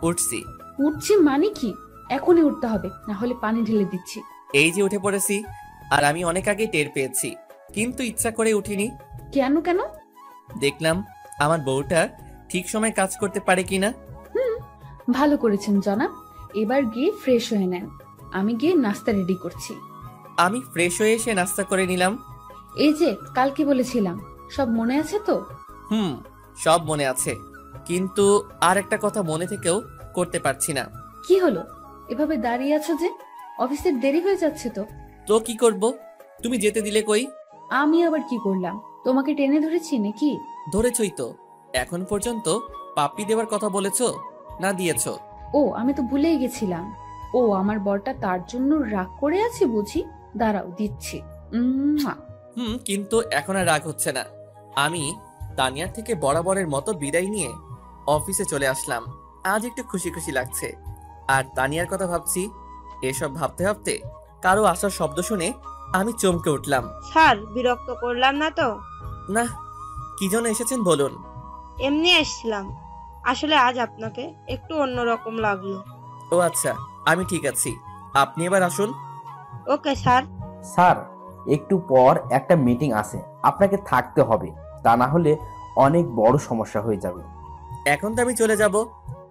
উঠছি। উঠছি মানে কি? এখনই উঠতে হবে, না হলে পানি ঢেলে দিচ্ছি। এই যে উঠে পড়েছি, আর আমি অনেক আগে টের পেয়েছি, কিন্তু ইচ্ছা করে উঠিনি। কেন কেন? দেখলাম আমার বউটা ঠিক সময় কাজ করতে পারে কিনা। ভালো করেছেন জনাব, এবার গিয়ে ফ্রেশ হয়ে নেন, আমি গিয়ে নাস্তা রেডি করছি। আমি ফ্রেশ হয়ে এসে নাস্তা করে নিলাম। এই যে কাল কি বলেছিলাম, সব মনে আছে তো? সব মনে আছে, কিন্তু আর একটা কথা মনে থেকেও করতে পারছি না। কি হলো, এভাবে দাঁড়িয়ে আছো যে? অফিসের দেরি হয়ে যাচ্ছে তো। তো কি করব, তুমি যেতে দিলে কই? আমি আবার কি করলাম? তোমাকে টেনে ধরেছি নাকি? ধরেছই তো। এখন পর্যন্ত পাপ্পি দেওয়ার কথা বলেছো না দিয়েছো? ও, আমি তো ভুলেই গেছিলাম। ও, আমার বরটা তার জন্য রাগ করে আছে বুঝি। দাঁড়াও, দিচ্ছি। কিন্তু এখন আর রাগ হচ্ছে না। আমি তানিয়ার থেকে বরাবরের মতো বিদায় নিয়ে অফিসে চলে আসলাম। আজ একটু খুশি খুশি লাগছে। আর তানিয়ার কথা ভাবছি। এসব ভাবতে ভাবতে কারো আসার শব্দ শুনে আমি চমকে উঠলাম। স্যার, বিরক্ত করলাম না তো? না, কি জন্য এসেছেন বলুন। এমনি এসেছিলাম। আসলে আজ আপনাকে একটু অন্যরকম লাগলো। ও আচ্ছা, আমি ঠিক আছি। আপনি এবার আসুন। Okay sir. স্যার, একটু পর একটা মিটিং আছে, আপনাকে থাকতে হবে, তা না হলে অনেক বড় সমস্যা হয়ে যাবে। এখন তো আমি চলে যাব,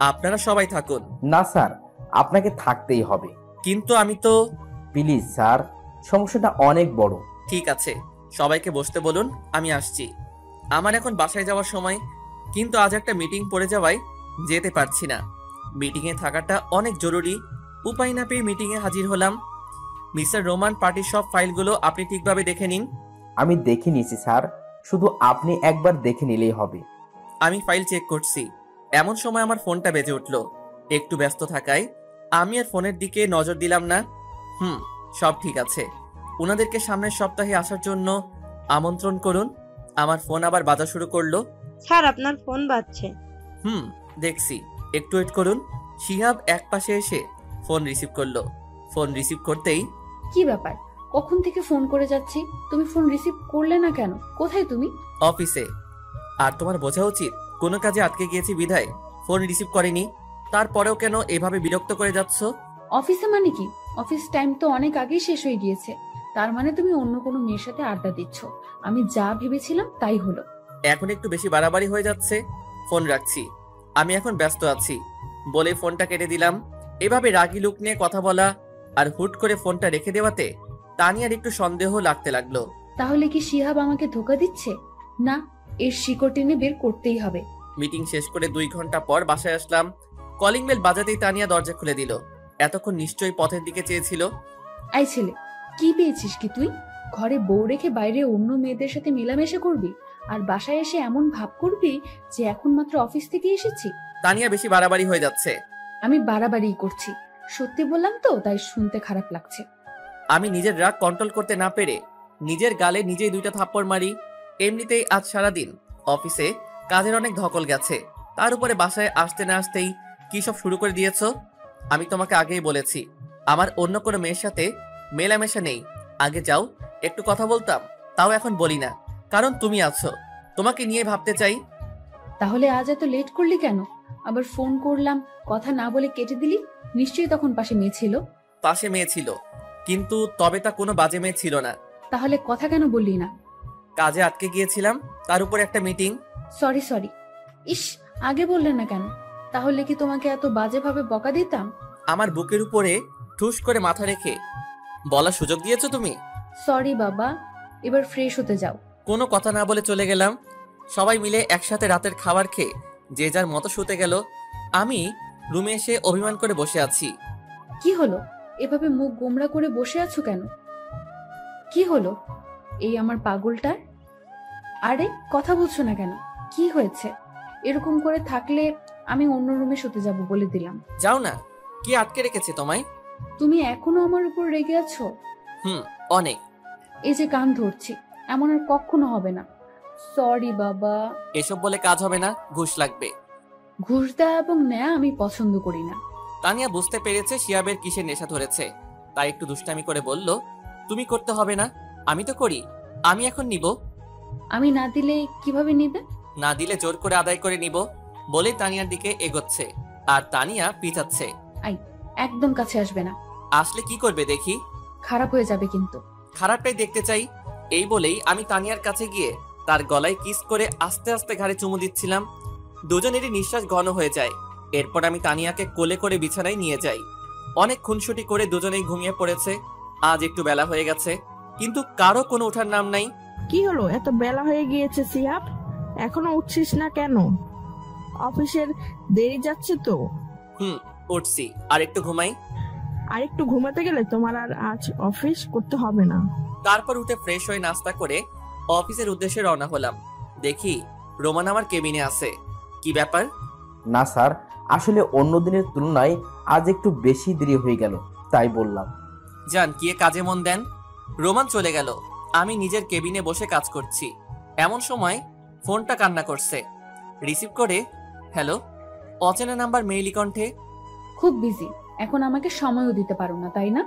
আপনারা সবাই থাকুন। না স্যার, আপনাকে থাকতেই হবে। কিন্তু আমি তো। প্লিজ স্যার, সমস্যাটা অনেক বড়। ঠিক আছে, সবাইকে বসতে বলুন, আমি আসছি। আমার এখন বাসায় যাওয়ার সময়, কিন্তু আজ একটা মিটিং পড়ে যাওয়ায় যেতে পারছি না। মিটিংয়ে থাকাটা অনেক জরুরি। উপায় না পেয়ে মিটিংয়ে হাজির হলাম। মিস্টার রোমান, পার্টির সব ফাইলগুলো আপনি ঠিকভাবে দেখে নিন। আমি দেখে নিয়েছি স্যার, শুধু আপনি একবার দেখে নিলেই হবে। আমি ফাইল চেক করছি। এমন সময় আমার ফোনটা বেজে উঠল। একটু ব্যস্ত থাকায় আমি আর ফোনের দিকে নজর দিলাম না। সব ঠিক আছে। ওনাদেরকে সামনের সপ্তাহে আসার জন্য আমন্ত্রণ করুন। আমার ফোন আবার বাজা শুরু করলো। স্যার, আপনার ফোন বাজছে। দেখছি, একটু ওয়েট করুন। শিহাব এক পাশে এসে ফোন রিসিভ করলো। ফোন রিসিভ করতেই, কি ব্যাপার? কখন থেকে ফোন করে যাচ্ছি, তুমি ফোন রিসিভ করলে না কেন? কোথায় তুমি? অফিসে। আর তোমার বোঝা উচিত, কোনো কাজে আটকে গিয়েছি বিধায় ফোন রিসিভ করেনি। তারপরেও কেন এভাবে বিরক্ত করে যাচ্ছ? অফিসে মানে কি? অফিস টাইম তো অনেক আগেই শেষ হয়ে গিয়েছে। তার মানে তুমি অন্য কোনো মেয়ের সাথে আড্ডা দিচ্ছ। আমি যা ভেবেছিলাম তাই হলো। এখন একটু বেশি বাড়াবাড়ি হয়ে যাচ্ছে। ফোন রাখছি, আমি এখন ব্যস্ত আছি বলে ফোনটা কেটে দিলাম। এভাবে রাগী লুক নিয়ে কথা বলা আর হুট করে ফোনটা রেখে দেওয়াতে তানিয়ার একটু সন্দেহ লাগতে লাগলো। তাহলে কি শিহাব আমাকে ধোকা দিচ্ছে? না, এর শিকড় টেনে বের করতেই হবে। মিটিং শেষ করে 2 ঘন্টা পর বাসায় আসলাম। কলিং বেল বাজাতেই তানিয়া দরজা খুলে দিল। এতক্ষণ নিশ্চয়ই পথের দিকে চেয়েছিল। আই ছেলে, কি পেয়েছিস কি তুই? ঘরে বউ রেখে বাইরে অন্য মেয়েদের সাথে মেলামেশা করবি, আর বাসায় এসে এমন ভাব করবি যে এখন মাত্র অফিস থেকে এসেছি। তানিয়া বেশি বাড়াবাড়ি হয়ে যাচ্ছে। আমি বাড়াবাড়ি করছি, সত্যি বললাম তো, তাই শুনতে খারাপ লাগছে। আমি নিজের রাগ কন্ট্রোল করতে না পেরে নিজের গালে নিজেই 2টা থাপ্পড় মারি। এমনিতেই আজ সারাদিন অফিসে কাজের অনেক ধকল গেছে, তার উপরে বাসায় আসতে না আসতেই কি সব শুরু করে দিয়েছ। আমি তোমাকে আগেই বলেছি আমার অন্য কোনো মেয়ের সাথে মেলামেশা নেই। আগে যাও, একটু কথা বলতাম, তাও এখন বলি না, কারণ তুমি আছো, তোমাকে নিয়ে ভাবতে চাই। তাহলে আজ এত লেট করলি কেন? আবার ফোন করলাম, কথা না বলে কেটে দিলি। নিশ্চয়ই তখন পাশে মেয়ে ছিল। পাশে মেয়ে ছিল, কিন্তু তবে তা কোনো বাজে মেয়ে ছিল না। তাহলে কথা কেন বললি না? কাজে আটকে গিয়েছিলাম, তার উপর একটা মিটিং। সরি। ইস, আগে বললেন না কেন? তাহলে কি তোমাকে এত বাজেভাবে বকা দিতাম? আমার বুকের উপরে ঠুস করে মাথা রেখে বলার সুযোগ দিয়েছো তুমি। সরি বাবা, এবার ফ্রেশ হতে যাও। কোনো কথা না বলে চলে গেলাম। সবাই মিলে একসাথে রাতের খাবার খেয়ে যে যার মতো শুতে গেল। আমি রুমে এসে অভিমান করে বসে আছি। কি হলো? এভাবে মুখ গোমড়া করে বসে আছো কেন? কি হলো এই আমার পাগলটার? আরে কথা বলছো না কেন? কি হয়েছে? এরকম করে থাকলে আমি অন্য রুমে শুতে যাব বলে দিলাম। যাও না, কি আটকে রেখেছে তোমায়? তুমি এখনো আমার উপর রেগে আছো? অনেক। এই যে কান ধরছি, এমন আর কখনো হবে না। সরি বাবা। এসব বলে কাজ হবে না, ঘুষ লাগবে। ঘুষ দেওয়া এবং নেয়া আমি পছন্দ করি না। তানিয়া বুঝতে পেরেছে শিয়াবের কিসের নেশা ধরেছে, তাই একটু দুষ্টামি করে বলল, তুমি করতে হবে না, আমি তো করি, আমি এখন নিব। আমি না দিলে কিভাবে নিবে? না দিলে জোর করে আদায় করে নিব বলে তানিয়ার দিকে এগোচ্ছে, আর তানিয়া পিছাচ্ছে। একদম কাছে আসবে না। আসলে কি করবে দেখি? খারাপ হয়ে যাবে কিন্তু। খারাপটাই দেখতে চাই। এই বলেই আমি তানিয়ার কাছে গিয়ে তার গলায় কিস করে আস্তে আস্তে ঘাড়ে চুমু দিচ্ছিলাম। দুজনেরই নিঃশ্বাস ঘন হয়ে যায়। এরপর আমি তানিয়াকে কোলে করে বিছানায় নিয়ে যাই। অনেক খুনসুটি করে দুজনেই ঘুমিয়ে পড়েছে। আজ একটু বেলা হয়ে গেছে, কিন্তু কারো কোনো ওঠার নাম নাই। কি হলো, এত বেলা হয়ে গিয়েছে শিহাব, এখনো উঠছিস না কেন? অফিসের দেরি যাচ্ছে তো। উঠছি, আর একটু ঘুমাই। আর একটু ঘুমাতে গেলে তোমার আর আজ অফিস করতে হবে না। তারপর উঠে ফ্রেশ হয়ে নাস্তা করে অফিসের উদ্দেশ্যে রওনা হলাম। দেখি রোমান আমার কেবিনে আছে। কি ব্যাপার? না স্যার, আসলে অন্য দিনের তুলনায় আজ একটু বেশি দেরি হয়ে গেল, তাই বললাম। যান, গিয়ে কাজে মন দেন। রোমান চলে গেল। আমি নিজের কেবিনে বসে কাজ করছি। এমন সময় ফোনটা কান্না করছে। রিসিভ করে, হ্যালো। অচেনা নাম্বার মেইলি কণ্ঠে। খুব বিজি, এখন আমাকে সময়ও দিতে পারো না, তাই না?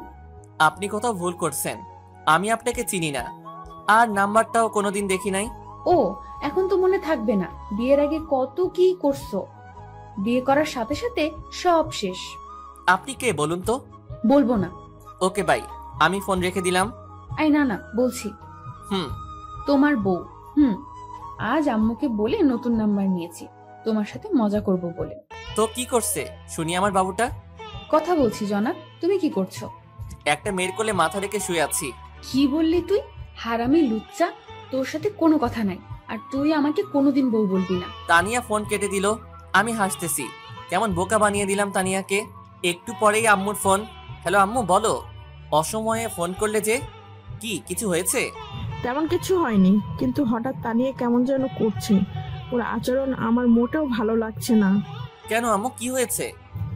আপনি কোথাও ভুল করছেন, আমি আপনাকে চিনি না, আর নাম্বারটাও কোনোদিন দেখি নাই। ও, এখন তো মনে থাকবে না? বিয়ের আগে কত কি করছো, বিয়ে করার সাথে সাথে সব শেষ। আপনি কে বলুন তো? বলবো না। ওকে বাই, আমি ফোন রেখে দিলাম। আই না না, বলছি। হুম। তোমার বউ। আজ আম্মুকে বলে নতুন নাম্বার নিয়েছি, তোমার সাথে মজা করব বলে। তো কি করছে শুনি আমার বাবুটা? কথা বলছি জনাব, তুমি কি করছো? একটা মেয়ের কোলে মাথা রেখে শুয়ে আছি। কি বললি তুই? হারামি লুচ্চা, তোর সাথে কোনো কথা নাই, আর তুই আমাকে কোনোদিন বউ বলবি না। তানিয়া ফোন কেটে দিল। আমি হাসতেছি, কেমন বোকা বানিয়ে দিলাম তানিয়াকে। একটু পরেই আম্মুর ফোন। হ্যালো আম্মু, বলো। অসময়ে ফোন করলে যে? কি কিছু হয়েছে? তেমন কিছু হয়নি, কিন্তু হঠাৎ তানিয়া কেমন যেন করছে। ওর আচরণ আমার মোটেও ভালো লাগছে না। কেন আম্মু, কি হয়েছে?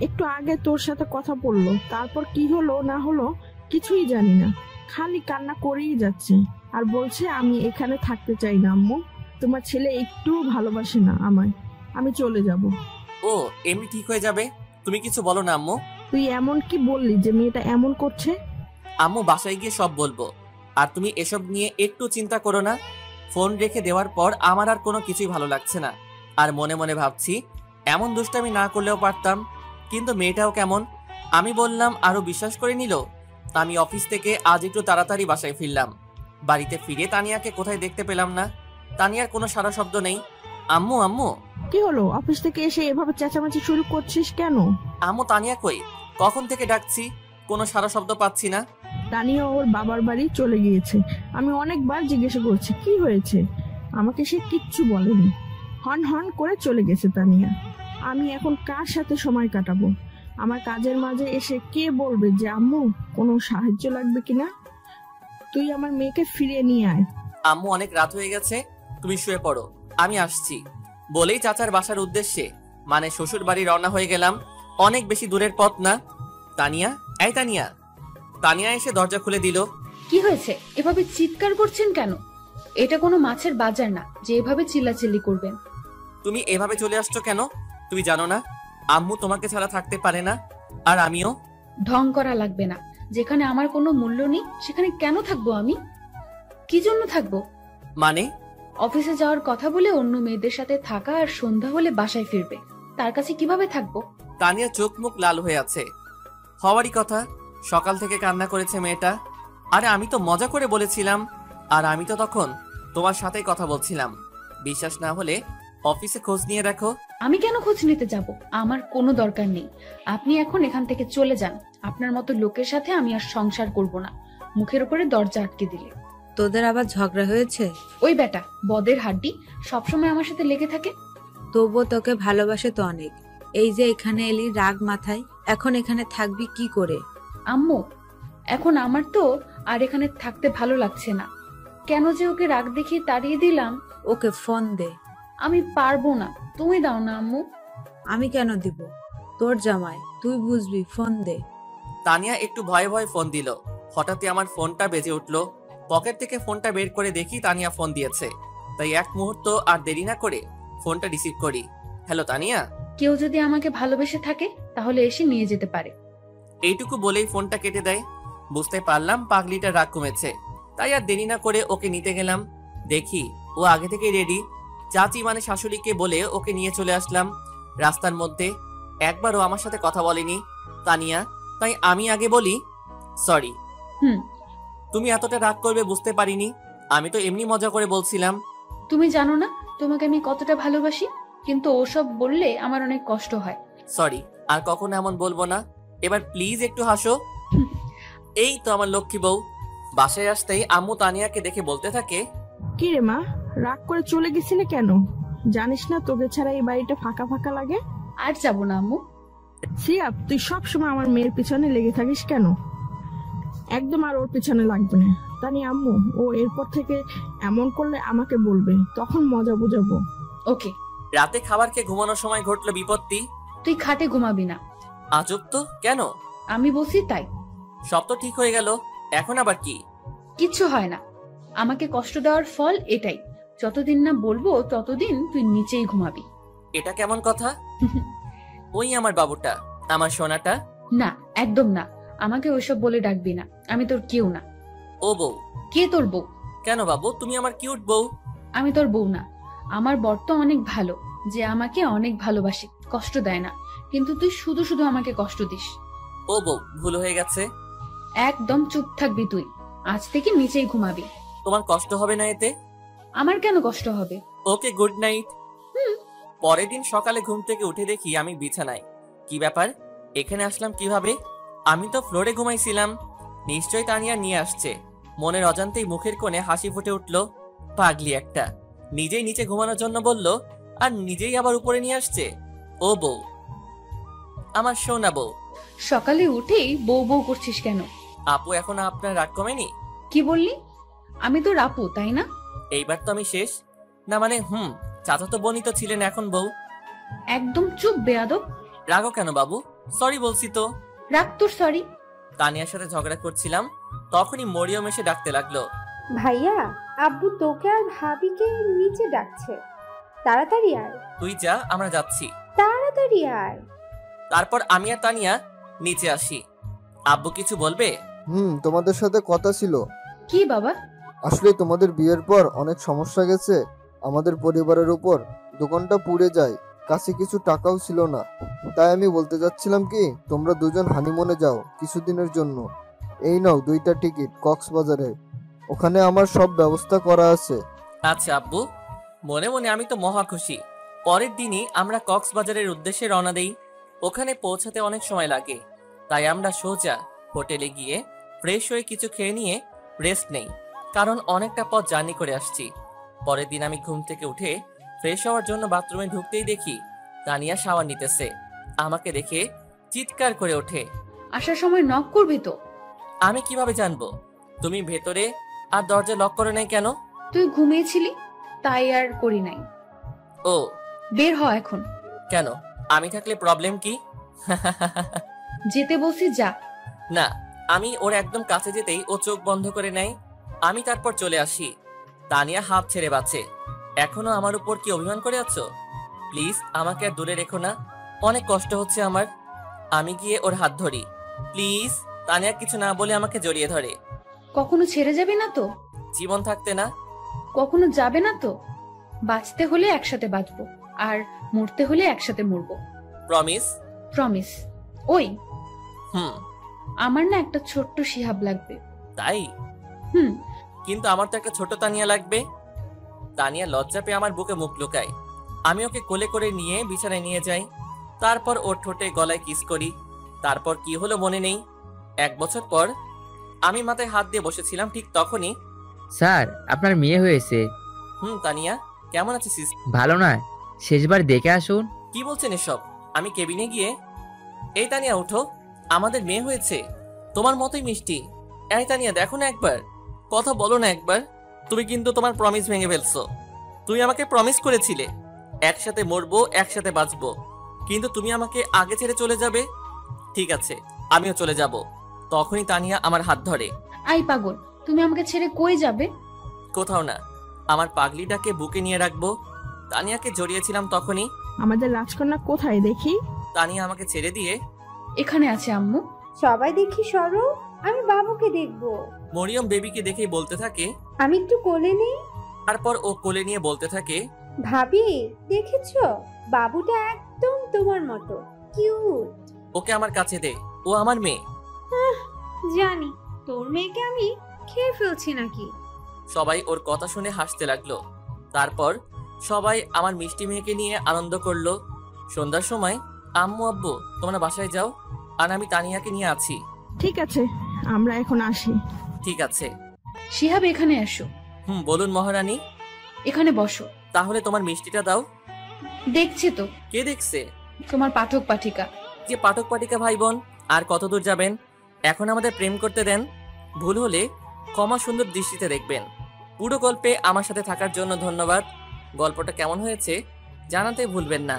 একটু আগে তোর সাথে কথা বললো, তারপর কি হলো না হলো কিছুই জানি না, খালি কান্না করেই যাচ্ছে আর বলছে আমি এখানে থাকতে চাই না আম্মু, তোমার ছেলে একটু ভালোবাসে না আমায়, আমি চলে যাব। ও এমনি ঠিক হয়ে যাবে, তুমি কিছু বলো না আম্মু। তুই এমন কি বললি যে মেয়েটা এমন করছে? আম্মু বাসায় গিয়ে সব বলবো, আর তুমি এসব নিয়ে একটু চিন্তা করো না। ফোন রেখে দেওয়ার পর আমার আর কোনো কিছুই ভালো লাগছে না, আর মনে মনে ভাবছি এমন দুষ্টামি না করলেও পারতাম, কিন্তু মেয়েটাও কেমন। আমি বললাম, আরো বিশ্বাস করে নিল। আমি অফিস থেকে আজ একটু তাড়াতাড়ি বাসায় ফিরলাম। বাড়িতে ফিরে তানিয়াকে কোথায় দেখতে পেলাম না। তানিয়ার কোনো সারা শব্দ নেই। আম্মু আম্মু। কি হলো? অফিস থেকে এসে এভাবে চেঁচামেচি শুরু করছিস কেন? আম্মু তানিয়া কই? কখন থেকে ডাকছি, কোনো সারা শব্দ পাচ্ছি না। তানিয়া ওর বাবার বাড়ি চলে গিয়েছে, আমি অনেকবার জিজ্ঞাসা করছি কি হয়েছে, আমাকে সে কিচ্ছু বলেনি। হন হন করে চলে গেছে তানিয়া। আমি এখন কার সাথে সময় কাটাবো? আমার কাজের মাঝে এসে কে বলবে যে আম্মু কোনো সাহায্য লাগবে কিনা? তুই আমার মেয়েকে ফিরিয়ে নিয়ে আয়। আম্মু অনেক রাত হয়ে গেছে, তুমি শুয়ে পড়ো, আমি আসছি বলেই চাচার বাসার উদ্দেশ্যে, মানে শ্বশুর বাড়ি রওনা হয়ে গেলাম। অনেক বেশি দূরের পথ না। তানিয়া, এই তানিয়া। তানিয়া এসে দরজা খুলে দিল। কি হয়েছে? এভাবে চিৎকার করছেন কেন? এটা কোনো মাছের বাজার না যে এভাবে চিল্লাচিল্লি করবেন। তুমি এভাবে চলে আসছো কেন? তুমি জানো না আম্মু তোমাকে ছাড়া থাকতে পারে না, আর আমিও। ঢং করা লাগবে না, যেখানে আমার কোনো মূল্য নেই সেখানে কেন থাকবো আমি? কি জন্য থাকবো? মানে? অফিসে যাওয়ার কথা বলে অন্য মেয়েদের সাথে থাকা, আর সন্ধ্যা হলে বাসায় ফিরবে, তার কাছে কিভাবে থাকবো? তানিয়া চোখ মুখ লাল হয়ে আছে। হওয়ারই কথা, সকাল থেকে কান্না করেছে মেয়েটা। আরে আমি তো মজা করে বলেছিলাম, আর আমি তো তখন তোমার সাথেই কথা বলছিলাম। বিশ্বাস না হলে অফিসে খোঁজ নিয়ে দেখো। আমি কেন খোঁজ নিতে যাব? আমার কোনো দরকার নেই। আপনি এখন এখান থেকে চলে যান। আপনার মতো লোকের সাথে আমি আর সংসার করব না। মুখের উপরে দরজা আটকে দিলে। তোদের আবার ঝগড়া হয়েছে? ওই বেটা বদের হাড্ডি সবসময় আমার সাথে লেগে থাকে। তবুও তোকে ভালোবাসে তো অনেক। এই যে এখানে এলি রাগ মাথায়, এখন এখানে থাকবি কি করে? আম্মু, এখন আমার তো আর এখানে থাকতে ভালো লাগছে না। কেন যে ওকে রাগ দেখিয়ে তাড়িয়ে দিলাম। ওকে ফোন দে। আমি পারবো না, তুমি দাও না আম্মু। আমি কেন দিব? তোর জামাই, তুই বুঝবি, ফোন দে। তানিয়া একটু ভয়ে ভয়ে ফোন দিল। হঠাৎই আমার ফোনটা বেজে উঠলো। পকেট থেকে ফোনটা বের করে দেখি তানিয়া ফোন দিয়েছে, তাই এক মুহূর্ত আর দেরি না করে ফোনটা রিসিভ করি। হ্যালো তানিয়া। কেউ যদি আমাকে ভালোবেসে থাকে তাহলে এসে নিয়ে যেতে পারে। এইটুকু বলেই ফোনটা কেটে দেয়। বুঝতে পারলাম পাগলিটা রাগ কমেছে, তাই আর দেরি না করে ওকে নিতে গেলাম। দেখি ও আগে থেকেই রেডি। চাচি মানে শাশুড়িকে বলে ওকে নিয়ে চলে আসলাম। রাস্তার মধ্যে একবারও আমার সাথে কথা বলেনি তানিয়া, তাই আমি আগে বলি, সরি। তুমি এতটা রাগ করবে বুঝতে পারিনি, আমি তো এমনি মজা করে বলছিলাম। তুমি জানো না তোমাকে আমি কতটা ভালোবাসি, কিন্তু ওসব বললে আমার অনেক কষ্ট হয়। সরি, আর কখনো এমন বলবো না। এবার প্লিজ একটু হাসো। এই তো আমার লক্ষ্মী বউ। বাসায় আসতেই আম্মু তানিয়াকে দেখে বলতে থাকে, কি রে মা, রাগ করে চলে গেছিলে কেন? জানিস না তোকে ছাড়া এই বাড়িটা ফাঁকা ফাঁকা লাগে? আর যাবো না আম্মু। সিয়াব, তুই সবসময় আমার মেয়ের পিছনে লেগে থাকিস কেন? একদম আর ওর পিছনে লাগবে না। তানিয়া আম্মু, ও এরপর থেকে এমন করলে আমাকে বলবে, তখন মজা বুঝাবো। ওকে। রাতে খাবার খেয়ে ঘুমানোর সময় ঘটলো বিপত্তি। তুই খাটে ঘুমাবি না। আজব তো, কেন? আমি বলছি তাই। সব তো ঠিক হয়ে গেল, এখন আবার কি? কিচ্ছু হয় না। আমাকে কষ্ট দেওয়ার ফল এটাই। যতদিন না বলবো ততদিন তুই নিচেই ঘুমাবি। এটা কেমন কথা? ওই আমার বাবুটা, আমার সোনাটা। না, একদম না। আমাকে ওইসব বলে ডাকবি না। আমি তোর কেউ না। ও বউ? কে তোর বউ? কেন বাবু, তুমি আমার কিউট বউ। আমি তোর বউ না। আমার বর তো অনেক ভালো, যে আমাকে অনেক ভালোবাসে, কষ্ট দেয় না। কিন্তু তুই শুধু শুধু আমাকে কষ্ট দিস। ও বউ, ভুল হয়ে গেছে। একদম চুপ থাকবি তুই। আজ থেকে নিচেই ঘুমাবি। তোমার কষ্ট হবে না এতে? আমার কেন কষ্ট হবে? ওকে, গুড নাইট। পরের দিন সকালে ঘুম থেকে উঠে দেখি আমি বিছানায়। কি ব্যাপার, এখানে আসলাম কিভাবে? আমি তো ফ্লোরে ঘুমাইছিলাম। নিশ্চয়ই তানিয়া নিয়ে আসছে। মনের অজান্তেই মুখের কোণে হাসি ফুটে উঠল। পাগলি একটা, নিজেই নিচে ঘুমানোর জন্য বলল, আর নিজেই আবার উপরে নিয়ে আসছে। ও বউ, আমার সোনা বউ। সকালে উঠেই বউ বউ করছিস কেন? আপু, এখনো আপনার রাগ কমেনি? কি বললি? আমি তো আপু, তাই না? এইবার তো আমি শেষ। না মানে চাচা তো বোনই তো ছিলেন, এখন বউ। একদম চুপ বেয়াদব। রাগো কেন বাবু? সরি বলছি তো। রাগ তোর সরি। তানিয়ার সাথে ঝগড়া করছিলাম, তখনই মরিয়ম এসে ডাকতে লাগলো। ভাইয়া, আব্বু তোকে আর ভাবিকে নিচে ডাকছে, তাড়াতাড়ি আয়। তুই যা, আমরা যাচ্ছি। তাড়াতাড়ি আয়। তারপর আমি আর তানিয়া নিচে আসি। আব্বু কিছু বলবে? তোমাদের সাথে কথা ছিল। কি বাবা? আসলে তোমাদের বিয়ের পর অনেক সমস্যা গেছে আমাদের পরিবারের উপর। দোকানটা পুড়ে যায়, কাছে কিছু টাকাও ছিল না। তাই আমি বলতে যাচ্ছিলাম কি, তোমরা দুজন হানিমুনে যাও কিছুদিনের জন্য। এই নাও 2টা টিকিট কক্সবাজারে, ওখানে আমার সব ব্যবস্থা করা আছে। আচ্ছা আব্বু। মনে মনে আমি তো মহা খুশি। পরের দিনই আমরা কক্সবাজারের উদ্দেশ্যে রওনা দেই। ওখানে পৌঁছাতে অনেক সময় লাগে, তাই আমরা সোজা হোটেলে গিয়ে ফ্রেশ হয়ে কিছু খেয়ে নিয়ে রেস্ট নেই, কারণ অনেকটা পথ জার্নি করে আসছি। পরের দিন আমি ঘুম থেকে উঠে ফ্রেশ হওয়ার জন্য বাথরুমে ঢুকতেই দেখি তানিয়া শাওয়ার নিতেছে। আমাকে দেখে চিৎকার করে ওঠে, আসার সময় নক করবি তো? আমি কিভাবে জানবো? তুমি ভেতরে আর দরজা লক করে নাই কেন? তুই ঘুমিয়েছিলি, তাই আর করি নাই। ও, বের হ এখন। কেন? আমি থাকলে প্রবলেম কি? যেতে বলছি যা। না, আমি ওর একদম কাছে যেতেই ও চোখ বন্ধ করে নেয়। আমি তারপর চলে আসি। তানিয়া হাত ছেড়ে বাঁচে। এখনো আমার উপর কি অভিমান করে আছো? প্লিজ আমাকে আর দূরে রেখো না, অনেক কষ্ট হচ্ছে আমার। আমি গিয়ে ওর হাত ধরি। প্লিজ। তানিয়া কিছু না বলে আমাকে জড়িয়ে ধরে। কখনো ছেড়ে যাবে না তো? জীবন থাকতে না। কখনো যাবে না তো? বাঁচতে হলে একসাথে বাঁচবো, আর মরতে হলে একসাথে মরবো। প্রমিস? প্রমিস। ওই আমার না একটা ছোট্ট শিহাব লাগবে। তাই? কিন্তু আমার তো একটা ছোট তানিয়া লাগবে। তানিয়া লজ্জা পেয়ে আমার বুকে মুখ লুকায়। আমি ওকে কোলে করে নিয়ে বিছানায় নিয়ে যাই। তারপর ওর ঠোঁটে গলায় কিস করি। তারপর কি হলো মনে নেই। 1 বছর পর আমি মাথায় হাত দিয়ে বসেছিলাম, ঠিক তখনই। স্যার, আপনার মেয়ে হয়েছে। তানিয়া কেমন আছিস? ভালো না, শেষবার দেখে আসুন। কি বলছেন এসব? আমি কেবিনে গিয়ে, এই তানিয়া উঠো, আমাদের মেয়ে হয়েছে, তোমার মতোই মিষ্টি। এই তানিয়া দেখো না একবার, কথা বলো না একবার। তুমি কিন্তু তোমার প্রমিস ভেঙে ফেলছো। তুই আমাকে প্রমিস করেছিলে একসাথে মরবো, একসাথে বাঁচবো, কিন্তু তুমি আমাকে আগে ছেড়ে চলে যাবে। ঠিক আছে, আমিও চলে যাব। তখনই তানিয়া আমার হাত ধরে। আই পাগল, তুমি আমাকে ছেড়ে কই যাবে? কোথাও না, আমার পাগলিটাকে বুকে নিয়ে রাখবো। তানিয়াকে জড়িয়েছিলাম তখনই। আমাদের রাজকন্যা কোথায় দেখি? তানিয়া আমাকে ছেড়ে দিয়ে, এখানে আছে আম্মু। সবাই দেখি সরো, আমি বাবুকে দেখবো। মরিয়ম বেবিকে দেখেই বলতে থাকে, আমি একটু কোলে নেই। তারপর ও কোলে নিয়ে বলতে থাকে, ভাবি দেখেছো, বাবুটা একদম তোমার মতো কিউট। ওকে আমার কাছে দে, ও আমার মেয়ে। জানি তোর মেয়েকে আমি খেয়ে ফেলছি নাকি। সবাই ওর কথা শুনে হাসতে লাগলো। তারপর সবাই আমার মিষ্টি মেয়েকে নিয়ে আনন্দ করলো। সন্ধ্যার সময় আম্মু আব্বু তোমরা বাসায় যাও, আর আমি তানিয়াকে নিয়ে আছি। ঠিক আছে, আমরা এখন আসি। ঠিক আছে। শিহাব এখানে এসো। বলুন মহারানী। এখানে বসো। তাহলে তোমার মিষ্টিটা দাও। দেখছে তো। কে দেখছে? তোমার পাঠক পাঠিকা। যে পাঠক পাঠিকা ভাই বোন আর কত দূর যাবেন, এখন আমাদের প্রেম করতে দেন। ভুল হলে ক্ষমা সুন্দর দৃষ্টিতে দেখবেন। পুরো গল্পে আমার সাথে থাকার জন্য ধন্যবাদ। গল্পটা কেমন হয়েছে জানাতে ভুলবেন না।